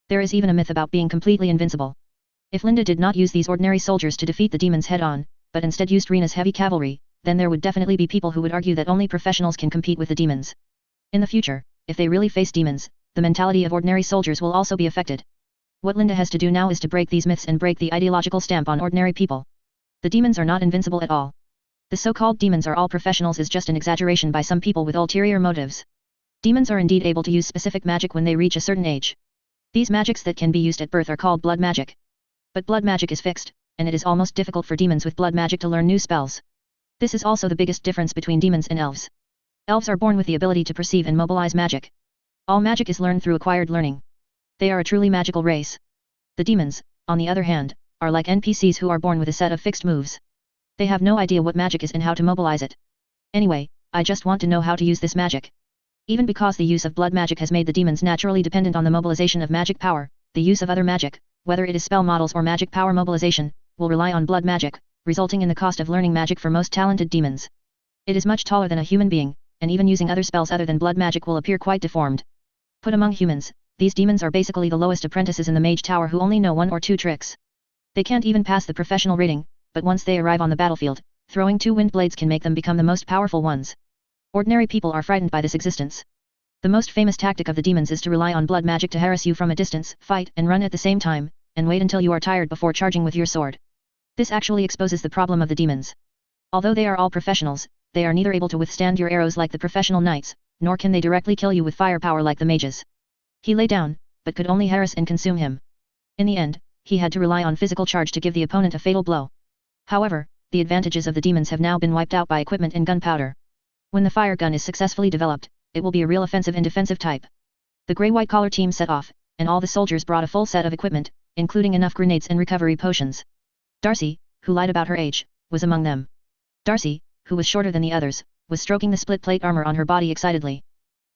A: There is even a myth about being completely invincible. If Linde did not use these ordinary soldiers to defeat the demons head-on, but instead used Reina's heavy cavalry, then there would definitely be people who would argue that only professionals can compete with the demons. In the future, if they really face demons, the mentality of ordinary soldiers will also be affected. What Linde has to do now is to break these myths and break the ideological stamp on ordinary people. The demons are not invincible at all. The so-called demons are all professionals is just an exaggeration by some people with ulterior motives. Demons are indeed able to use specific magic when they reach a certain age. These magics that can be used at birth are called blood magic. But blood magic is fixed, and it is almost difficult for demons with blood magic to learn new spells. This is also the biggest difference between demons and elves. Elves are born with the ability to perceive and mobilize magic. All magic is learned through acquired learning. They are a truly magical race. The demons, on the other hand, are like NPCs who are born with a set of fixed moves. They have no idea what magic is and how to mobilize it. Anyway, I just want to know how to use this magic. Even because the use of blood magic has made the demons naturally dependent on the mobilization of magic power, the use of other magic, whether it is spell models or magic power mobilization, will rely on blood magic, resulting in the cost of learning magic for most talented demons. It is much taller than a human being, and even using other spells other than blood magic will appear quite deformed. Put among humans, these demons are basically the lowest apprentices in the mage tower who only know one or two tricks. They can't even pass the professional rating, but once they arrive on the battlefield, throwing two wind blades can make them become the most powerful ones. Ordinary people are frightened by this existence. The most famous tactic of the demons is to rely on blood magic to harass you from a distance, fight and run at the same time, and wait until you are tired before charging with your sword. This actually exposes the problem of the demons. Although they are all professionals, they are neither able to withstand your arrows like the professional knights, nor can they directly kill you with firepower like the mages. He lay down, but could only harass and consume him. In the end, he had to rely on physical charge to give the opponent a fatal blow. However, the advantages of the demons have now been wiped out by equipment and gunpowder. When the fire gun is successfully developed, it will be a real offensive and defensive type. The grey-white collar team set off, and all the soldiers brought a full set of equipment, including enough grenades and recovery potions. Darcy, who lied about her age, was among them. Darcy, who was shorter than the others, was stroking the split plate armor on her body excitedly.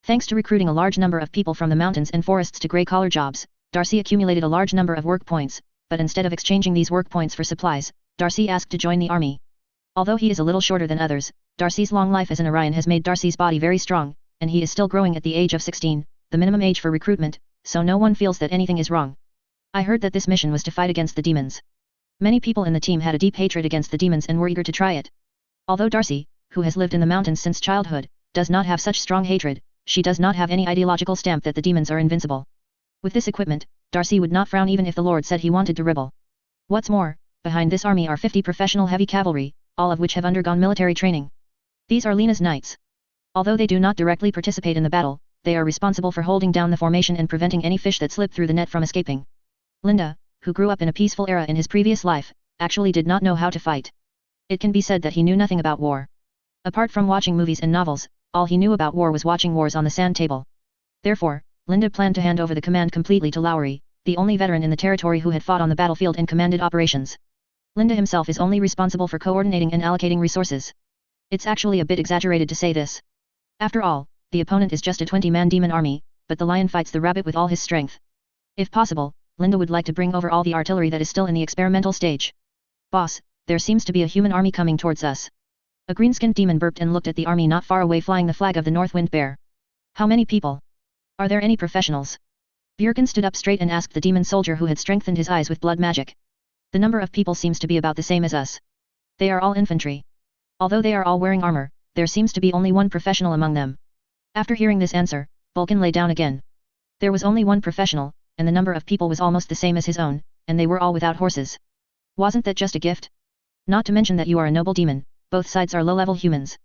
A: Thanks to recruiting a large number of people from the mountains and forests to grey-collar jobs, Darcy accumulated a large number of work points, but instead of exchanging these work points for supplies, Darcy asked to join the army. Although he is a little shorter than others, Darcy's long life as an Orion has made Darcy's body very strong, and he is still growing at the age of 16, the minimum age for recruitment, so no one feels that anything is wrong. I heard that this mission was to fight against the demons. Many people in the team had a deep hatred against the demons and were eager to try it. Although Darcy, who has lived in the mountains since childhood, does not have such strong hatred, she does not have any ideological stamp that the demons are invincible. With this equipment, Darcy would not frown even if the Lord said he wanted to rebel. What's more, behind this army are 50 professional heavy cavalry, all of which have undergone military training. These are Linde's knights. Although they do not directly participate in the battle, they are responsible for holding down the formation and preventing any fish that slip through the net from escaping. Linde, who grew up in a peaceful era in his previous life, actually did not know how to fight. It can be said that he knew nothing about war. Apart from watching movies and novels, all he knew about war was watching wars on the sand table. Therefore, Linde planned to hand over the command completely to Lowry, the only veteran in the territory who had fought on the battlefield and commanded operations. Linde himself is only responsible for coordinating and allocating resources. It's actually a bit exaggerated to say this. After all, the opponent is just a 20-man demon army, but the lion fights the rabbit with all his strength. If possible, Linde would like to bring over all the artillery that is still in the experimental stage. Boss, there seems to be a human army coming towards us. A green-skinned demon burped and looked at the army not far away flying the flag of the North Wind Bear. How many people? Are there any professionals? Björken stood up straight and asked the demon soldier who had strengthened his eyes with blood magic. The number of people seems to be about the same as us. They are all infantry. Although they are all wearing armor, there seems to be only one professional among them. After hearing this answer, Vulcan lay down again. There was only one professional, and the number of people was almost the same as his own, and they were all without horses. Wasn't that just a gift? Not to mention that you are a noble demon, both sides are low-level humans.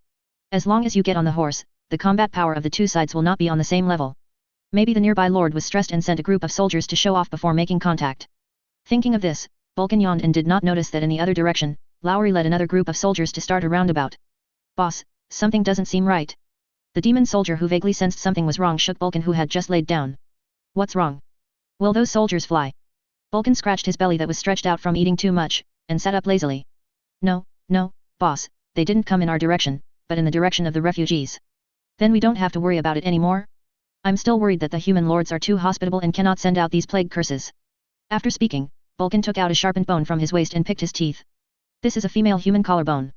A: As long as you get on the horse, the combat power of the two sides will not be on the same level. Maybe the nearby lord was stressed and sent a group of soldiers to show off before making contact. Thinking of this, Vulcan yawned and did not notice that in the other direction, Lowry led another group of soldiers to start a roundabout. Boss, something doesn't seem right. The demon soldier who vaguely sensed something was wrong shook Vulcan who had just laid down. What's wrong? Will those soldiers fly? Vulcan scratched his belly that was stretched out from eating too much, and sat up lazily. No, boss, they didn't come in our direction, but in the direction of the refugees. Then we don't have to worry about it anymore? I'm still worried that the human lords are too hospitable and cannot send out these plague curses. After speaking, Vulcan took out a sharpened bone from his waist and picked his teeth. This is a female human collarbone.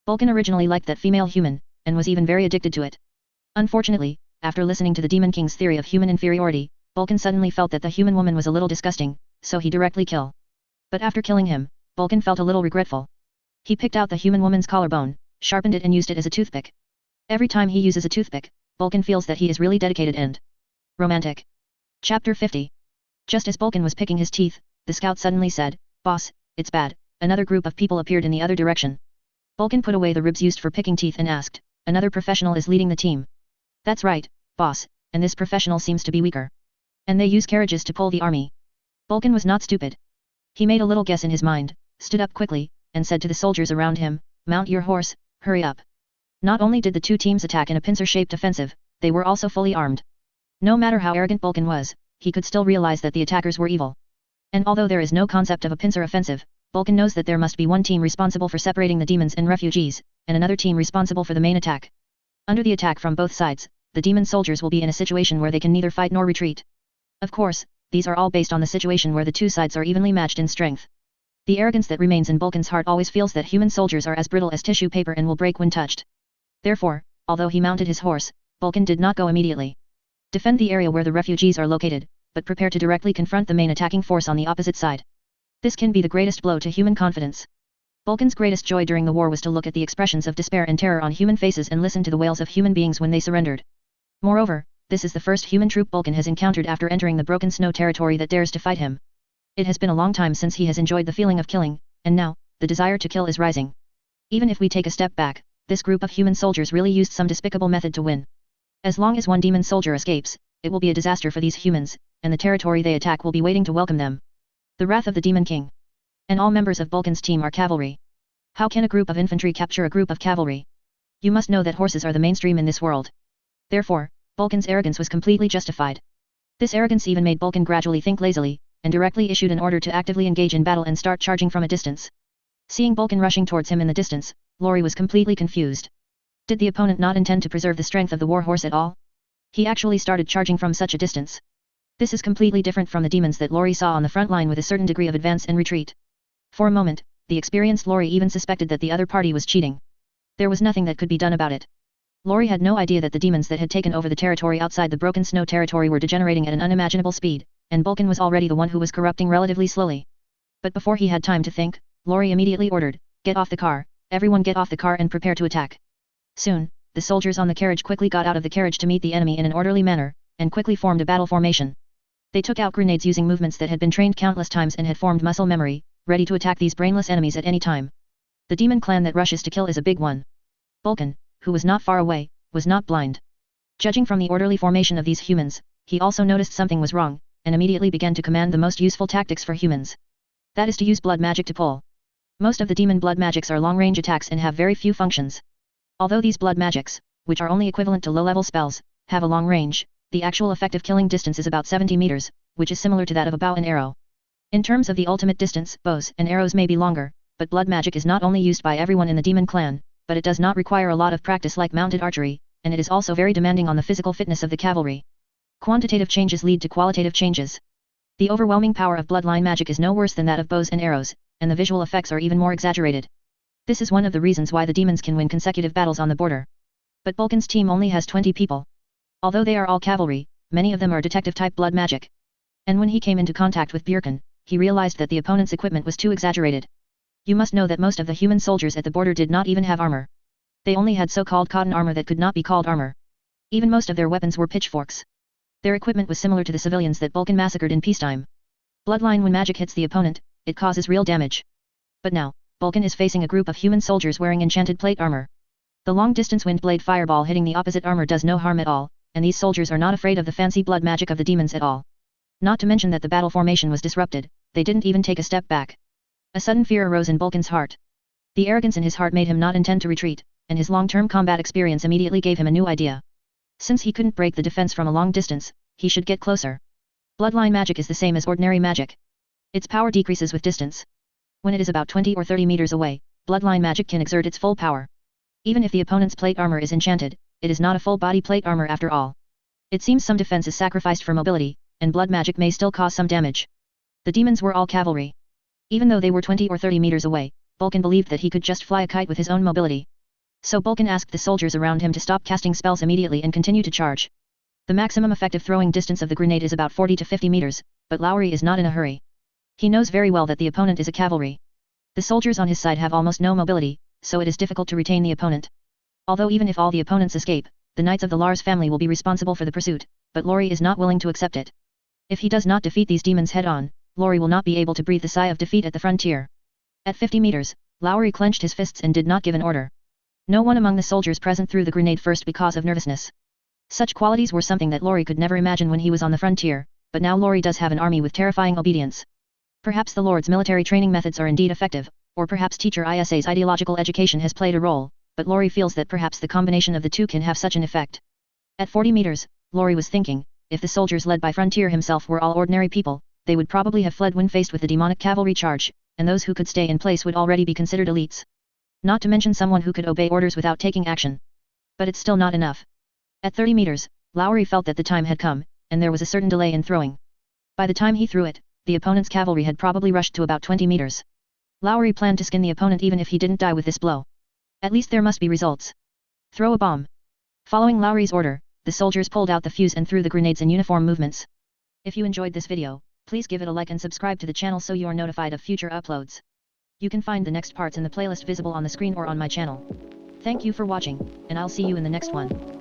A: Vulcan originally liked that female human, and was even very addicted to it. Unfortunately, after listening to the Demon King's theory of human inferiority, Vulcan suddenly felt that the human woman was a little disgusting, so he directly killed. But after killing him, Vulcan felt a little regretful. He picked out the human woman's collarbone, sharpened it and used it as a toothpick. Every time he uses a toothpick, Vulcan feels that he is really dedicated and romantic. Chapter 50. Just as Vulcan was picking his teeth, the scout suddenly said, "Boss, it's bad." Another group of people appeared in the other direction. Vulcan put away the ribs used for picking teeth and asked, "Another professional is leading the team." "That's right, boss, and this professional seems to be weaker. And they use carriages to pull the army." Vulcan was not stupid. He made a little guess in his mind, stood up quickly, and said to the soldiers around him, "Mount your horse, hurry up." Not only did the two teams attack in a pincer-shaped offensive, they were also fully armed. No matter how arrogant Vulcan was, he could still realize that the attackers were evil. And although there is no concept of a pincer offensive, Vulcan knows that there must be one team responsible for separating the demons and refugees, and another team responsible for the main attack. Under the attack from both sides, the demon soldiers will be in a situation where they can neither fight nor retreat. Of course, these are all based on the situation where the two sides are evenly matched in strength. The arrogance that remains in Vulcan's heart always feels that human soldiers are as brittle as tissue paper and will break when touched. Therefore, although he mounted his horse, Vulcan did not go immediately. Defend the area where the refugees are located, but prepare to directly confront the main attacking force on the opposite side. This can be the greatest blow to human confidence. Vulcan's greatest joy during the war was to look at the expressions of despair and terror on human faces and listen to the wails of human beings when they surrendered. Moreover, this is the first human troop Vulcan has encountered after entering the broken snow territory that dares to fight him. It has been a long time since he has enjoyed the feeling of killing, and now, the desire to kill is rising. Even if we take a step back, this group of human soldiers really used some despicable method to win. As long as one demon soldier escapes, it will be a disaster for these humans, and the territory they attack will be waiting to welcome them. The wrath of the Demon King. And all members of Vulcan's team are cavalry. How can a group of infantry capture a group of cavalry? You must know that horses are the mainstream in this world. Therefore, Vulcan's arrogance was completely justified. This arrogance even made Vulcan gradually think lazily, and directly issued an order to actively engage in battle and start charging from a distance. Seeing Vulcan rushing towards him in the distance, Lori was completely confused. Did the opponent not intend to preserve the strength of the war horse at all? He actually started charging from such a distance. This is completely different from the demons that Lori saw on the front line with a certain degree of advance and retreat. For a moment, the experienced Lori even suspected that the other party was cheating. There was nothing that could be done about it. Lori had no idea that the demons that had taken over the territory outside the Broken Snow territory were degenerating at an unimaginable speed, and Vulcan was already the one who was corrupting relatively slowly. But before he had time to think, Lori immediately ordered, "Get off the car, everyone get off the car and prepare to attack." Soon, the soldiers on the carriage quickly got out of the carriage to meet the enemy in an orderly manner, and quickly formed a battle formation. They took out grenades using movements that had been trained countless times and had formed muscle memory, ready to attack these brainless enemies at any time. The demon clan that rushes to kill is a big one. Vulcan, who was not far away, was not blind. Judging from the orderly formation of these humans, he also noticed something was wrong, and immediately began to command the most useful tactics for humans. That is to use blood magic to pull. Most of the demon blood magics are long-range attacks and have very few functions. Although these blood magics, which are only equivalent to low-level spells, have a long range, the actual effective killing distance is about 70 meters, which is similar to that of a bow and arrow. In terms of the ultimate distance, bows and arrows may be longer, but blood magic is not only used by everyone in the demon clan, but it does not require a lot of practice like mounted archery, and it is also very demanding on the physical fitness of the cavalry. Quantitative changes lead to qualitative changes. The overwhelming power of bloodline magic is no worse than that of bows and arrows, and the visual effects are even more exaggerated. This is one of the reasons why the demons can win consecutive battles on the border. But Vulcan's team only has 20 people. Although they are all cavalry, many of them are detective-type blood magic. And when he came into contact with Björken, he realized that the opponent's equipment was too exaggerated. You must know that most of the human soldiers at the border did not even have armor. They only had so-called cotton armor that could not be called armor. Even most of their weapons were pitchforks. Their equipment was similar to the civilians that Vulcan massacred in peacetime. Bloodline: when magic hits the opponent, it causes real damage. But now, Vulcan is facing a group of human soldiers wearing enchanted plate armor. The long-distance wind blade fireball hitting the opposite armor does no harm at all, and these soldiers are not afraid of the fancy blood magic of the demons at all. Not to mention that the battle formation was disrupted, they didn't even take a step back. A sudden fear arose in Vulcan's heart. The arrogance in his heart made him not intend to retreat, and his long-term combat experience immediately gave him a new idea. Since he couldn't break the defense from a long distance, he should get closer. Bloodline magic is the same as ordinary magic. Its power decreases with distance. When it is about 20 or 30 meters away, bloodline magic can exert its full power. Even if the opponent's plate armor is enchanted, it is not a full-body plate armor after all. It seems some defense is sacrificed for mobility, and blood magic may still cause some damage. The demons were all cavalry. Even though they were 20 or 30 meters away, Vulcan believed that he could just fly a kite with his own mobility. So Vulcan asked the soldiers around him to stop casting spells immediately and continue to charge. The maximum effective throwing distance of the grenade is about 40 to 50 meters, but Lowry is not in a hurry. He knows very well that the opponent is a cavalry. The soldiers on his side have almost no mobility, so it is difficult to retain the opponent. Although even if all the opponents escape, the knights of the Lars family will be responsible for the pursuit, but Lori is not willing to accept it. If he does not defeat these demons head-on, Lori will not be able to breathe the sigh of defeat at the frontier. At 50 meters, Lowry clenched his fists and did not give an order. No one among the soldiers present threw the grenade first because of nervousness. Such qualities were something that Lori could never imagine when he was on the frontier, but now Lori does have an army with terrifying obedience. Perhaps the Lord's military training methods are indeed effective, or perhaps Teacher Isa's ideological education has played a role, but Lori feels that perhaps the combination of the two can have such an effect. At 40 meters, Lori was thinking, if the soldiers led by Frontier himself were all ordinary people, they would probably have fled when faced with the demonic cavalry charge, and those who could stay in place would already be considered elites. Not to mention someone who could obey orders without taking action. But it's still not enough. At 30 meters, Lowry felt that the time had come, and there was a certain delay in throwing. By the time he threw it, the opponent's cavalry had probably rushed to about 20 meters. Lowry planned to skin the opponent even if he didn't die with this blow. At least there must be results. Throw a bomb. Following Lowry's order, the soldiers pulled out the fuse and threw the grenades in uniform movements. If you enjoyed this video, please give it a like and subscribe to the channel so you are notified of future uploads. You can find the next parts in the playlist visible on the screen or on my channel. Thank you for watching, and I'll see you in the next one.